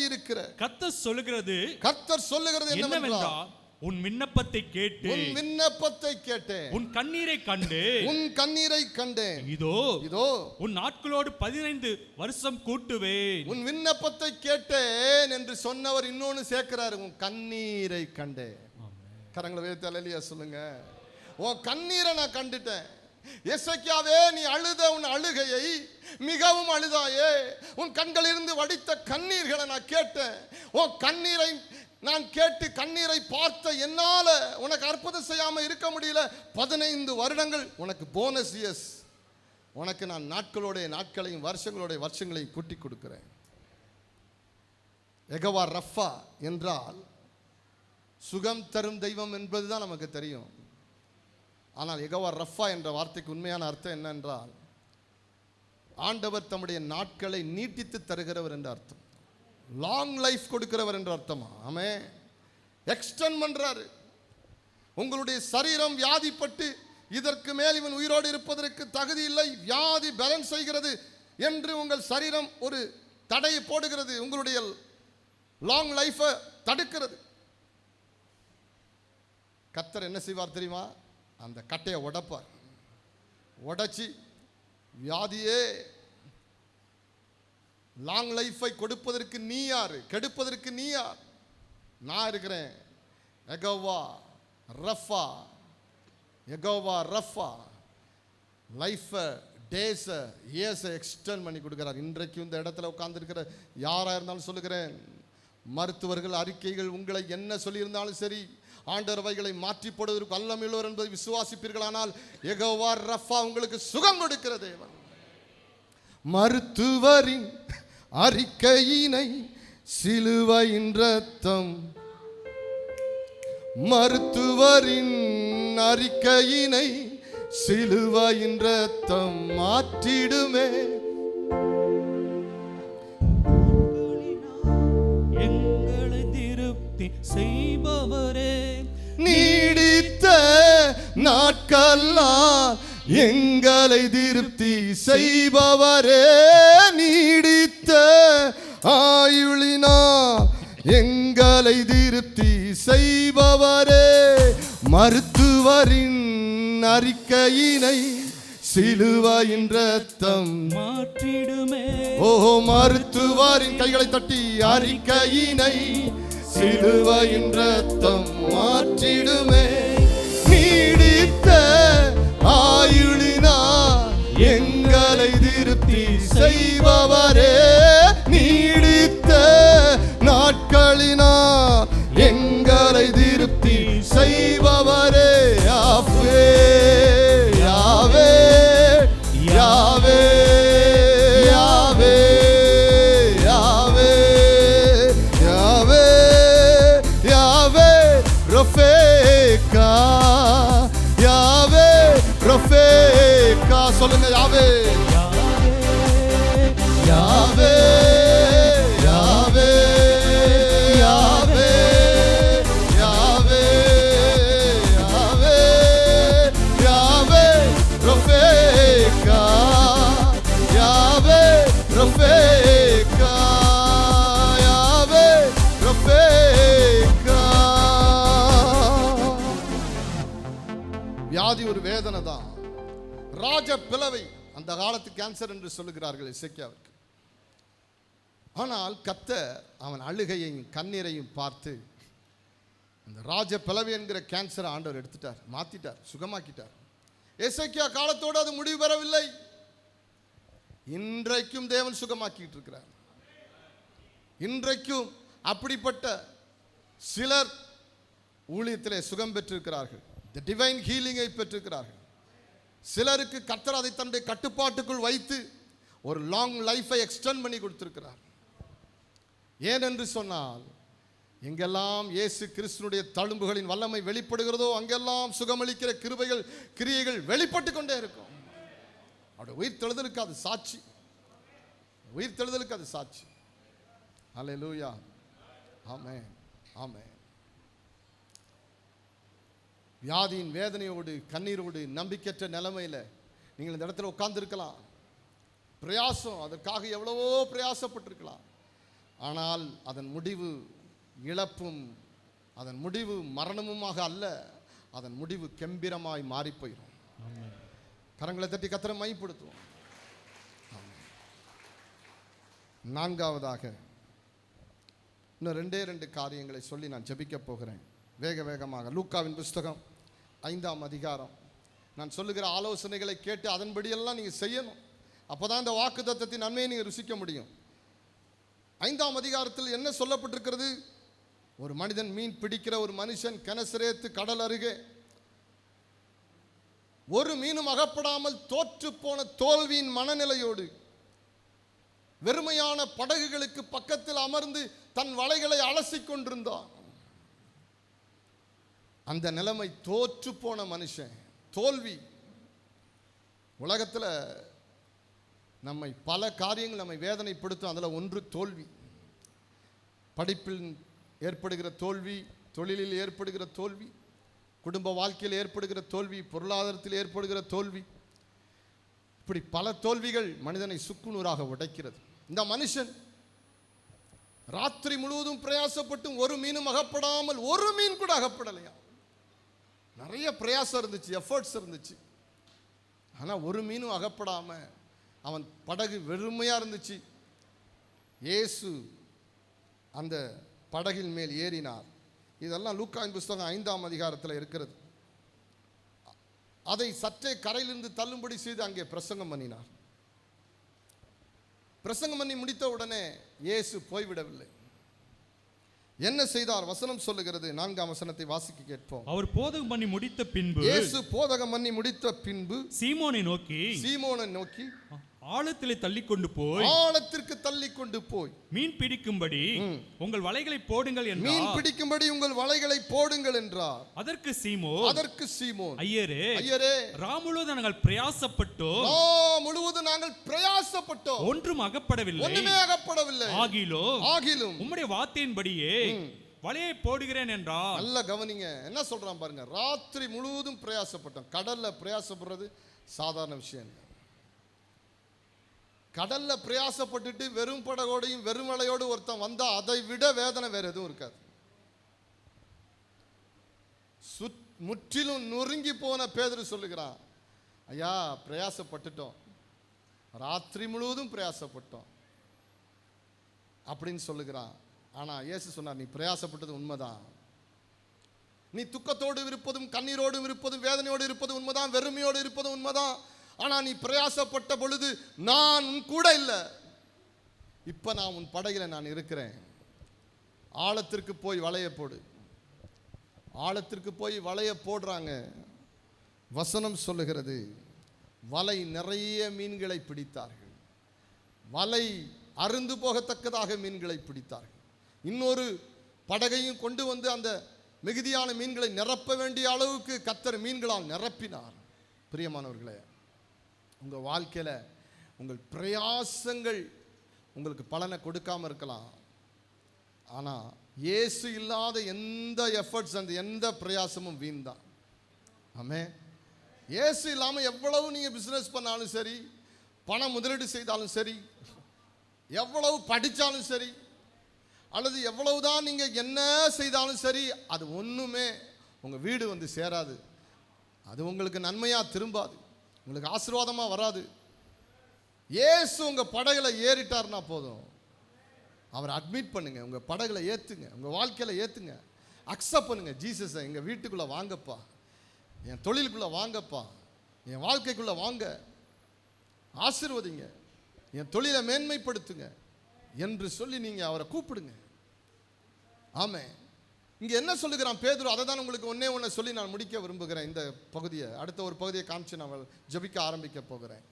இருக்கிற கர்த்தர் சொல்லுகிறது என்னவென்றால், உன் விண்ணப்பத்தை கேட்டேன், உன் கண்ணீரை கண்டேன், இதோ உன் நாட்களோடு 15 வருஷம் கூட்டுவேன். உன் விண்ணப்பத்தை கேட்டேன் என்று சொன்னவர் இன்னொன்னு சேர்க்கிறாரு, உன் கண்ணீரை கண்டேன். கரங்களை உயர்த்தி அல்லேலூயா சொல்லுங்க. உன் கண்ணீரை நான் கண்டுட்டேன். எசேக்கியாவே, நீ அழுத உன் அழுகையை மிகவும் அழுதாயே, உன் கண்களிலிருந்து வடித்த கண்ணீர்களை நான் கேட்டேன். உன் கண்ணீரை நான் கேட்டு கண்ணீரை பார்த்த என்னால உனக்கு அற்புதம் செய்யாம இருக்க முடியல. 15 வருடங்கள் உனக்கு போனஸ் இயர்ஸ். உனக்கு நான் நாட்களுடைய நாட்களையும் வருஷங்களுடைய வருஷங்களையும் கூட்டி கொடுக்கிறேன். யெகோவா ரஃபா என்றால் சுகம் தரும் தெய்வம் என்பதுதான் நமக்கு தெரியும். ஆனால் யெகோவா ரஃபா என்ற வார்த்தைக்கு உண்மையான அர்த்தம் என்னென்றால் ஆண்டவர் தம்முடைய நாட்களை நீட்டித்து தருகிறவர் என்ற அர்த்தம். லாங் லைஃப் கொடுக்கிறவர் என்ற அர்த்தமா? ஆமென். எக்ஸ்டெண்ட் பண்றாரு. உங்களுடைய சரீரம் வியாதிப்பட்டு இதற்கு மேல் இவன் உயிரோடு இருப்பதற்கு தகுதி இல்லை, வியாதி பேலன்ஸ் செய்கிறது என்று உங்கள் சரீரம் ஒரு தடையை போடுகிறது, உங்களுடைய லாங் லைஃபை தடுக்கிறது. கர்த்தர் என்ன செய்வார் தெரியுமா? அந்த கட்டையை உடைப்பார். உடைச்சி வியாதியே லாங் லைஃபை கொடுப்பதற்கு நீ யாரு, கெடுப்பதற்கு நீ யார்? நான் இருக்கிறேன். யெகோவா ரஃபா, யெகோவா ரஃபா லைஃபை டேஸை இயர்ஸை எக்ஸ்டெண்ட் பண்ணி கொடுக்குறார். இன்றைக்கு இந்த இடத்துல உட்கார்ந்துருக்கிற யாராக இருந்தாலும் சொல்லுகிறேன், மருத்துவர்கள் அறிக்கைகள் உங்களை என்ன சொல்லியிருந்தாலும் சரி, ஆண்டவர் அவைகளை மாற்றி போடுவதற்கு வல்லமையுள்ளவர் என்பதை விசுவாசிப்பீர்களானால் யெகோவா ரஃபா உங்களுக்கு சுகம் கொடுக்கிற தேவன். மருத்துவரின் அறிக்கையினை சிலுவையின் ரத்தம், மருத்துவரின் அறிக்கையினை சிலுவையின் ரத்தம் மாற்றிடுமே. எங்களை திருப்தி செய்பவரே, நீடித்த நாட்கெல்லாம் எங்களை திருப்தி செய்பவரே, நீடித்த ஆயுளினா எங்களை திருப்தி செய்பவரே, மருத்துவரின் அறிக்கையினை சிலுவையின் ரத்தம் மாற்றிடுமே. ஓ மருத்துவரின் கைகளை தட்டி அறிக்கையினை சிலுவையின் ரத்தம் மாற்றிடுமே. நீடித்த ஆயுளினா எங்களை திருப்தி செய்பவரே, நீடித்த நாட்களினா எங்களை திருப்தி செய்பவரே. யாவே யாவே யாவே யாவே யாவே யாவே யாவே ரஃபேக்கா, யாவே ரஃபேக்கா. சொல்லுங்க யாவே யாவே யாவே யாவே யாவே யாவே யாவே ரஃபேக்கா, யாவே ரஃபேக்கா, யாவே ரஃபேக்கா. வியாதி ஒரு வேதனை தான். ராஜ பிளவை அந்த காலத்து கேன்சர் என்று சொல்லுகிறார்கள் எசேக்கியாவுக்கு. ஆனால் கர்த்தர் அவன் அழுகையையும் கண்ணீரையும் பார்த்து அந்த ராஜ பிளவை என்கிற கேன்சரை ஆண்டவர் எடுத்துட்டார், மாத்திட்டார், சுகமாக்கிட்டார். எசேக்கியா காலத்தோடு அது முடிவு பெறவில்லை. இன்றைக்கும் தேவன் சுகமாக்கிட்டு இருக்கிறார். இன்றைக்கும் அப்படிப்பட்ட சிலர் ஊழியத்திலே சுகம் பெற்றிருக்கிறார்கள், தி டிவைன் ஹீலிங்கை பெற்றிருக்கிறார்கள். சிலருக்கு கர்த்தர் அதை தன்னுடைய கட்டுப்பாட்டுக்குள் வைத்து ஒரு லாங் லைஃபை எக்ஸ்டெண்ட் பண்ணி கொடுத்திருக்கிறார். ஏனென்று சொன்னால் எங்கெல்லாம் இயேசு கிறிஸ்துனுடைய தழும்புகளின் வல்லமை வெளிப்படுகிறதோ அங்கெல்லாம் சுகமளிக்கிற கிருபைகள் கிரியைகள் வெளிப்பட்டு கொண்டே இருக்கும். அவருடைய உயிர் தெழுதலுக்கு அது சாட்சி, உயிர் தெழுதலுக்கு அது சாட்சி. அல்லேலூயா, ஆமென், ஆமென். வியாதியின் வேதனையோடு கண்ணீரோடு நம்பிக்கையற்ற நிலைமையில் நீங்கள் இந்த இடத்துல உட்கார்ந்துருக்கலாம். பிரயாசம், அதற்காக எவ்வளவோ பிரயாசப்பட்டிருக்கலாம். ஆனால் அதன் முடிவு இழப்பும், அதன் முடிவு மரணமுமாக அல்ல, அதன் முடிவு கெம்பீரமாய் மாறி போயிடும். கரங்களை தட்டி கர்த்தரை மைப்படுத்துவோம். நான்காவதாக இன்னும் 2 காரியங்களை சொல்லி நான் ஜெபிக்க போகிறேன் வேக வேகமாக. லூக்காவின் புஸ்தகம் 5ஆம் அதிகாரம். நான் சொல்லுகிற ஆலோசனைகளை கேட்டு அதன்படியெல்லாம் நீங்கள் செய்யணும். அப்போ தான் இந்த வாக்குத்தத்தத்தின் நன்மையை நீங்கள் ருசிக்க முடியும். 5ஆம் அதிகாரத்தில் என்ன சொல்லப்பட்டிருக்கிறது? ஒரு மனிதன் மீன் பிடிக்கிற ஒரு மனுஷன் கெனசரேத்து கடல் அருகே ஒரு மீனும் அகப்படாமல் தோற்று போன தோல்வியின் மனநிலையோடு வெறுமையான படகுகளுக்கு பக்கத்தில் அமர்ந்து தன் வலைகளை அலசிக் கொண்டிருந்தான். அந்த நிலைமை, தோற்று போன மனுஷன், தோல்வி. உலகத்தில் நம்மை பல காரியங்கள் நம்மை வேதனைப்படுத்தும். அதில் ஒன்று தோல்வி. படிப்பில் ஏற்படுகிற தோல்வி, தொழிலில் ஏற்படுகிற தோல்வி, குடும்ப வாழ்க்கையில் ஏற்படுகிற தோல்வி, பொருளாதாரத்தில் ஏற்படுகிற தோல்வி, இப்படி பல தோல்விகள் மனிதனை சுக்குநூறாக உடைக்கிறது. இந்த மனுஷன் ராத்திரி முழுவதும் பிரயாசப்பட்டும் ஒரு மீனும் அகப்படாமல், ஒரு மீன் கூட அகப்படலையா. நிறைய பிரயாசம் இருந்துச்சு, எஃபர்ட்ஸ் இருந்துச்சு. ஆனால் ஒரு மீனும் அகப்படாம அவன் படகு வெறுமையாக இருந்துச்சு. இயேசு அந்த படகின் மேல் ஏறினார். இதெல்லாம் லூக்காவின் புஸ்தகம் 5ஆம் அதிகாரத்தில் இருக்கிறது. அதை சற்றே கரையிலிருந்து தள்ளும்படி செய்து அங்கே பிரசங்கம் பண்ணினார். பிரசங்கம் பண்ணி முடித்த உடனே இயேசு போய்விடவில்லை. என்ன செய்தார்? வசனம் சொல்லுகிறது. 4ஆம் வசனத்தை வாசிக்க கேட்போம். அவர் போதகம் பண்ணி முடித்த பின்பு, இயேசு போதகம் பண்ணி முடித்த பின்பு சீமோனை நோக்கி ஆழத்திலே தள்ளிக்கொண்டு போய், ஆழத்திற்கு தள்ளிக்கொண்டு போய் மீன் பிடிக்கும்படி உங்கள் வலைகளை போடுங்கள் என்றார். மீன் பிடிக்கும்படி உங்கள் வலைகளை போடுங்கள் என்றார். அதற்கு சீமோன், ஐயரே, ராம் முழுவதும் நாங்கள் பிரயாசப்பட்டோம், ஒன்றும் அகப்படவில்லை. ஆகிலும் உம்முடைய வார்த்தையின்படியே வலையை போடுகிறேன் என்றார். நல்ல கவனிங்க, என்ன சொல்றான் பாருங்க. ராத்திரி முழுவதும் பிரயாசப்பட்டோம். கடல்ல பிரயாசப்படுறது சாதாரண விஷயம் இல்லை. கடல்ல பிரயாசப்பட்டுட்டு வெறும் படகோடையும் வெறும் வலையோடு ஒருத்தன் வந்தா அதை விட வேதனை வேற எதுவும் இருக்காது. முற்றிலும் நொறுங்கி போன பேதுரு சொல்லுகிறான், ஐயா பிரயாசப்பட்டுட்டோம், ராத்திரி முழுவதும் பிரயாசப்பட்டோம் அப்படின்னு சொல்லுகிறான். ஆனா இயேசு சொன்னார், நீ பிரயாசப்பட்டது உண்மைதான். நீ துக்கத்தோடு இருப்பதும் கண்ணீரோடு இருப்பதும் வேதனையோடு இருப்பதும் உண்மைதான், வெறுமையோடு இருப்பதும் உண்மைதான். ஆனா நீ பிரயாசப்பட்ட பொழுது நான் உன் கூட இல்லை. இப்ப நான் உன் படகில நான் இருக்கிறேன். ஆழத்திற்கு போய் வலைய போடு. ஆழத்திற்கு போய் வலைய போடுறாங்க. வசனம் சொல்லுகிறது, வலை நிறைய மீன்களை பிடித்தார்கள். வலை அருந்து போகத்தக்கதாக மீன்களை பிடித்தார்கள். இன்னொரு படகையும் கொண்டு வந்து அந்த மிகுதியான மீன்களை நிரப்ப வேண்டிய அளவுக்கு கர்த்தர் மீன்களால் நிரப்பினார். பிரியமானவர்களே, உங்கள் வாழ்க்கையில் உங்கள் பிரயாசங்கள் உங்களுக்கு பலனை கொடுக்காமல் இருக்கலாம். ஆனால் இயேசு இல்லாத எந்த எஃபர்ட்ஸ், அந்த எந்த பிரயாசமும் வீண் தான். ஆமே. இயேசு இல்லாமல் எவ்வளவு நீங்கள் பிஸ்னஸ் பண்ணாலும் சரி, பணம் முதலீடு செய்தாலும் சரி, எவ்வளவு படித்தாலும் சரி, அல்லது எவ்வளவுதான் நீங்கள் என்ன செய்தாலும் சரி, அது ஒன்றுமே உங்கள் வீடு வந்து சேராது. அது உங்களுக்கு நன்மையாக திரும்பாது, உங்களுக்கு ஆசீர்வாதமாக வராது. இயேசு உங்கள் படகுல ஏறிட்டார்னா போதும். அவரை அட்மிட் பண்ணுங்க, உங்கள் படகுல ஏற்றுங்க, உங்கள் வாழ்க்கையில் ஏற்றுங்க, அக்செப்ட் பண்ணுங்க. ஜீசஸை எங்கள் வீட்டுக்குள்ளே வாங்கப்பா, என் தொழிலுக்குள்ளே வாங்கப்பா, என் வாழ்க்கைக்குள்ளே வாங்க, ஆசீர்வதிங்க, என் தொழிலை மேன்மைப்படுத்துங்க என்று சொல்லி நீங்கள் அவரை கூப்பிடுங்க. ஆமென். இங்கே என்ன சொல்லுகிறான் பேதுரு? அதை தான் உங்களுக்கு ஒன்று சொல்லி நான் முடிக்க விரும்புகிறேன். இந்த பகுதியை, அடுத்த ஒரு பகுதியை காமிச்சு நான் ஜெபிக்க ஆரம்பிக்க போகிறேன்.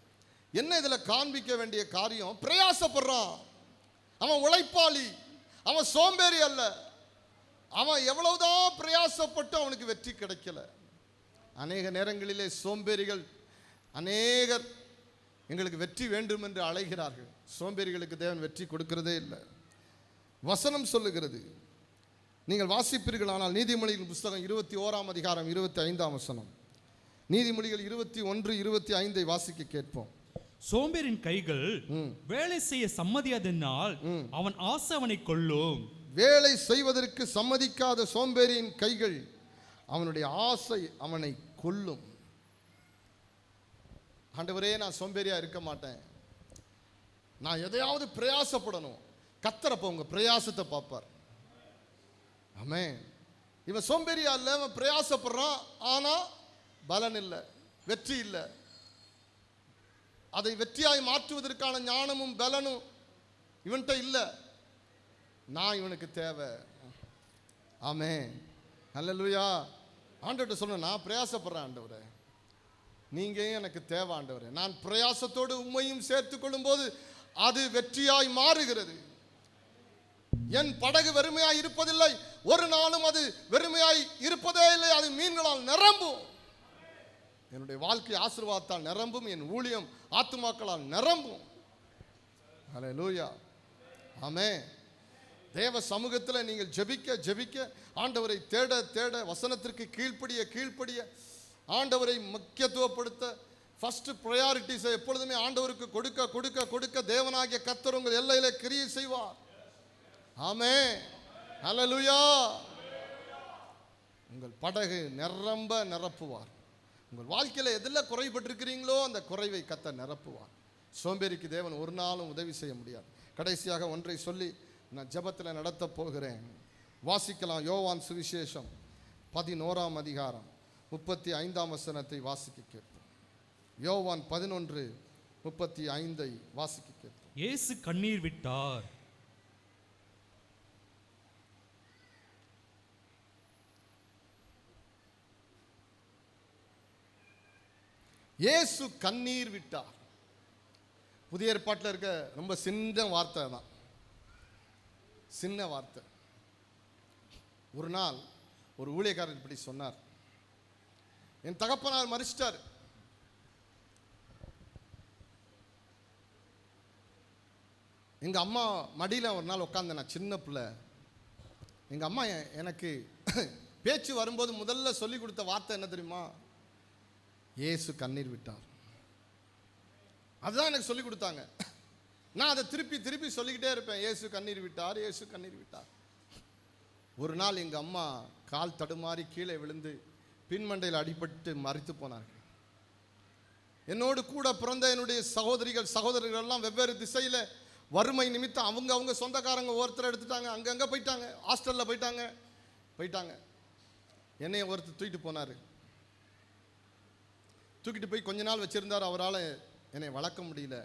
என்ன இதில் காண்பிக்க வேண்டிய காரியம்? பிரயாசப்படுறான். அவன் உழைப்பாளி, அவன் சோம்பேறி அல்ல. அவன் எவ்வளவுதான் பிரயாசப்பட்டு அவனுக்கு வெற்றி கிடைக்கல. அநேக நேரங்களிலே சோம்பேறிகள் அநேகர் எங்களுக்கு வெற்றி வேண்டும் என்று அழைகிறார்கள். சோம்பேறிகளுக்கு தேவன் வெற்றி கொடுக்கிறதே இல்லை. வசனம் சொல்லுகிறது, நீங்கள் வாசிப்பீர்கள். ஆனால் நீதிமொழிகள் புஸ்தகம் 21ஆம் அதிகாரம் 25ஆம் வசனம், நீதிமொழிகள் 21:25 வாசிக்க கேட்போம். சோம்பேறின் கைகள் வேலை செய்ய சம்மதியாதனால் அவன் ஆசை அவனை கொல்லும். வேலை செய்வதற்கு சம்மதிக்காத சோம்பேறியின் கைகள் அவனுடைய ஆசை அவனை கொல்லும். ஆண்டவரே, நான் சோம்பேறியா இருக்க மாட்டேன், நான் எதையாவது பிரயாசப்படணும். கர்த்தர் அப்ப உங்க பிரயாசத்தை பார்ப்பார். ஆமென். இவன் சோம்பேறியா இல்லை, அவன் பிரயாசப்படுறான், ஆனா பலன் இல்லை, வெற்றி இல்லை. அதை வெற்றியாய் மாற்றுவதற்கான ஞானமும் பலனும் இவன்கிட்ட இல்லை. நான் இவனுக்கு தேவை. ஆமென். ஹல்லேலூயா. ஆண்டவர்கிட்ட சொன்ன, நான் பிரயாசப்படுறேன் ஆண்டவரே, நீங்க எனக்கு தேவை ஆண்டவரே. நான் பிரயாசத்தோடு உம்மையும் சேர்த்துக் கொள்ளும்போது அது வெற்றியாய் மாறுகிறது. என் படகு வெறுமையாய் இருப்பதில்லை, ஒரு நாளும் அது வெறுமையாய் இருப்பதே இல்லை, அது மீன்களால் நிரம்பும். என்னுடைய வாழ்க்கை ஆசீர்வாதத்தால் நிரம்பும், என் ஊழியம் ஆத்துமாக்களால் நிரம்பும். ஹல்லேலூயா. ஆமென். தேவ சமூகத்தில் நீங்கள் ஜெபிக்க ஜெபிக்க, ஆண்டவரை தேட தேட, வசனத்திற்கு கீழ்ப்படிய ஆண்டவரை முக்கியத்துவப்படுத்த, ஃபர்ஸ்ட் ப்ரையாரிட்டிஸை எப்பொழுதுமே ஆண்டவருக்கு கொடுக்க கொடுக்க கொடுக்க தேவனாகிய கர்த்தர் உங்கள் எல்லையிலே கிரியை செய்வார். ஆமென். ஹல்லேலூயா. உங்கள் படகு நிரப்புவார். உங்கள் வாழ்க்கையில் எதில் குறைபட்டிருக்கிறீங்களோ அந்த குறைவை கர்த்தர் நிரப்புவார். சோம்பேறிக்கு தேவன் ஒரு நாளும் உதவி செய்ய முடியாது. கடைசியாக ஒன்றை சொல்லி நான் ஜெபத்தில் நடத்த போகிறேன். வாசிக்கலாம். யோவான் சுவிசேஷம் 11ஆம் அதிகாரம் 35ஆம் வசனத்தை வாசிக்க கேட்போம். யோவான் 11:35 வாசிக்க கேட்போம். இயேசு கண்ணீர் விட்டார். இயேசு கண்ணீர் விட்டார். புதிய ஏற்பாட்டில் இருக்க ரொம்ப சின்ன வார்த்தை தான், சின்ன வார்த்தை. ஒரு நாள் ஒரு ஊழியக்காரர் இப்படி சொன்னார், என் தகப்பனார் மரிச்சிட்டார், எங்க அம்மா மடியில் ஒரு நாள் உட்கார்ந்தேன், நான் சின்ன பிள்ளை. எங்க அம்மா எனக்கு பேச்சு வரும்போது முதல்ல சொல்லி கொடுத்த வார்த்தை என்ன தெரியுமா? இயேசு கண்ணீர் விட்டார். அதுதான் எனக்கு சொல்லி கொடுத்தாங்க. நான் அதை திருப்பி திருப்பி சொல்லிக்கிட்டே இருப்பேன், இயேசு கண்ணீர் விட்டார், இயேசு கண்ணீர் விட்டார். ஒரு நாள் எங்கள் அம்மா கால் தடுமாறி கீழே விழுந்து பின்மண்டையில் அடிபட்டு மரித்து போனார்கள். என்னோடு கூட பிறந்த என்னுடைய சகோதரர்கள் எல்லாம் வெவ்வேறு திசையில் வறுமை நிமித்தம் அவங்க சொந்தக்காரங்க ஒருத்தர் எடுத்துட்டாங்க, அங்கங்கே போயிட்டாங்க, ஹாஸ்டலில் போயிட்டாங்க. என்னைய ஒருத்தர் தூக்கிட்டு போனார். தூக்கிட்டு போய் கொஞ்ச நாள் வச்சுருந்தார். அவரால் என்னை வளர்க்க முடியல.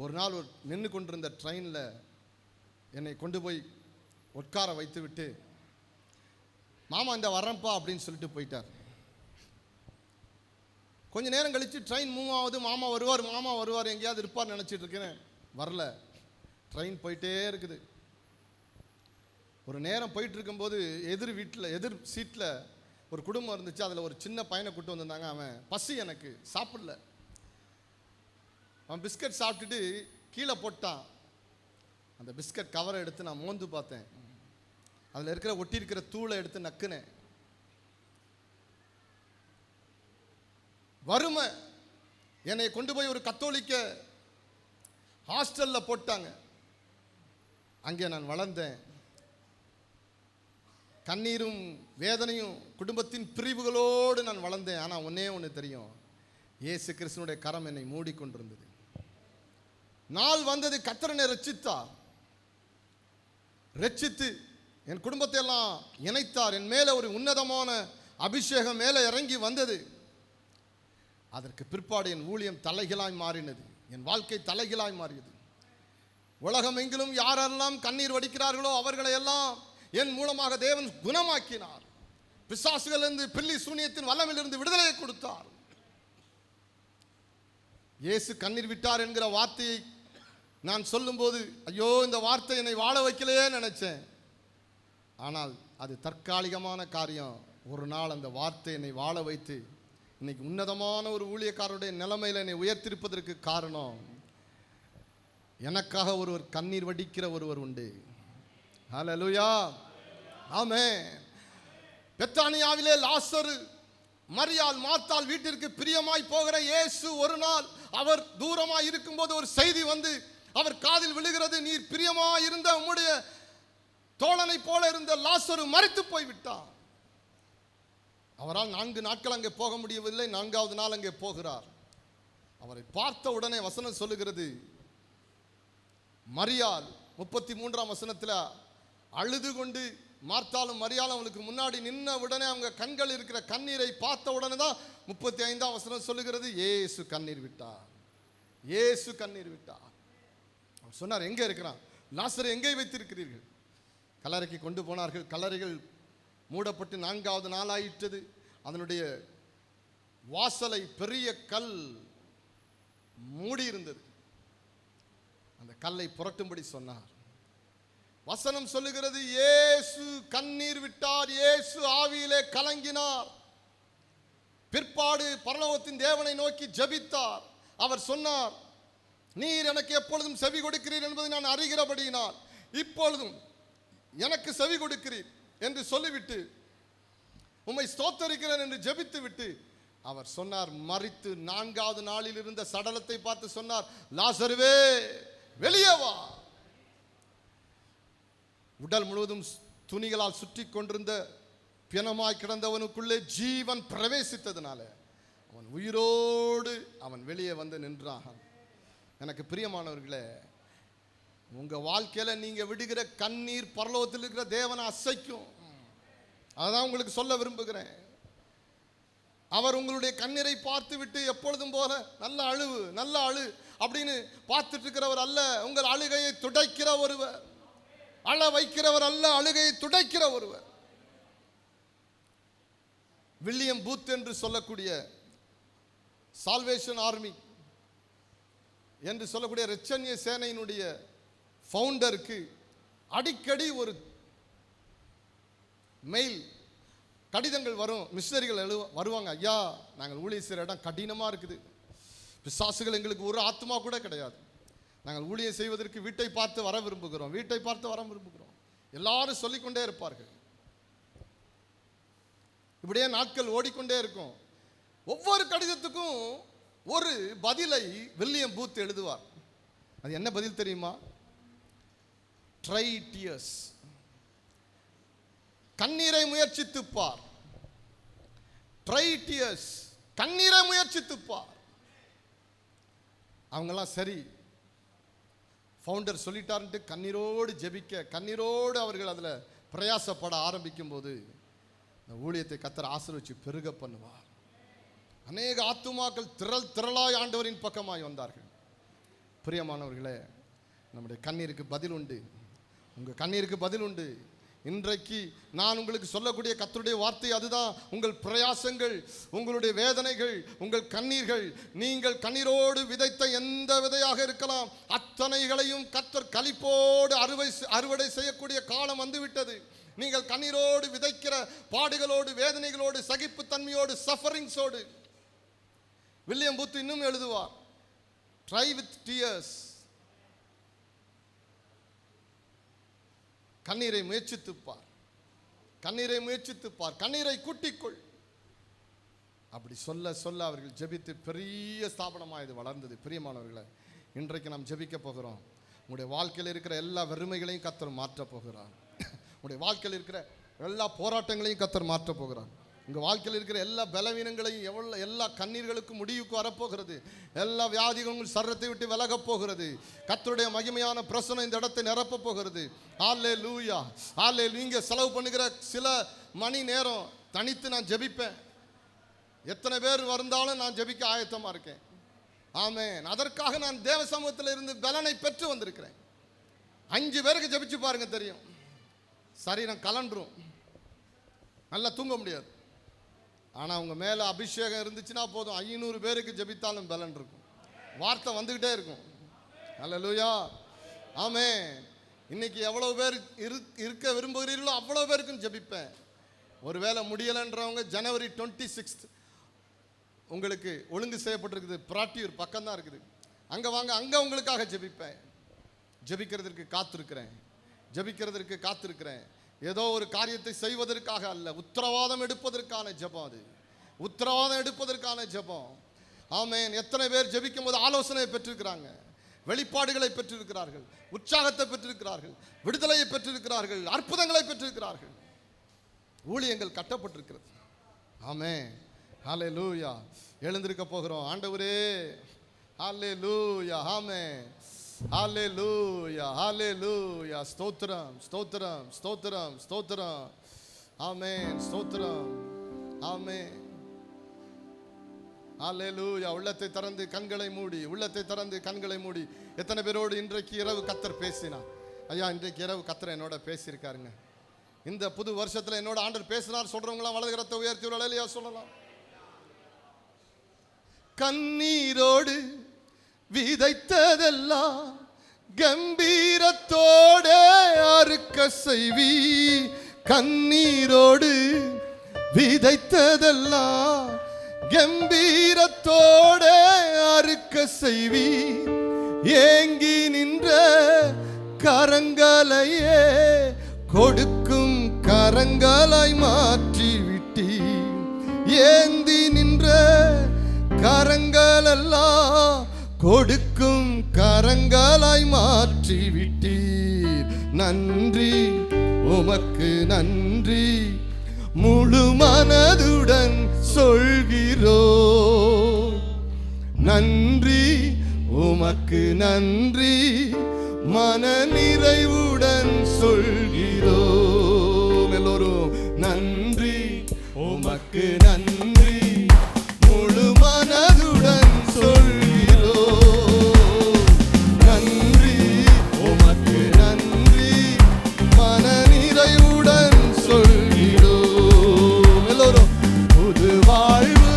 ஒரு நாள் நின்று கொண்டிருந்த ட்ரெயினில் என்னை கொண்டு போய் உட்கார வைத்து விட்டு, மாமா இந்த வரேன்ப்பா அப்படின்னு சொல்லிட்டு போயிட்டார். கொஞ்ச நேரம் கழித்து ட்ரெயின் மூவ் ஆகுது. மாமா வருவார் எங்கேயாவது இருப்பார் நினச்சிட்டு இருக்கேன். வரல. ட்ரெயின் போயிட்டே இருக்குது. ஒரு நேரம் போயிட்டு இருக்கும்போது எதிர் சீட்டில் ஒரு குடும்பம் இருந்துச்சு. அதில் ஒரு சின்ன பையனை கூட்டு வந்திருந்தாங்க. அவன் பசி, எனக்கு சாப்பிடல. அவன் பிஸ்கட் சாப்பிட்டுட்டு கீழே போட்டான். அந்த பிஸ்கட் கவரை எடுத்து நான் மோந்து பார்த்தேன். அதில் ஒட்டி இருக்கிற தூளை எடுத்து நக்குனேன். வறுமை என்னை கொண்டு போய் ஒரு கத்தோலிக்க ஹாஸ்டலில் போட்டாங்க. அங்கே நான் வளர்ந்தேன். கண்ணீரும் வேதனையும் குடும்பத்தின் பிரிவுகளோடு நான் வளர்ந்தேன். ஆனால் ஒன்னே ஒன்று தெரியும், இயேசு கிறிஸ்துனுடைய கரம் என்னை மூடிக்கொண்டிருந்தது. நாள் வந்தது, கர்த்தர் என்னை ரட்சித்து என் குடும்பத்தை எல்லாம் இணைத்தார். என் மேலே ஒரு உன்னதமான அபிஷேகம் மேலே இறங்கி வந்தது. அதற்கு பிற்பாடு என் ஊழியம் தலைகளாய் மாறினது, என் வாழ்க்கை தலைகளாய் மாறியது. உலகம் எங்கிலும் யாரெல்லாம் கண்ணீர் வடிக்கிறார்களோ அவர்களை எல்லாம் என் மூலமாக தேவன் குணமாக்கினார். பிசாசுகளிலிருந்து, பில்லி சூனியத்தின் வல்லமிலிருந்து விடுதலையை கொடுத்தார். இயேசு கண்ணீர் விட்டார் என்கிற வார்த்தையை நான் சொல்லும்போது, ஐயோ இந்த வார்த்தை என்னை வாழ வைக்கலையே நினைச்சேன். ஆனால் அது தற்காலிகமான காரியம். ஒரு நாள் அந்த வார்த்தை என்னை வாழ வைத்து இன்னைக்கு உன்னதமான ஒரு ஊழியக்காரருடைய நிலைமையில் என்னை உயர்த்திருப்பதற்கு காரணம், எனக்காக ஒருவர் கண்ணீர் வடிக்கிற ஒருவர் உண்டு. ஹல்லேலூயா. ஆமென். பெத்தானியாவிலே லாசரு, மரியாள், மார்த்தாள் வீட்டிற்கு பிரியமாய் போகிற இயேசு ஒரு நாள் அவர் தூரமாய் இருக்கும்போது ஒரு செய்தி வந்து அவர் காதில் விழுகிறது, நீர் பிரியமாய் இருந்த உம்முடைய தோழனை போல இருந்த லாசரு மரித்து போய்விட்டார். அவரால் 4 நாட்கள் அங்கே போக முடியவில்லை. 4வது நாள் அங்கே போகிறார். அவரை பார்த்த உடனே வசனம் சொல்லுகிறது, மரியாள் 33ஆம் வசனத்தில் அழுது கொண்டு, மார்த்தாலும் மரியாளும் அவளுக்கு முன்னாடி நின்ன உடனே அவங்க கண்கள் இருக்கிற கண்ணீரை பார்த்த உடனே தான் 35ஆம் வசனம் சொல்லுகிறது, இயேசு கண்ணீர் விட்டார். இயேசு கண்ணீர் விட்டார். அவர் சொன்னார், எங்கே இருக்கிறான்? லாசரை எங்கே வைத்திருக்கிறீர்கள்? கல்லறைக்கு கொண்டு போனார்கள். கல்லறைகள் மூடப்பட்டு 4வது நாளாயிட்டது. அதனுடைய வாசலை பெரிய கல் மூடி இருந்தது. அந்த கல்லை புரட்டும்படி சொன்னார். வசனம் சொல்லுகிறது, இயேசு கண்ணீர் விட்டார், இயேசு ஆவியிலே கலங்கினார். பிற்பாடு பரலோகத்தின் தேவனை நோக்கி ஜெபித்தார். அவர் சொன்னார், நீர் எனக்கு எப்பொழுதும் செவி கொடுக்கிறீர் என்பதை நான் அறிகிறபடியினால் இப்பொழுதும் எனக்கு செவி கொடுக்கிறீர் என்று சொல்லிவிட்டு உம்மை ஸ்தோத்தரிக்கிறேன் என்று ஜெபித்து விட்டு அவர் சொன்னார், மரித்து 4வது நாளில் இருந்த சடலத்தை பார்த்து சொன்னார், லாசருவே வெளியே வா. உடல் முழுவதும் துணிகளால் சுற்றி கொண்டிருந்த பிணமாய் கிடந்தவனுக்குள்ளே ஜீவன் பிரவேசித்ததுனால அவன் உயிரோடு அவன் வெளியே வந்து நின்றான். எனக்கு பிரியமானவர்களே, உங்க வாழ்க்கையில நீங்க விடுகிற கண்ணீர் பரலோகத்தில் இருக்கிற தேவனை அசைக்கும். அதான் உங்களுக்கு சொல்ல விரும்புகிறேன். அவர் உங்களுடைய கண்ணீரை பார்த்து விட்டு எப்பொழுதும் போல நல்ல அழுவு நல்ல அழு அப்படின்னு பார்த்துட்டு இருக்கிறவர் அல்ல. உங்கள் அழுகையை துடைக்கிற ஒருவர், அழ வைக்கிறவர் அல்ல, அழுகையை துடைக்கிற ஒருவர். வில்லியம் பூத் என்று சொல்லக்கூடிய சால்வேஷன் ஆர்மி என்று சொல்லக்கூடிய இரட்சணிய சேனையினுடைய ஃபவுண்டருக்கு அடிக்கடி ஒரு மெயில் கடிதங்கள் வரும். மிஷனரிகள் வருவாங்க, ஐயா நாங்கள் ஊழியர் செய்கிற இடம் கடினமாக இருக்குது, பிசாசுகள் எங்களுக்கு ஒரு ஆத்மா கூட கிடையாது, நாங்கள் ஊழியம் செய்வதற்கு வீட்டை பார்த்து வர விரும்புகிறோம், வீட்டை பார்த்து வர விரும்புகிறோம். எல்லாரும் சொல்லிக்கொண்டே இருப்பார்கள். இப்படியே நாட்கள் ஓடிக்கொண்டே இருக்கும். ஒவ்வொரு கடிதத்துக்கும் ஒரு பதிலை வில்லியம் பூத் எழுதுவார். அது என்ன பதில் தெரியுமா? ட்ரை டியர்ஸ், கண்ணீரை முயற்சித்துப்பார். ட்ரை டியர்ஸ், கண்ணீரை முயற்சித்துப்பார். அவங்கெல்லாம் சரி ஃபவுண்டர் சொல்லிட்டாருன்ட்டு கண்ணீரோடு ஜெபிக்க, கண்ணீரோடு அவர்கள் அதில் பிரயாசப்பட ஆரம்பிக்கும் போது இந்த ஊழியத்தை கர்த்தர் ஆசீர்வதிச்சு பெருக பண்ணுவார். அநேக ஆத்துமாக்கள் திரளாய் ஆண்டவரின் பக்கமாய் வந்தார்கள். பிரியமானவர்களே, நம்முடைய கண்ணீருக்கு பதில் உண்டு. உங்கள் கண்ணீருக்கு பதில் உண்டு. இன்றைக்கு நான் உங்களுக்கு சொல்லக்கூடிய கர்த்தருடைய வார்த்தை அதுதான். உங்கள் பிரயாசங்கள், உங்களுடைய வேதனைகள், உங்கள் கண்ணீர்கள், நீங்கள் கண்ணீரோடு விதைத்த எந்த விதையாக இருக்கலாம், அத்தனைகளையும் கர்த்தர் களிப்போடு அறுவடை செய்யக்கூடிய காலம் வந்துவிட்டது. நீங்கள் கண்ணீரோடு விதைக்கிற பாடுகளோடு, வேதனைகளோடு, சகிப்புத்தன்மையோடு, சஃபரிங்ஸோடு. வில்லியம் பூத் இன்னும் எழுதுவார், ட்ரை வித் டியர்ஸ், கண்ணீரை முயற்சித்துப்பார், கண்ணீரை முயற்சித்துப்பார், கண்ணீரை கூட்டிக்கொள். அப்படி சொல்ல சொல்ல அவர்கள் ஜெபித்து பெரிய ஸ்தாபனமாக இது வளர்ந்தது. பிரியமானவர்களை, இன்றைக்கு நாம் ஜெபிக்க போகிறோம். உங்களுடைய வாழ்க்கையில் இருக்கிற எல்லா வெறுமைகளையும் கர்த்தர் மாற்றப் போகிறார். உங்களுடைய வாழ்க்கையில் இருக்கிற எல்லா போராட்டங்களையும் கர்த்தர் மாற்றப் போகிறார். உங்கள் வாழ்க்கையில் இருக்கிற எல்லா பலவீனங்களையும், எல்லா கண்ணீர்களுக்கும் முடிவுக்கு வரப்போகிறது. எல்லா வியாதிகளும் சரத்தை விட்டு விலகப் போகிறது. கர்த்தருடைய மகிமையான பிரசனம் இந்த இடத்தை நிரப்பப் போகிறது. ஹல்லேலூயா, ஹல்லேலூயா. நீங்கள் செலவு பண்ணுகிற சில மணி நேரம் தனித்து நான் ஜெபிப்பேன். எத்தனை பேர் வந்தாலும் நான் ஜெபிக்க ஆயத்தமாக இருக்கேன். ஆமென். அதற்காக நான் தேவ சமூகத்தில் இருந்து பலனை பெற்று வந்திருக்கிறேன். 5 பேருக்கு ஜெபிச்சு பாருங்க, தெரியும். சரீரம் கலன்றும், நல்லா தூங்க முடியாது. ஆனால் உங்கள் மேலே அபிஷேகம் இருந்துச்சுன்னா போதும், 500 பேருக்கு ஜெபித்தாலும் பலன் இருக்கும். வார்த்தை வந்துக்கிட்டே இருக்கும். ஹல்லேலூயா, ஆமென். இன்னைக்கு எவ்வளோ பேர் இருக்க விரும்புகிறீர்களோ அவ்வளோ பேருக்கும் ஜெபிப்பேன். ஒருவேளை முடியலைன்றவங்க ஜனவரி 26 உங்களுக்கு ஒழுங்கு செய்யப்பட்டிருக்குது, பிராட்டியூர் பக்கம்தான் இருக்குது, அங்கே வாங்க, அங்கே உங்களுக்காக ஜெபிப்பேன். ஜெபிக்கிறதுக்கு காத்திருக்கிறேன், ஜெபிக்கிறதற்கு காத்திருக்கிறேன். ஏதோ ஒரு காரியத்தை செய்வதற்காக அல்ல, உத்தரவாதம் எடுப்பதற்கான ஜெபம். அது உத்தரவாதம் எடுப்பதற்கான ஜெபம். ஆமென். எத்தனை பேர் ஜெபிக்கும் போது ஆலோசனை பெற்றிருக்கிறாங்க, வெளிப்பாடுகளை பெற்றிருக்கிறார்கள், உற்சாகத்தை பெற்றிருக்கிறார்கள், விடுதலையை பெற்றிருக்கிறார்கள், அற்புதங்களை பெற்றிருக்கிறார்கள். ஊழியங்கள் கட்டப்பட்டிருக்கிறது. ஆமென். ஹல்லேலூயா. எழுந்திருக்க போகிறோம். ஆண்டவரே, ஹல்லேலூயா, ஆமென். ஹல்லேலூயா, ஹல்லேலூயா. ஸ்தோத்திரம், ஸ்தோத்திரம், ஸ்தோத்திரம், ஸ்தோத்திரம். ஆமென், ஸ்தோத்திரம், ஆமென். ஹல்லேலூயா. உள்ளத்தை திறந்து கண்களை மூடி, உள்ளத்தை திறந்து கண்களை மூடி. எத்தனை பேரோடு இன்றைக்கு இரவு கர்த்தர் பேசினார்? ஐயா, இன்றைக்கு இரவு கர்த்தர் என்னோட பேசியிருக்காருங்க. இந்த புது வருஷத்துல என்னோட ஆண்டவர் பேசினார் சொல்றவங்களாம் வலது கரத்தை உயர்த்தி ஒரு அல்லேலூயா சொல்லலாம். கண்ணீரோடு விதைத்ததெல்லாம் கம்பீரத்தோட அறுக்க செய்வி. கண்ணீரோடு விதைத்ததெல்லாம் கம்பீரத்தோட அறுக்க செய்வி. ஏங்கி நின்ற கரங்களையே கொடுக்கும் கரங்களாய் மாற்றி விட்டி. ஏந்தி நின்ற கரங்களெல்லாம் கொடுக்கும் கரங்களாய் மாற்றி விட்டீர். நன்றி உமக்கு நன்றி முழு மனதுடன் சொல்கிறோ. நன்றி உமக்கு நன்றி மன நிறைவுடன் சொல்கிறோம். எல்லோரும் நன்றி உமக்கு நன்றி முழு மனதுடன் சொல்கிறோம். நன்றி உமக்கு நன்றி மன நிறைவுடன் சொல்கிறோம். எல்லோரும் புது வாழ்வு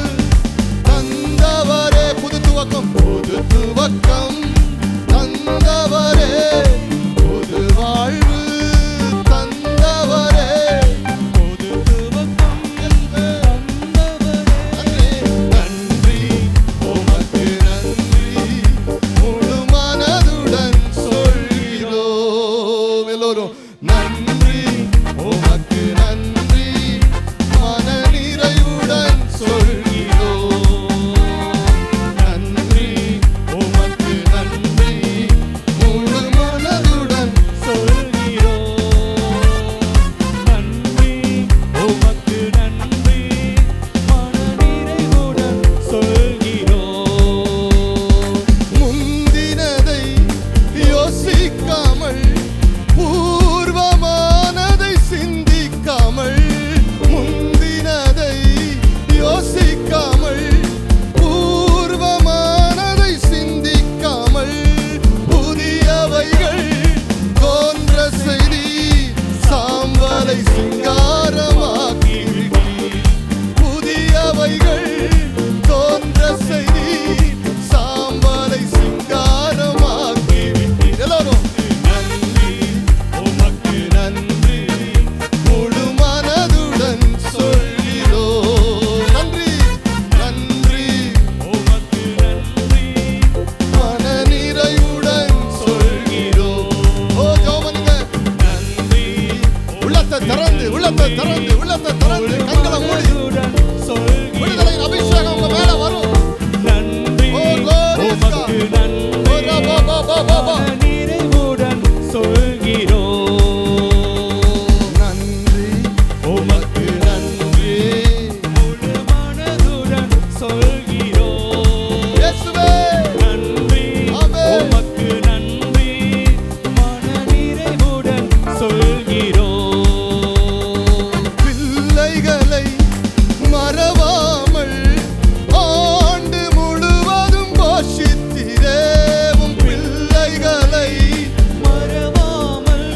தந்தவரே, புது துவக்கம், புது துவக்கம் தந்தவரே, புது வாழ்வு தந்தவரே, புது துவக்கம் தந்தவரே. நன்றி உமக்கு நன்றி முழு மனதுடன் சொல்கிறோம். எல்லோரும் நன்றி உமக்கு நன்றி மன நிறைவுடன் சொல்கிறோம். நன்றி உமக்கு நன்றி முழு மனதுடன் சொல்கிறோம். நன்றி உமக்கு நன்றி மன நிறைவுடன் சொல்கிறோம். முந்தினதை யோசிக்காமல் பூர்வமானதை சிந்திக்காமல், முந்தினதை யோசிக்காமல் பூர்வமானதை சிந்திக்காமல், புதியவைகள் தோன்ற செய்தி சாம்பலை சிங்காரமாக்கி விட்டீர். புதியவைகள் தோன்ற செய்தி சாம்பலை சிங்காரமாக்கி விட்டீர். எல்லாரும் நன்றி உமக்கு நன்றி முழு மனதுடன் சொல்கிறோம். நன்றி நன்றி உமக்கு நன்றி மன நிறைவுடன் சொல்கிறோம். ஓ ஜோமனுங்க நன்றி. உள்ளத்தை திறந்து உள்ளத்தை திறந்து உள்ளத்தை திறந்து கண்களை மூடி விடுதலையின் அபிஷேகம் உங்க மேல வரும். நன்றி ஓ glorious God. உமக்கு நன்றி ஓ ரபா பா பா பா பா. நிறைவுடன் சொல்கிறோம். நன்றி உமக்கு நன்றி முழு மனதுடன் சொல்கிறோம். இயேசுவே. நன்றி ஆமென். உமக்கு நன்றி மன நிறைவுடன் சொல்கிறோம். பிள்ளைகளை மறவாமல் ஆண்டு முழுவதும் போஷித்திரே. உம் பிள்ளைகளை மறவாமல்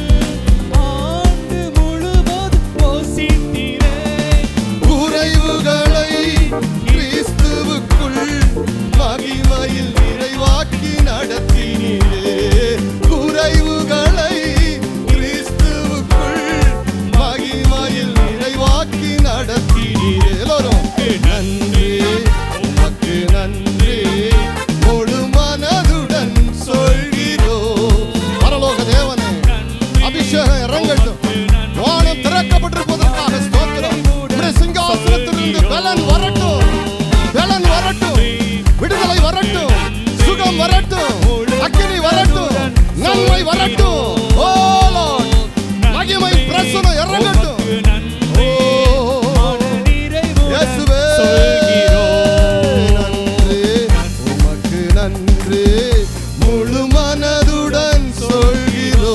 ஆண்டு முழுவதும் போஷித்தீரே. குறைவுகளை கிறிஸ்துவுக்குள் மகிமையில் நிறைவாக்கி நடத்தினீரே. குறைவுகளை கிறிஸ்துவுக்குள் மகிமையில் நிறைவாக்கி நடத்தினீரே. எல்லோரும் நன்றி உமக்கு நன்றி முழு மனதுடன் சொல்கிறோம். பரலோக தேவனே அபிஷேகம் இறங்கட்டும். வானம் திறக்கப்பட்டிருப்பதற்காக ஸ்தோத்திரம். உம்முடைய சிங்காசனத்திலிருந்து பலன் வரட்டும், பலன் வரட்டும், விடுதலை வரட்டும், சுகம் வரட்டும், அக்கினி வரட்டும், நன்மை வரட்டும். ஓ Lord, மகிமை பிரசன்னம் இறங்கட்டும். ஓ இயேசுவே நன்றி உமக்கு நன்றி முழு மனதுடன் சொல்கிறோம்.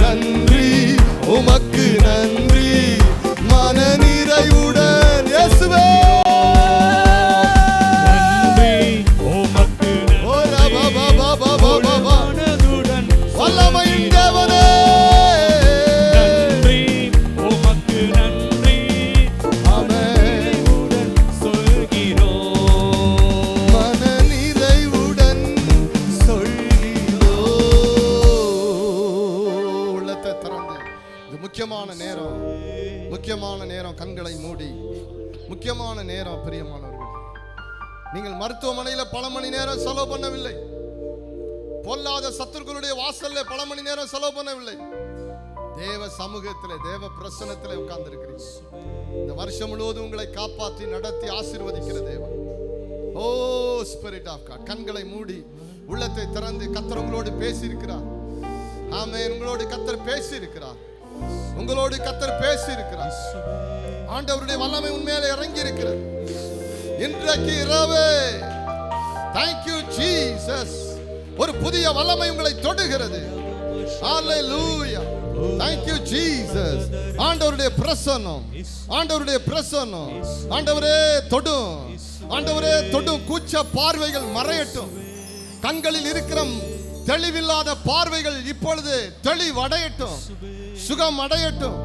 நன்றி உமக்கு நன்றி மன நிறைவுடன். இயேசுவே நன்றி உமக்கு ஓ ரபா பா பா பா பா பா. மனதுடன் அதிகமான நேரம் பிரியமானவர்கள், நீங்கள் மருத்துவமனையில் பல மணி நேரம் செலவு பண்ணவில்லை. பொல்லாத சத்துருக்களுடைய வாசல்ல பல மணி நேரம் செலவு பண்ணவில்லை. தேவ சமூகத்திலே, தேவ பிரசன்னத்திலே உட்கார்ந்து இருக்கிறீங்க. இந்த வருஷம் முழுவதும் உங்களை காப்பாற்றி நடத்தி ஆசீர்வதிக்கிற தேவன். ஓ ஸ்பிரிட் ஆஃப் காட், கண்களை மூடி உள்ளத்தை திறந்து கர்த்தர் உங்களோடு பேசி இருக்கிறார். ஆமென். உங்களோடு கர்த்தர் பேசி இருக்கிறார். உங்களோடு கர்த்தர் பேசி இருக்கிறார். ஆண்டவருடைய வல்லமை உண்மையிலே இறங்கி இருக்கிறது இன்றைக்கு இரவு. Thank you Jesus. ஒரு புதிய வல்லமை உங்களை தொடுகிறது. Hallelujah. Thank you Jesus. ஆண்டவருடைய பிரசன்னம், ஆண்டவருடைய பிரசன்னம். ஆண்டவரே தொடும், ஆண்டவரே தொடும். கூச்ச பார்வைகள் மறையட்டும். கண்களில் இருக்கிற தெளிவில்லாத பார்வைகள் இப்பொழுது தெளிவடையட்டும். சுகம் அடையட்டும்,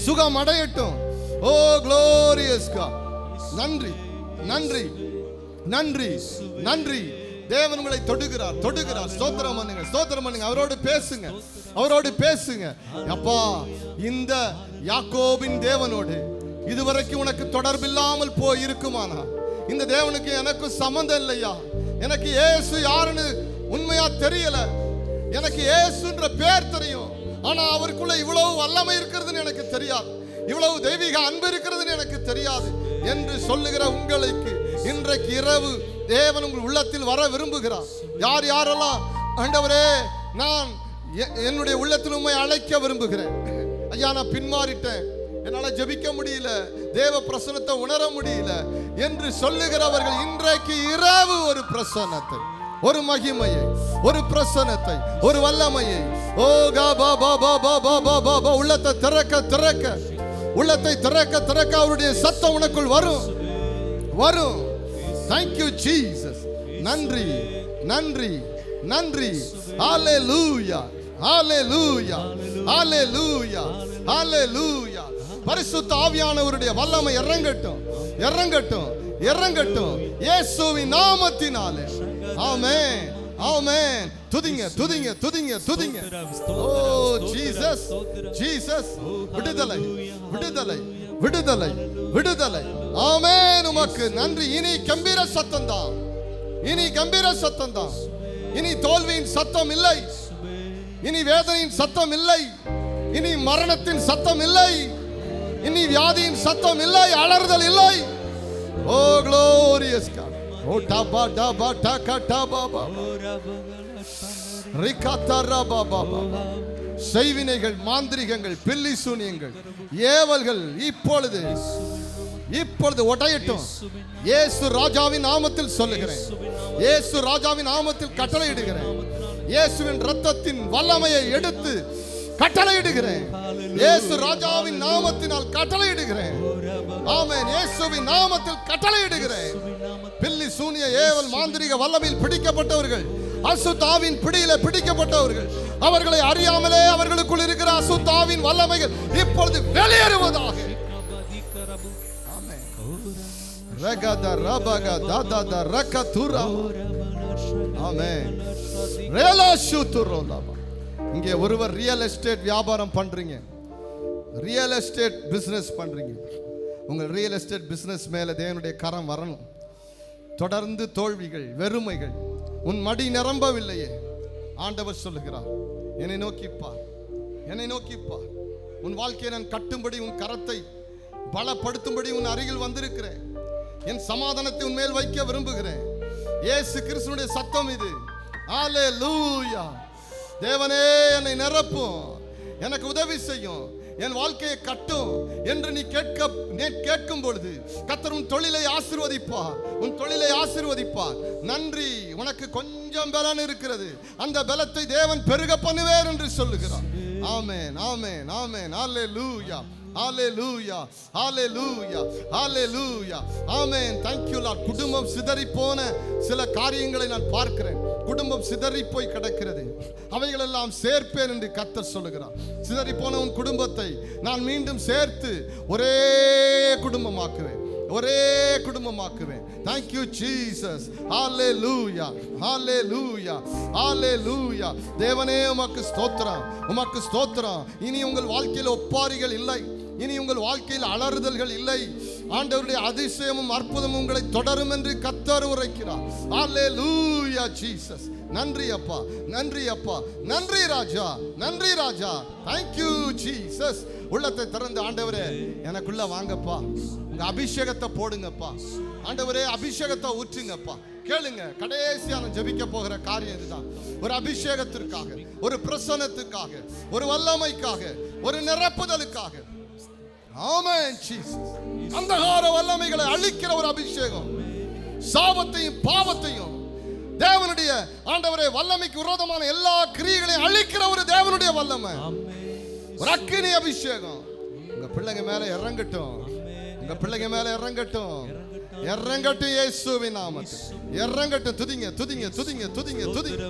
சுகம் அடையட்டும். ஓ glorious God. நன்றி, நன்றி, நன்றி, நன்றி. தேவன் உங்களை தொடுகிறார், தொடுகிறார். ஸ்தோத்திரம் பண்ணுங்க, ஸ்தோத்திரம் பண்ணுங்க. அவரோடு பேசுங்க, அவரோடு பேசுங்க. அப்பா, இந்த யாக்கோபின் தேவனோடு இதுவரைக்கும் உனக்கு தொடர்பில்லாமல் போய் இருக்குமானா, இந்த தேவனுக்கு எனக்கு சம்பந்தம் இல்லையா, எனக்கு இயேசு யாருன்னு உண்மையா தெரியல, எனக்கு இயேசுன்ற பேர் தெரியும், ஆனா அவருக்குள்ள இவ்வளவு வல்லமை இருக்கிறதுன்னு எனக்கு தெரியாது, இவ்வளவு தெய்வீக அன்பு இருக்கிறதுன்னு எனக்கு தெரியாது என்று சொல்லுகிற உங்களுக்கு இன்றைக்கு இரவு தேவன் உங்கள் உள்ளத்தில் வர விரும்புகிறார். யார் யாரெல்லாம் ஆண்டவரே நான் என்னுடைய உள்ளத்தில் உண்மை அழைக்க விரும்புகிறேன், ஐயா நான் பின்மாறிட்டேன், என்னால ஜெபிக்க முடியல, தேவ பிரசன்னத்தை உணர முடியல என்று சொல்லுகிறவர்கள் இன்றைக்கு இரவு ஒரு பிரசன்னத்தை, ஒரு மகிமையை, ஒரு பிரசன்னத்தை, ஒரு வல்லமையை, ஓ கா பா பா பா பா பா பா பா பா, உள்ளத்தை திறக்க திறக்க, உள்ளத்தை திறக்க திறக்க அவருடைய சத்தம் உனக்குள் வரும், வரும். Thank you Jesus. நன்றி, நன்றி, நன்றி. Hallelujah, hallelujah, hallelujah, hallelujah. பரிசுத்த ஆவியானவருடைய வல்லமை இறங்கட்டும், இறங்கட்டும், இறங்கட்டும் இயேசுவின் நாமத்தினாலே. ஆமென், ஆமென். துதிங்க, துதிங்க, துதிங்க, துதிங்க. ஓ ஜீசஸ், ஜீசஸ். விடுதலை, விடுதலை, விடுதலை, விடுதலை. ஆமென். உமக்கு நன்றி. இனி கம்பீர சத்தம் தான், இனி கம்பீர சத்தம் தான். இனி தோல்வியின் சத்தம் இல்லை, இனி வேதனையின் சத்தம் இல்லை, இனி மரணத்தின் சத்தம் இல்லை, இனி வியாதியின் சத்தம் இல்லை, அலறுதல் இல்லை. ஓ glorious God. ஓ டபா டபா டகா டபா பா ரிகதரா பாபா. செய்வினைகள், மாந்திரிகங்கள், பில்லி சூனியங்கள், ஏவல்கள் இப்பொழுது இப்பொழுது உடையட்டும். இயேசு ராஜாவின் நாமத்தில் சொல்லுகிறேன், இயேசு ராஜாவின் நாமத்தில் கட்டளையிடுகிறேன். இயேசுவின் இரத்தத்தின் வல்லமையை எடுத்து கட்டளையிடுகிறேன். இயேசு ராஜாவின் நாமத்தினால் கட்டளையிடுகிறேன். ஆமென். இயேசுவின் நாமத்தில் கட்டளையிடுகிறேன். பில்லி சூனிய ஏவல் மாந்திரிக வல்லமையில் பிடிக்கப்பட்டவர்கள், அசுத்தாவின் பிடியில பிடிக்கப்பட்டவர்கள், அவர்களை அறியாமலே அவர்களுக்குள் இருக்கிற அசுத்தாவின் வல்லமைகள் இப்பொழுது வெளியேறுவதாக. ஆமென். ரகத ரபக ததத ரகதுரா. ஆமென். ரேலாஷுதுரோலா. இங்கே ஒருவர் ரியல் எஸ்டேட் வியாபாரம் பண்றீங்க, ரியல் எஸ்டேட் பிசினஸ் பண்றீங்க. உங்கள் ரியல் எஸ்டேட் பிசினஸ் மேல தேவனுடைய கரம் வரணும். தொடர்ந்து தோல்விகள், வெறுமைகள், உன் மடி நிரம்பவில்லையே, ஆண்டவர் சொல்லுகிறார், என்னை நோக்கிப்பார், என்னை நோக்கிப்பார். உன் வாழ்க்கையை நான் கட்டும்படி, உன் கரத்தை பலப்படுத்தும்படி உன் அருகில் வந்திருக்கிறேன். என் சமாதானத்தை உன் மேல் வைக்க விரும்புகிறேன். இயேசு கிறிஸ்துவினுடைய சத்தம் இது. ஹல்லேலூயா. தேவனே என்னை நிரப்பும், எனக்கு உதவி செய்யும், என் வாழ்க்கையை கட்டும் என்று நீ கேட்கும் பொழுது கர்த்தர் உன் தொழிலை ஆசீர்வதிப்பார், உன் தொழிலை ஆசீர்வதிப்பார். நன்றி, உனக்கு கொஞ்சம் பலன் இருக்கிறது, அந்த பலத்தை தேவன் பெருக பண்ணுவேர் என்று சொல்லுகிறார். ஆமென், ஆமென், ஆமென். ஹல்லேலூயா, ஹல்லேலூயா, ஹல்லேலூயா, ஹல்லேலூயா. ஆமென். Thank you Lord. குடும்பம் சிதறி போன சில காரியங்களை நான் பார்க்கிறேன். குடும்பம் சிதறி போய் கிடக்கிறது, அவைகளெல்லாம் சேர்ப்பேன் என்று கர்த்தர் சொல்லுகிறார். சிதறி போன உன் குடும்பத்தை நான் மீண்டும் சேர்த்து ஒரே குடும்பமாக்குவேன், ஒரே குடும்பமாக்குவேன். Thank you Jesus. Hallelujah, hallelujah, hallelujah. தேவனே உமக்கு ஸ்தோத்திரம், உமக்கு ஸ்தோத்திரம். இனி உங்கள் வாழ்க்கையில் ஒப்பாரிகள் இல்லை, இனி உங்கள் வாழ்க்கையில் அலறுதல்கள் இல்லை, ஆண்டவருடைய அதிசயமும் அற்புதமும் உங்களை தொடரும் என்று கர்த்தர் உரைக்கிறார். ஹல்லேலூயா ஜீசஸ். நன்றி அப்பா, நன்றி அப்பா, நன்றி ராஜா, நன்றி ராஜா. Thank you Jesus. உள்ளத்தை திறந்து ஆண்டவரே எனக்குள்ள வாங்கப்பா, உங்க அபிஷேகத்தை போடுங்கப்பா. ஆண்டவரே அபிஷேகத்தை ஊற்றுங்கப்பா. கேளுங்க, கடைசியான ஜெபிக்க போகிற காரியம் இதுதான். ஒரு அபிஷேகத்திற்காக, ஒரு பிரசன்னத்துக்காக, ஒரு வல்லமைக்காக, ஒரு நிரப்புதலுக்காக. ஆமென் ஜீசஸ். அந்தகார வல்லமைகளை அழிக்கிற ஒரு அபிஷேகம், சாபத்தையும் பாவத்தையும் தேவனுடைய ஆண்டவரே வல்லமைக்கு விரோதமான எல்லா கிரியைகளையும் அழிக்கிற ஒரு தேவனுடைய வல்லமை, ஒரு அக்கினி அபிஷேகம் உங்க பிள்ளைங்க மேல இறங்கட்டும். உங்க பிள்ளைங்க மேல இறங்கட்டும், இறங்கட்டும் இயேசுவின் நாமத்தில் இறங்கட்டும். துதிங்க துதிங்க துதிங்க துதிங்க துதிங்க.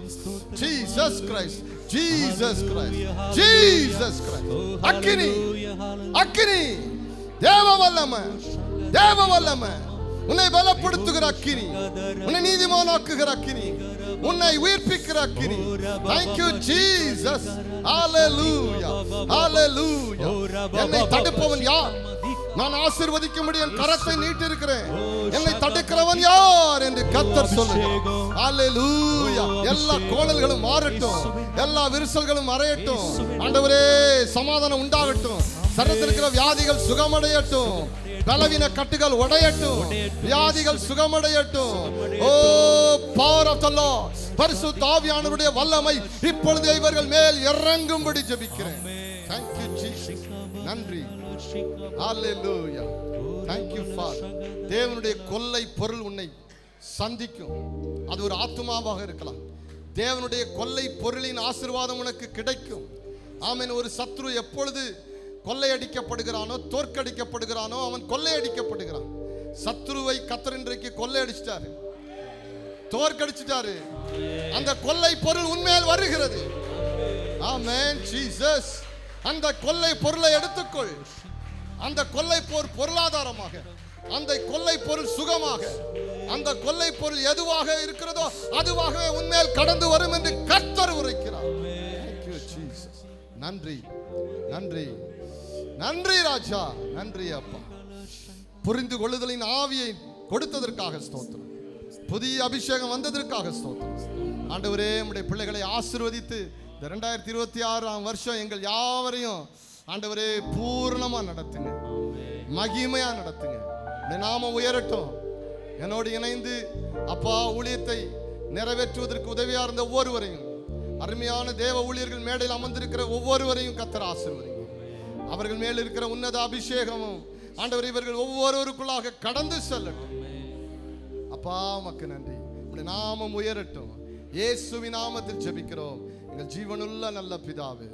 Jesus Christ, Jesus Christ, Jesus Christ. அக்கினி, அக்கினி, தேவ வல்லமை, தேவ வல்லமை, உன்னை பலப்படுத்துகிற அக்கினி, உன்னை நீதிமானாக்குகிற அக்கினி, உன்னை உயிர்ப்பிக்கிற அக்கினி. Thank you Jesus. Hallelujah, hallelujah. என்னை தடுப்பவன் யார்? நான் ஆசீர்வதிக்கும்படி என் கரத்தை நீட்டி இருக்கிறேன். என்னை தடுக்கிறவன் யார் என்று கர்த்தர் சொல்லுகிறார். ஹல்லேலூயா. எல்லா கோணல்களும் மாறட்டும், எல்லா விரிசல்களும் மறையட்டும். ஆண்டவரே சமாதானம் உண்டாகட்டும். சரீரத்தில் இருக்கிற வியாதிகள் சுகமடையட்டும், பலவீன கட்டுகள் உடையட்டும், வியாதிகள் சுகமடையட்டும். O power of the Lord, பரிசுத்த ஆவியானவருடைய வல்லமை இப்பொழுது இவர்கள் மேல் இறங்கும்படி ஜெபிக்கிறேன். Thank you Jesus. நன்றி. ஹalleluya. Thank you Father. தேவனுடைய கொள்ளை பொருள் உன்னை சந்திக்கும். அது ஒரு ஆத்துமாவாக இருக்கலாம். தேவனுடைய கொள்ளை பொருளின் ஆசீர்வாதம் உனக்கு கிடைக்கும். ஆமென். ஒரு சத்ரு எப்பொழுது கொள்ளையடிக்கப்படுகிறானோ, தோற்கடிக்கப்படுகிறானோ, அவன் கொள்ளையடிக்கப்படுகிறான். சத்ருவை கர்த்தர் இன்றைக்கு கொள்ளையடிச்சிட்டாரு, தோற்கடிச்சிட்டாரு. அந்த கொள்ளை பொருள் உன்மேல் வருகிறது. ஆமென் ஜீசஸ். அந்த கொள்ளை பொருளை எடுத்துக்கொள். அந்த கொள்ளை பொருளாதாரமாக, அந்த கொள்ளை பொருள் சுகமாக, அந்த கொள்ளை பொருள் எதுவாக இருக்கிறதோ அதுவாகவே உன்மேல் கடந்து வரும் என்று கர்த்தர் உரைக்கிறார். Thank you Jesus. நன்றி, நன்றி, நன்றி ராஜா, நன்றி அப்பா. புரிந்து கொள்ளுதலின் ஆவியை கொடுத்ததற்காக ஸ்தோத்திரம். புதிய அபிஷேகம் வந்ததற்காக ஸ்தோத்திரம். ஆண்டவரே உம்முடைய பிள்ளைகளை ஆசீர்வதித்து இந்த 2026ஆம் வருஷம் எங்கள் யாவரையும் ஆண்டவரே பூர்ணமா நடத்துங்க, மகிமையா நடத்துங்க. உம்முடைய நாமம் உயரட்டும். என்னோடு இணைந்து அப்பா ஊழியத்தை நிறைவேற்றுவதற்கு உதவியா இருந்த ஒவ்வொருவரையும், அருமையான தேவ ஊழியர்கள் மேடையில் அமர்ந்திருக்கிற ஒவ்வொருவரையும் கர்த்தர் ஆசீர்வதிங்க. அவர்கள் மேல் இருக்கிற உன்னத அபிஷேகமும் ஆண்டவர் இவர்கள் ஒவ்வொருவருக்குள்ளாக கடந்து செல்லட்டும். அப்பா உமக்கு நன்றி. உம்முடைய நாமம் உயரட்டும். இயேசுவின் நாமத்தில் ஜெபிக்கிறோம் எங்கள் ஜீவனுள்ள நல்ல பிதாவே.